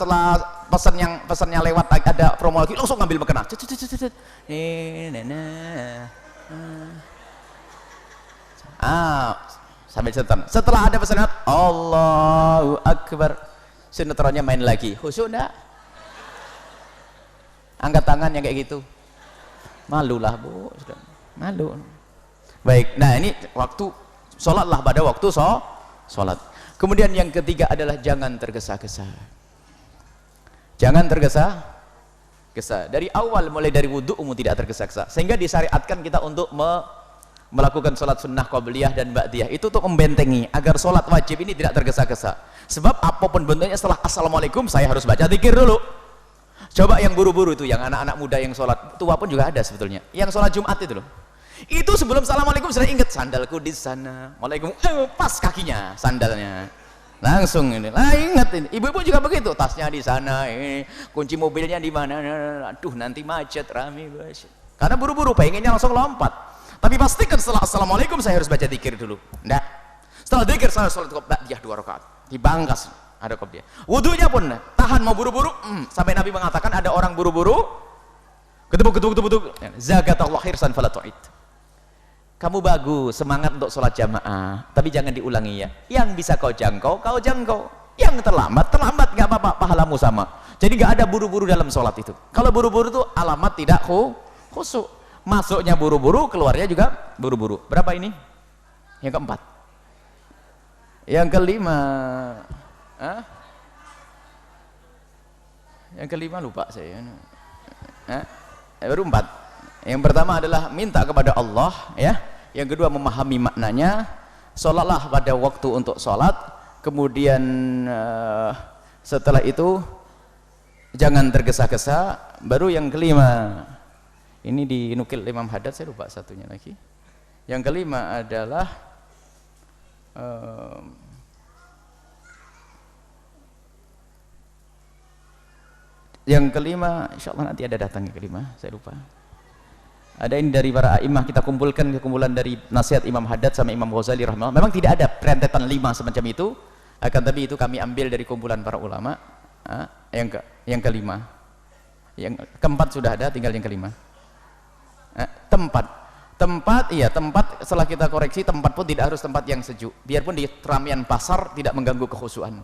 pesannya lewat ada promo lagi, langsung ngambil mukena. Sambil sinetron. Setelah ada pesan Allahu Akbar, sinetronnya main lagi. Khusyuk enggak? Angkat tangan yang kayak gitu. Malulah bu, sudah malu. Baik, nah ini waktu sholatlah pada waktu sholat. Kemudian yang ketiga adalah jangan tergesa-gesa. Jangan tergesa-gesa. Dari awal mulai dari wudhumu tidak tergesa-gesa, sehingga disyariatkan kita untuk melakukan sholat sunnah qabliyah dan ba'diyah itu untuk membentengi agar sholat wajib ini tidak tergesa-gesa. Sebab apapun bentuknya setelah assalamualaikum saya harus baca zikir dulu. Coba yang buru-buru itu, yang anak-anak muda yang sholat tua pun juga ada sebetulnya, yang sholat Jumat itu loh, itu sebelum assalamualaikum sudah ingat sandalku di sana, waalaikum, pas kakinya sandalnya langsung ini lah, ingat ini. Ibu-ibu juga begitu, tasnya di sana, kunci mobilnya di mana, aduh nanti macet rame, karena buru-buru pengennya langsung lompat. Tapi pastikan setelah assalamualaikum saya harus baca zikir dulu. Enggak. Setelah zikir saya sholat ba'diyah 2 rakaat. Dibangkas ada qobliyah. Wudunya pun tahan mau buru-buru, sampai Nabi mengatakan ada orang buru-buru ketebuk. Zakatallahu khirsan fala tu'id. Kamu bagus, semangat untuk sholat jamaah, tapi jangan diulangi ya. Yang bisa kau jangkau, kau jangkau. Yang terlambat nggak apa-apa, pahalamu sama. Jadi nggak ada buru-buru dalam sholat itu. Kalau buru-buru itu alamat tidak khusyuk. Masuknya buru-buru, keluarnya juga buru-buru. Berapa ini? Yang keempat. Yang kelima. Yang kelima lupa saya. Baru 4. Yang pertama adalah minta kepada Allah, ya. Yang kedua memahami maknanya. Sholatlah pada waktu untuk sholat. Kemudian setelah itu jangan tergesa-gesa. Baru yang kelima. Ini dinukil Imam Haddad, saya lupa satunya lagi. Yang kelima adalah insya Allah nanti ada datang yang kelima, saya lupa. Ada ini dari para a'imah, kita kumpulkan kumpulan dari nasihat Imam Haddad sama Imam Ghazali rahimahullah. Memang tidak ada rentetan 5 semacam itu, akan tapi itu kami ambil dari kumpulan para ulama. Yang kelima, yang keempat sudah ada, tinggal yang kelima. Tempat setelah kita koreksi, tempat pun tidak harus tempat yang sejuk, biarpun di keramaian pasar tidak mengganggu kekhusyuan,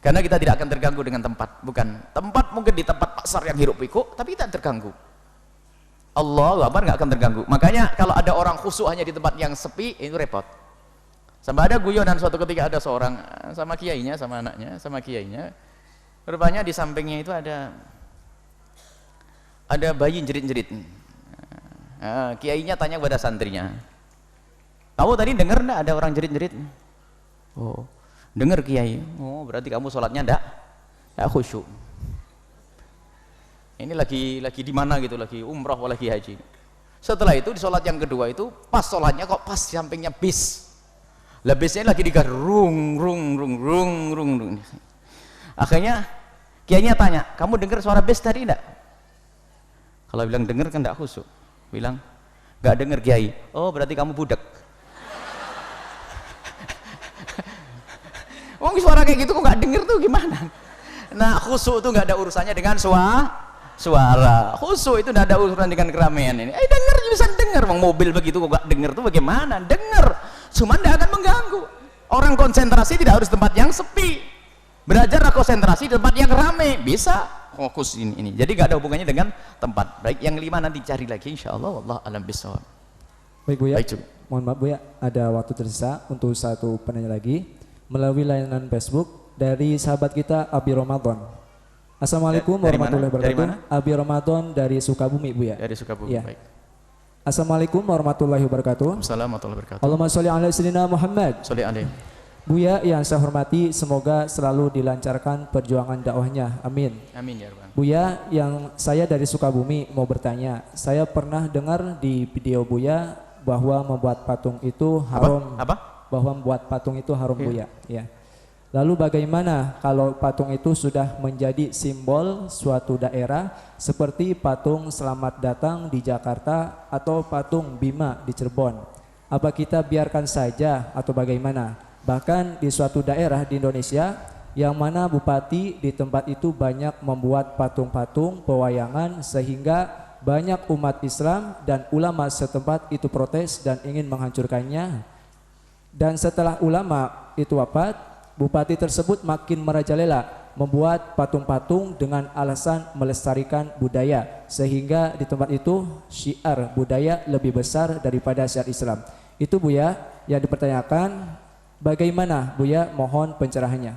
karena kita tidak akan terganggu dengan tempat. Bukan tempat, mungkin di tempat pasar yang hiruk pikuk tapi tidak terganggu. Allahu Akbar, nggak akan terganggu. Makanya kalau ada orang khusyuk hanya di tempat yang sepi, itu repot. Sampai ada guyonan suatu ketika ada seorang sama kiainya, sama anaknya, sama kiainya, rupanya di sampingnya itu ada bayi jerit-jerit. Kiainya tanya kepada santrinya, kamu tadi dengar enggak ada orang jerit-jerit? Oh, dengar kiai. Oh, berarti kamu sholatnya enggak khusyuk. Ini lagi di mana gitu, lagi umroh atau lagi haji. Setelah itu di sholat yang kedua itu, pas sholatnya kok pas sampingnya bis. Lah bisnya lagi digar rung. Akhirnya kiainya tanya, kamu dengar suara bis tadi enggak? Kalau bilang dengar kan enggak khusyuk. Bilang nggak dengar kiai. Oh, berarti kamu budak. Suara kayak gitu kok nggak denger tuh gimana? Nah, khusyuk tuh nggak ada urusannya dengan suara suara. Khusyuk itu tidak ada urusan dengan keramaian ini. Dengar bisa dengar, bang, mobil begitu kok gak dengar tuh bagaimana? Dengar, cuma tidak akan mengganggu. Orang konsentrasi tidak harus tempat yang sepi. Belajar konsentrasi di tempat yang ramai, bisa fokus ini. Jadi gak ada hubungannya dengan tempat. Baik, yang 5 nanti cari lagi insyaallah. Wallahu a'lam bishawab. Baik Buya, Baik, mohon maaf Buya, ada waktu tersisa untuk satu penanya lagi melalui layanan Facebook dari sahabat kita Abi Ramadan. Assalamualaikum warahmatullahi wabarakatuh. Abi Ramadan dari Sukabumi Buya. Dari Sukabumi, ya. baik. Assalamualaikum warahmatullahi wabarakatuh. Assalamualaikum warahmatullahi wabarakatuh. Allahumma sholli ala sayyidina Muhammad. Sholli alaihi. Buya yang saya hormati, semoga selalu dilancarkan perjuangan dakwahnya. Amin. Amin ya Rabbal. Buya, yang saya dari Sukabumi mau bertanya. Saya pernah dengar di video Buya bahwa membuat patung itu haram. Apa? Bahwa membuat patung itu haram Buya. Ya. Lalu bagaimana kalau patung itu sudah menjadi simbol suatu daerah seperti patung Selamat Datang di Jakarta atau patung Bima di Cirebon? Apa kita biarkan saja atau bagaimana? Bahkan di suatu daerah di Indonesia yang mana bupati di tempat itu banyak membuat patung-patung pewayangan sehingga banyak umat Islam dan ulama setempat itu protes dan ingin menghancurkannya. Dan setelah ulama itu wafat, bupati tersebut makin merajalela membuat patung-patung dengan alasan melestarikan budaya, sehingga di tempat itu syiar budaya lebih besar daripada syiar Islam. Itu Buya yang dipertanyakan, bagaimana Buya, mohon pencerahannya.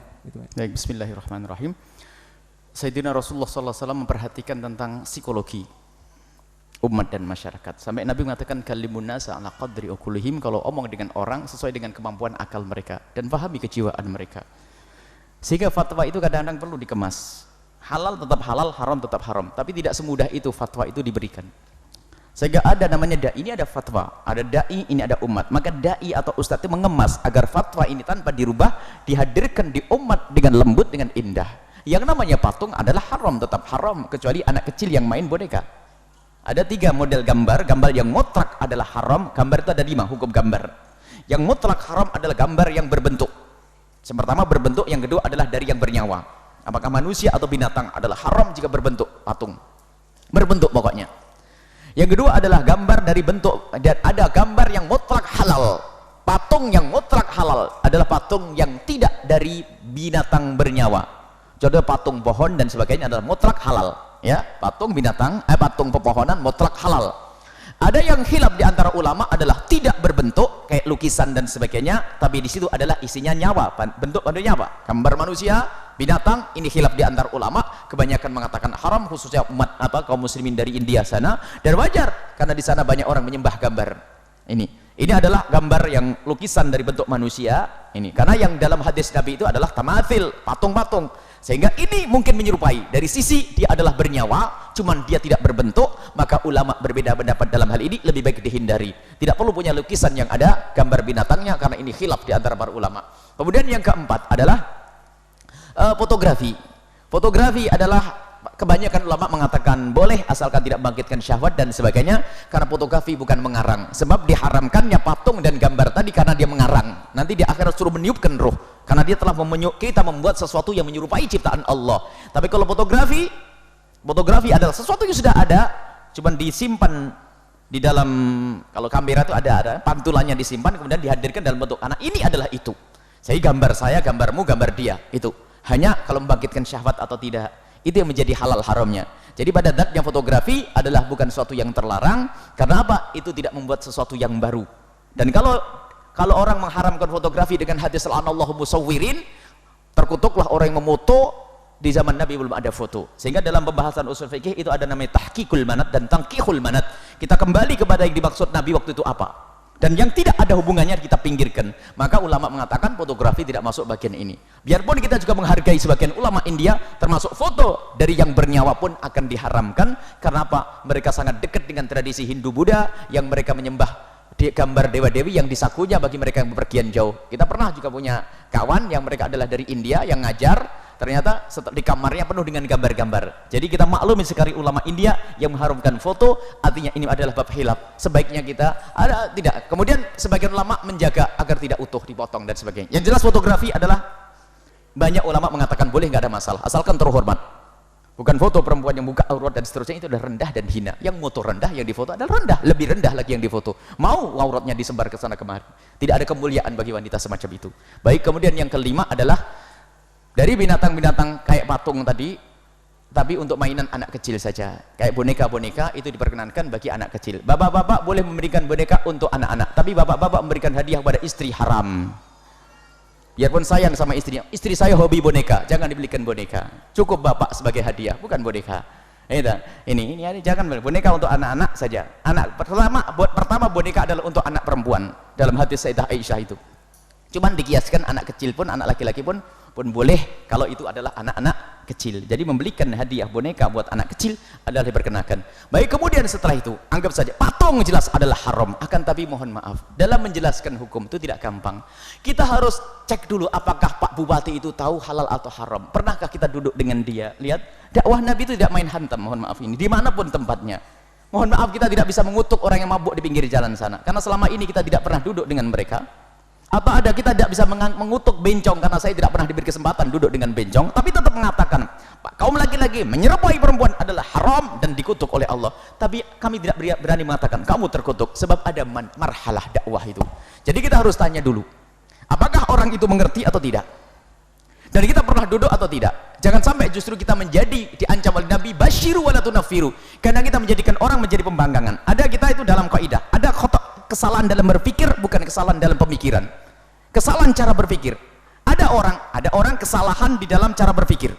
Baik, bismillahirrahmanirrahim. Sayyidina Rasulullah SAW memperhatikan tentang psikologi umat dan masyarakat. Sampai Nabi mengatakan kalimun nasa ala qadri uqulihim, kalau omong dengan orang sesuai dengan kemampuan akal mereka dan pahami kejiwaan mereka. Sehingga fatwa itu kadang-kadang perlu dikemas. Halal tetap halal, haram tetap haram. Tapi tidak semudah itu fatwa itu diberikan. Sehingga ada namanya da'i, ini ada fatwa, ada da'i, ini ada umat. Maka da'i atau ustadz itu mengemas agar fatwa ini tanpa dirubah dihadirkan di umat dengan lembut, dengan indah. Yang namanya patung adalah haram, tetap haram, kecuali anak kecil yang main boneka. Ada 3 model gambar. Gambar yang mutlak adalah haram. Gambar itu ada 5 hukum gambar. Yang mutlak haram adalah gambar yang berbentuk. Yang pertama berbentuk, yang kedua adalah dari yang bernyawa. Apakah manusia atau binatang, adalah haram jika berbentuk patung. Berbentuk pokoknya. Yang kedua adalah gambar dari bentuk, dan ada gambar yang mutlak halal. Patung yang mutlak halal adalah patung yang tidak dari binatang bernyawa. Contoh patung pohon dan sebagainya adalah mutlak halal. Ya, patung binatang, patung pepohonan mutlak halal. Ada yang khilaf di antara ulama adalah tidak berbentuk kayak lukisan dan sebagainya, tapi di situ adalah isinya nyawa, bentuk bentuknya apa? Gambar manusia, binatang. Ini khilaf di antara ulama, kebanyakan mengatakan haram, khususnya umat kaum muslimin dari India sana, dan wajar karena di sana banyak orang menyembah gambar. Ini adalah gambar yang lukisan dari bentuk manusia ini, karena yang dalam hadis Nabi itu adalah tamathil, patung-patung. Sehingga ini mungkin menyerupai, dari sisi dia adalah bernyawa, cuman dia tidak berbentuk, maka ulama berbeda pendapat dalam hal ini, lebih baik dihindari. Tidak perlu punya lukisan yang ada gambar binatangnya, karena ini khilaf di antara para ulama. Kemudian yang keempat adalah fotografi. Fotografi adalah kebanyakan ulama mengatakan boleh asalkan tidak membangkitkan syahwat dan sebagainya, karena fotografi bukan mengarang. Sebab diharamkannya patung dan gambar tadi karena dia mengarang. Nanti di akhirat suruh meniupkan ruh, karena dia telah kita membuat sesuatu yang menyerupai ciptaan Allah. Tapi kalau fotografi adalah sesuatu yang sudah ada, cuman disimpan di dalam, kalau kamera itu ada pantulannya disimpan, kemudian dihadirkan dalam bentuk anak. Ini adalah itu. Gambar saya, gambarmu, gambar dia. Itu hanya kalau membangkitkan syahwat atau tidak. Itu yang menjadi halal haramnya. Jadi pada zatnya fotografi adalah bukan sesuatu yang terlarang. Karena apa? Itu tidak membuat sesuatu yang baru. Dan kalau orang mengharamkan fotografi dengan hadis la'anallahu musawwirin, terkutuklah orang yang memoto. Di zaman Nabi belum ada foto. Sehingga dalam pembahasan usul fikih itu ada namanya tahqiqul manat dan tangqihul manat. Kita kembali kepada yang dimaksud Nabi waktu itu apa. Dan yang tidak ada hubungannya kita pinggirkan. Maka ulama mengatakan fotografi tidak masuk bagian ini. Biarpun kita juga menghargai sebagian ulama India, termasuk foto dari yang bernyawa pun akan diharamkan. Karena apa? Mereka sangat dekat dengan tradisi Hindu Buddha yang mereka menyembah gambar dewa-dewi yang disakunya bagi mereka yang bepergian jauh. Kita pernah juga punya kawan yang mereka adalah dari India yang ngajar, ternyata di kamarnya penuh dengan gambar-gambar. Jadi kita maklumi sekali ulama India yang mengharumkan foto, artinya ini adalah bab khilaf. Sebaiknya kita ada tidak. Kemudian sebagian ulama menjaga agar tidak utuh, dipotong dan sebagainya. Yang jelas fotografi adalah banyak ulama mengatakan boleh, nggak ada masalah, asalkan terhormat. Bukan foto perempuan yang buka aurat dan seterusnya, itu udah rendah dan hina. Yang foto rendah, yang difoto adalah rendah, lebih rendah lagi yang difoto. Mau auratnya disebar ke sana kemari. Tidak ada kemuliaan bagi wanita semacam itu. Baik, kemudian yang kelima adalah dari binatang-binatang kayak patung tadi, tapi untuk mainan anak kecil saja. Kayak boneka-boneka itu diperkenankan bagi anak kecil. Bapak-bapak boleh memberikan boneka untuk anak-anak, tapi bapak-bapak memberikan hadiah kepada istri haram. Biarpun sayang sama istrinya, istri saya hobi boneka, jangan dibelikan boneka. Cukup bapak sebagai hadiah, bukan boneka. Ini jangan boneka untuk anak-anak saja. Pertama boneka adalah untuk anak perempuan dalam hadis Sayyidah Aisyah itu. Cuman dikiaskan anak kecil pun, anak laki-laki pun boleh kalau itu adalah anak-anak kecil. Jadi membelikan hadiah boneka buat anak kecil adalah diperkenakan. Baik, kemudian setelah itu anggap saja patung jelas adalah haram. Akan tapi mohon maaf, dalam menjelaskan hukum itu tidak gampang. Kita harus cek dulu apakah Pak Bupati itu tahu halal atau haram. Pernahkah kita duduk dengan dia? Lihat, dakwah Nabi itu tidak main hantam, mohon maaf ini, dimanapun tempatnya. Mohon maaf, kita tidak bisa mengutuk orang yang mabuk di pinggir jalan sana, karena selama ini kita tidak pernah duduk dengan mereka. Apa ada kita tidak bisa mengutuk bencong, karena saya tidak pernah diberi kesempatan duduk dengan bencong, tapi tetap mengatakan kaum laki-laki menyerupai perempuan adalah haram dan dikutuk oleh Allah. Tapi kami tidak berani mengatakan kamu terkutuk, sebab ada marhalah dakwah itu. Jadi kita harus tanya dulu, apakah orang itu mengerti atau tidak, dan kita pernah duduk atau tidak. Jangan sampai justru kita menjadi diancam oleh Nabi basyiru wala tunaffiru, karena kita menjadikan orang menjadi pembangkangan. Ada kita itu dalam kaidah, ada kesalahan dalam berpikir, bukan kesalahan dalam pemikiran. Kesalahan cara berpikir. Ada orang kesalahan di dalam cara berpikir,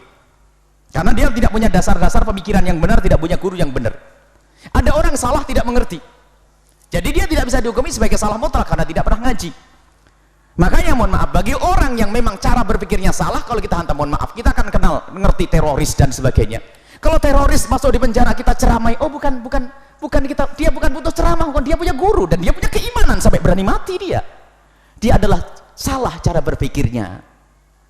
karena dia tidak punya dasar-dasar pemikiran yang benar, tidak punya guru yang benar. Ada orang salah tidak mengerti, jadi dia tidak bisa dihukumi sebagai salah mutlak karena tidak pernah ngaji. Makanya mohon maaf, bagi orang yang memang cara berpikirnya salah, kalau kita hantam, mohon maaf, kita akan kenal mengerti teroris dan sebagainya. Kalau teroris masuk di penjara, kita ceramai, oh bukan dia bukan butuh ceramah, dia punya guru dan dia punya keimanan sampai berani mati dia adalah salah cara berpikirnya.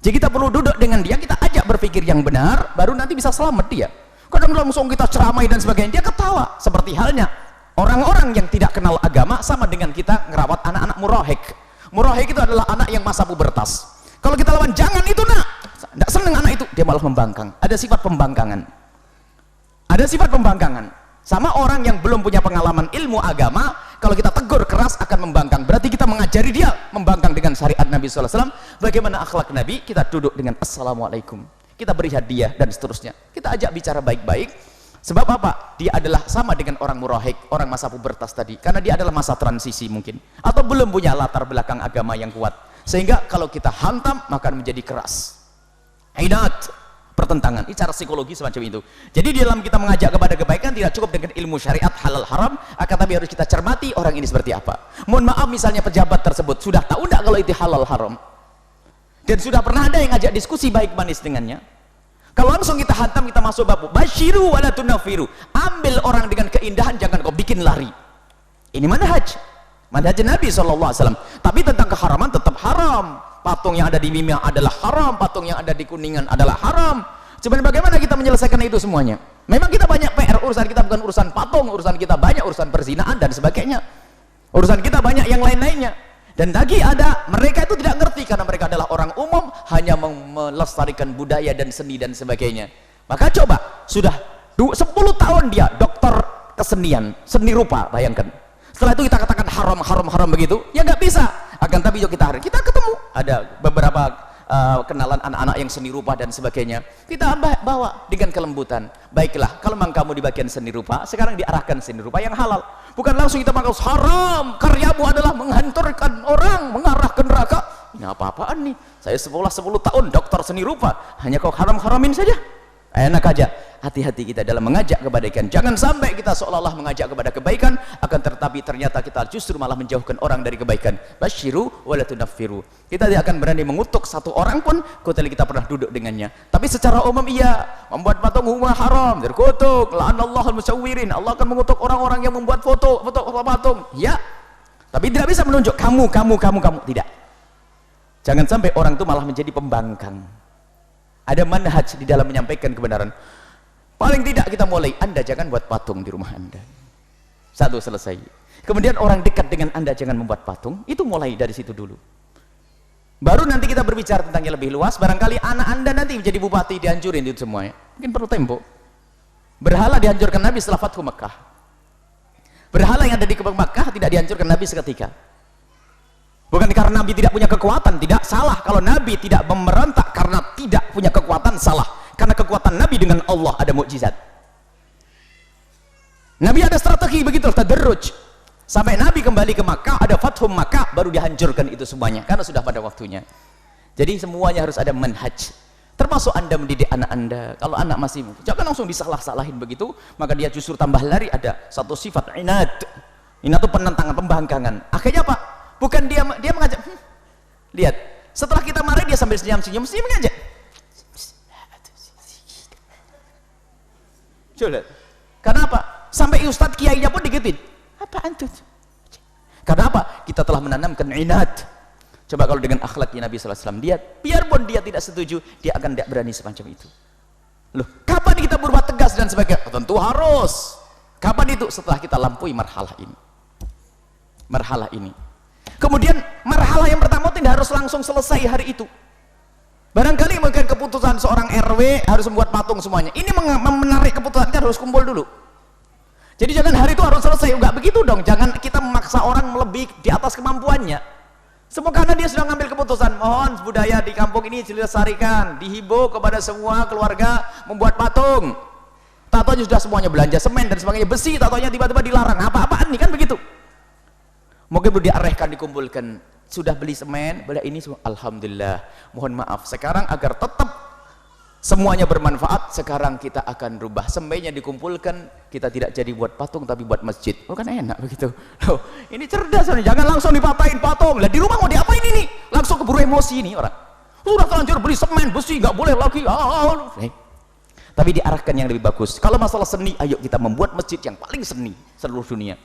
Jadi kita perlu duduk dengan dia, kita ajak berpikir yang benar, baru nanti bisa selamat dia. Kadang langsung kita ceramai dan sebagainya, dia ketawa. Seperti halnya orang-orang yang tidak kenal agama, sama dengan kita ngerawat anak-anak murahik. Murahik itu adalah anak yang masa pubertas. Kalau kita lawan, jangan itu nak, tidak senang anak itu, dia malah membangkang. Ada sifat pembangkangan. Ada sifat pembangkangan. Sama orang yang belum punya pengalaman ilmu agama, kalau kita tegur keras akan membangkang. Berarti kita mengajari dia membangkang dengan syariat Nabi SAW. Bagaimana akhlak Nabi? Kita duduk dengan assalamualaikum, kita beri hadiah dan seterusnya. Kita ajak bicara baik-baik. Sebab apa? Dia adalah sama dengan orang murahik, orang masa pubertas tadi, karena dia adalah masa transisi mungkin, atau belum punya latar belakang agama yang kuat, sehingga kalau kita hantam maka menjadi keras. Ainat, pertentangan, ini cara psikologi semacam itu. Jadi di dalam kita mengajak kepada kebaikan tidak cukup dengan ilmu syariat halal haram, akan tapi harus kita cermati orang ini seperti apa. Mohon maaf, misalnya pejabat tersebut sudah tahu tidak kalau itu halal haram, dan sudah pernah ada yang ngajak diskusi baik manis dengannya. Kalau langsung kita hantam, kita masuk bab basyiru wala tunaffiru, ambil orang dengan keindahan, jangan kau bikin lari. Ini manhaj Nabi SAW. Tapi tentang keharaman tetap haram. Patung yang ada di Mimia adalah haram, patung yang ada di Kuningan adalah haram. Cuman bagaimana kita menyelesaikan itu semuanya? Memang kita banyak PR, urusan kita bukan urusan patung, urusan kita banyak urusan perzinaan dan sebagainya. Urusan kita banyak yang lain-lainnya. Dan lagi ada, mereka itu tidak ngerti karena mereka adalah orang umum, hanya melestarikan budaya dan seni dan sebagainya. Maka coba, sudah 10 tahun dia dokter kesenian, seni rupa, bayangkan. Setelah itu kita katakan haram begitu, ya nggak bisa. Akan tapi yuk kita ketemu, ada beberapa kenalan anak-anak yang seni rupa dan sebagainya, kita bawa dengan kelembutan. Baiklah, kalau memang kamu di bagian seni rupa, sekarang diarahkan seni rupa yang halal. Bukan langsung kita mengatakan haram, karyamu adalah menghancurkan orang, mengarah ke neraka. Ini apa-apaan nih? Saya 10 tahun dokter seni rupa, hanya kau haram-haramin saja. Enak aja. Hati-hati kita dalam mengajak kebaikan. Jangan sampai kita seolah-olah mengajak kepada kebaikan, akan tetapi ternyata kita justru malah menjauhkan orang dari kebaikan. Basyiru wala tunaffiru. Kita tidak akan berani mengutuk satu orang pun kecuali kita pernah duduk dengannya. Tapi secara umum iya, membuat patung rumah haram, terkutuk. La'anallahul musawwirin. Allah akan mengutuk orang-orang yang membuat foto patung. Ya. Tapi tidak bisa menunjuk kamu. Tidak. Jangan sampai orang itu malah menjadi pembangkang. Ada manhaj di dalam menyampaikan kebenaran. Paling tidak kita mulai, Anda jangan buat patung di rumah Anda. Satu, selesai. Kemudian orang dekat dengan Anda jangan membuat patung, itu mulai dari situ dulu. Baru nanti kita berbicara tentang yang lebih luas, barangkali anak Anda nanti menjadi bupati, dihancurin itu semuanya. Mungkin perlu tempo. Berhala dihancurkan Nabi setelah Fathu Makkah. Berhala yang ada di Makkah tidak dihancurkan Nabi seketika. Bukan karena Nabi tidak punya kekuatan, tidak salah. Kalau Nabi tidak memerontak karena tidak punya kekuatan, salah. Karena kekuatan Nabi dengan Allah ada mukjizat. Nabi ada strategi begitu, tadarruj. Sampai Nabi kembali ke Makkah, ada Fathu Makkah, baru dihancurkan itu semuanya karena sudah pada waktunya. Jadi semuanya harus ada manhaj. Termasuk Anda mendidik anak Anda. Kalau anak masih, jangan langsung disalah-salahin begitu, maka dia justru tambah lari. Ada satu sifat inad. Inad itu penentangan, pembangkangan. Akhirnya apa? Bukan dia mengajak. Lihat, setelah kita marah dia sambil senyum-senyum, mengajak. Coba. Karena apa? Sampai ustadz kiainya pun digituin. Apaan tuh? Karena apa? Kita telah menanamkan inad. Coba kalau dengan akhlaknya Nabi SAW, dia biarpun dia tidak setuju, dia akan tidak berani semacam itu. Loh, kapan kita berbuat tegas dan sebagainya? Tentu harus. Kapan itu? Setelah kita lampaui marhalah ini. Marhalah ini. Kemudian marhalah yang pertama tidak harus langsung selesai hari itu. Barangkali mungkin keputusan seorang RW harus membuat patung semuanya. Ini menarik keputusan, kita harus kumpul dulu. Jadi jangan hari itu harus selesai, enggak begitu dong. Jangan kita memaksa orang melebihi di atas kemampuannya. Semua karena dia sudah ngambil keputusan, mohon budaya di kampung ini dilestarikan, dihimbau kepada semua keluarga membuat patung. Tatonya sudah semuanya belanja semen dan sebagainya, besi, tatonya tiba-tiba dilarang. Apa-apaan nih, kan begitu. Mungkin perlu diarahkan, dikumpulkan. Sudah beli semen, beli ini semua. Alhamdulillah. Mohon maaf. Sekarang agar tetap semuanya bermanfaat, sekarang kita akan rubah. Semennya dikumpulkan, kita tidak jadi buat patung tapi buat masjid. Oh kan enak begitu. Loh, ini cerdas, jangan langsung dipatahin patung. Lah di rumah mau diapain ini? Langsung keburu emosi ini orang. Sudah terlanjur beli semen, besi, nggak boleh lagi. Tapi diarahkan yang lebih bagus. Kalau masalah seni, ayo kita membuat masjid yang paling seni seluruh dunia.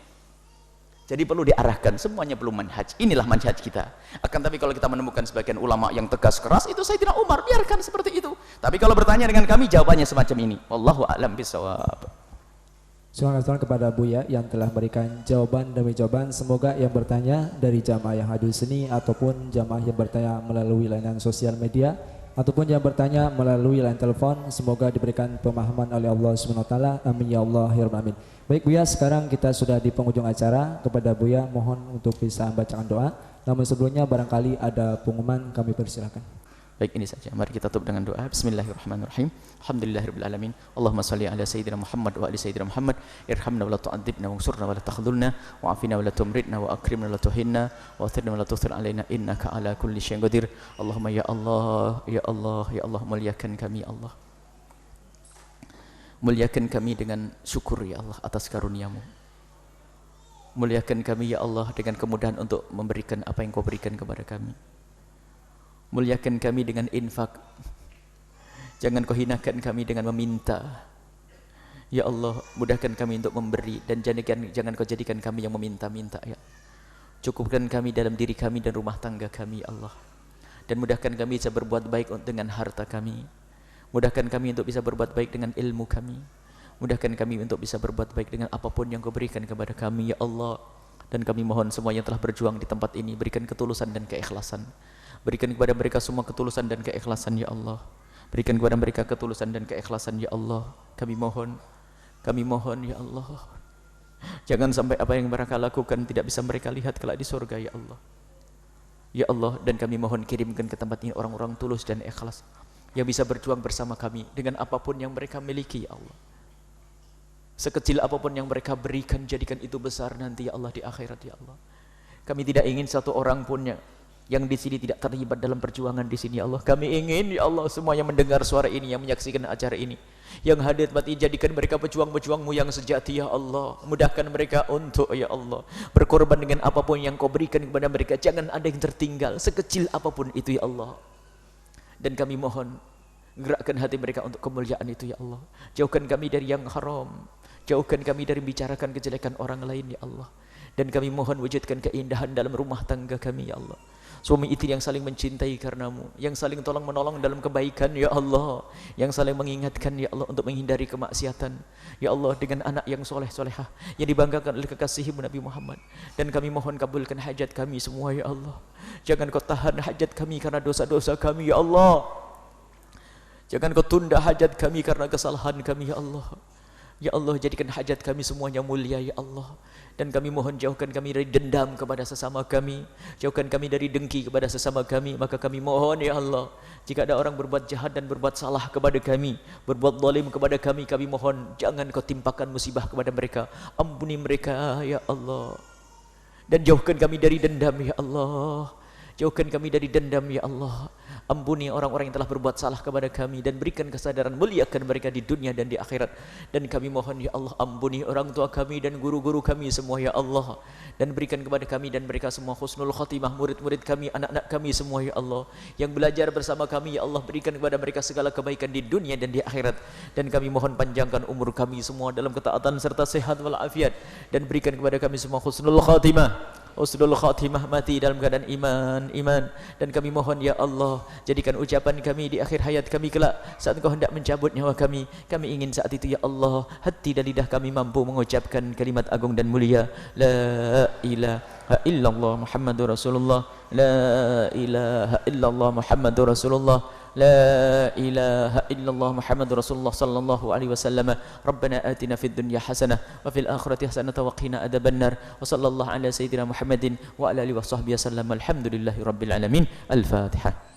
Jadi perlu diarahkan, semuanya perlu manhaj. Inilah manhaj kita. Akan tapi kalau kita menemukan sebagian ulama yang tegas keras, itu Sayyidina Umar, biarkan seperti itu. Tapi kalau bertanya dengan kami, jawabannya semacam ini. Wallahu a'lam bishawab. Terima kasih kepada Buya yang telah memberikan jawaban demi jawaban. Semoga yang bertanya dari jamaah yang hadir sini ataupun jamaah yang bertanya melalui layanan sosial media ataupun yang bertanya melalui line telepon, semoga diberikan pemahaman oleh Allah SWT. Amin ya Allah ya Rabbal alamin. Baik Buya, sekarang kita sudah di penghujung acara. Kepada Buya mohon untuk bisa membacakan doa. Namun sebelumnya barangkali ada pengumuman, kami persilakan. Baik, ini saja. Mari kita tutup dengan doa. Bismillahirrahmanirrahim. Alhamdulillahirabbil alamin. Allahumma shalli ala sayyidina Muhammad wa ali sayyidina Muhammad. Irhamna wa la tu'adzibna wansurna wa la takhdhulna wa'afina wa la tumritna wa akrimna wa la tuhinna wa athirna wa la tuthir alaina innaka ala kulli syai'in qadir. Allahumma ya Allah, ya Allah, ya Allah, muliakan kami Allah. Muliakan kami dengan syukur ya Allah atas karunia-Mu. Muliakan kami ya Allah dengan kemudahan untuk memberikan apa yang Kau berikan kepada kami. Muliakan kami dengan infak. Jangan Kau hinakan kami dengan meminta. Ya Allah, mudahkan kami untuk memberi dan jangan Kau jadikan kami yang meminta-minta ya. Cukupkan kami dalam diri kami dan rumah tangga kami ya Allah. Dan mudahkan kami bisa berbuat baik dengan harta kami. Mudahkan kami untuk bisa berbuat baik dengan ilmu kami. Mudahkan kami untuk bisa berbuat baik dengan apapun yang Kau berikan kepada kami ya Allah. Dan kami mohon semua yang telah berjuang di tempat ini, berikan ketulusan dan keikhlasan. Berikan kepada mereka semua ketulusan dan keikhlasan ya Allah. Berikan kepada mereka ketulusan dan keikhlasan ya Allah. Kami mohon ya Allah. Jangan sampai apa yang mereka lakukan tidak bisa mereka lihat kelak di surga ya Allah. Ya Allah, dan kami mohon kirimkan ke tempat ini orang-orang tulus dan ikhlas yang bisa berjuang bersama kami dengan apapun yang mereka miliki ya Allah. Sekecil apapun yang mereka berikan, jadikan itu besar nanti ya Allah di akhirat ya Allah. Kami tidak ingin satu orang pun yang di sini tidak terlibat dalam perjuangan di sini ya Allah. Kami ingin ya Allah semua yang mendengar suara ini, yang menyaksikan acara ini, yang hadir mati, jadikan mereka pejuang-pejuang-Mu yang sejati ya Allah. Mudahkan mereka untuk ya Allah berkorban dengan apapun yang Kau berikan kepada mereka. Jangan ada yang tertinggal sekecil apapun itu ya Allah. Dan kami mohon gerakkan hati mereka untuk kemuliaan itu ya Allah. Jauhkan kami dari yang haram. Jauhkan kami dari bicarakan kejelekan orang lain ya Allah. Dan kami mohon wujudkan keindahan dalam rumah tangga kami ya Allah. Suami istri yang saling mencintai karena-Mu, yang saling tolong menolong dalam kebaikan ya Allah, yang saling mengingatkan ya Allah untuk menghindari kemaksiatan ya Allah, dengan anak yang soleh-solehah yang dibanggakan oleh kekasih-Mu Nabi Muhammad. Dan kami mohon kabulkan hajat kami semua ya Allah. Jangan Kau tahan hajat kami karena dosa-dosa kami ya Allah. Jangan Kau tunda hajat kami karena kesalahan kami ya Allah. Ya Allah, jadikan hajat kami semuanya mulia ya Allah. Dan kami mohon jauhkan kami dari dendam kepada sesama kami, jauhkan kami dari dengki kepada sesama kami. Maka kami mohon ya Allah, jika ada orang berbuat jahat dan berbuat salah kepada kami, berbuat zalim kepada kami mohon jangan kau timpakan musibah kepada mereka. Ampuni mereka ya Allah. Dan jauhkan kami dari dendam ya Allah. Jauhkan kami dari dendam ya Allah. Ampuni orang-orang yang telah berbuat salah kepada kami dan berikan kesadaran, muliakan mereka di dunia dan di akhirat. Dan kami mohon ya Allah, ampuni orang tua kami dan guru-guru kami semua ya Allah. Dan berikan kepada kami dan mereka semua husnul khatimah, murid-murid kami, anak-anak kami semua ya Allah. Yang belajar bersama kami ya Allah, berikan kepada mereka segala kebaikan di dunia dan di akhirat. Dan kami mohon panjangkan umur kami semua dalam ketaatan serta sehat walafiat. Dan berikan kepada kami semua husnul khatimah, husnul khatimah, mati dalam keadaan iman. Dan kami mohon ya Allah, jadikan ucapan kami di akhir hayat kami kelak saat Engkau hendak mencabut nyawa kami. Kami ingin saat itu ya Allah, hati dan lidah kami mampu mengucapkan kalimat agung dan mulia, la ilaha illallah Muhammadur Rasulullah, la ilaha illallah Muhammadur Rasulullah, la ilaha illallah Muhammadur Rasulullah sallallahu alaihi wasallam. Rabbana atina fid dunya hasanah wa fil akhirati hasanah wa qina adzabannar. Wa sallallahu ala sayyidina Muhammadin wa ala alihi wa sahbihi wasallam. Alhamdulillahi rabbil alamin. Al-Fatihah.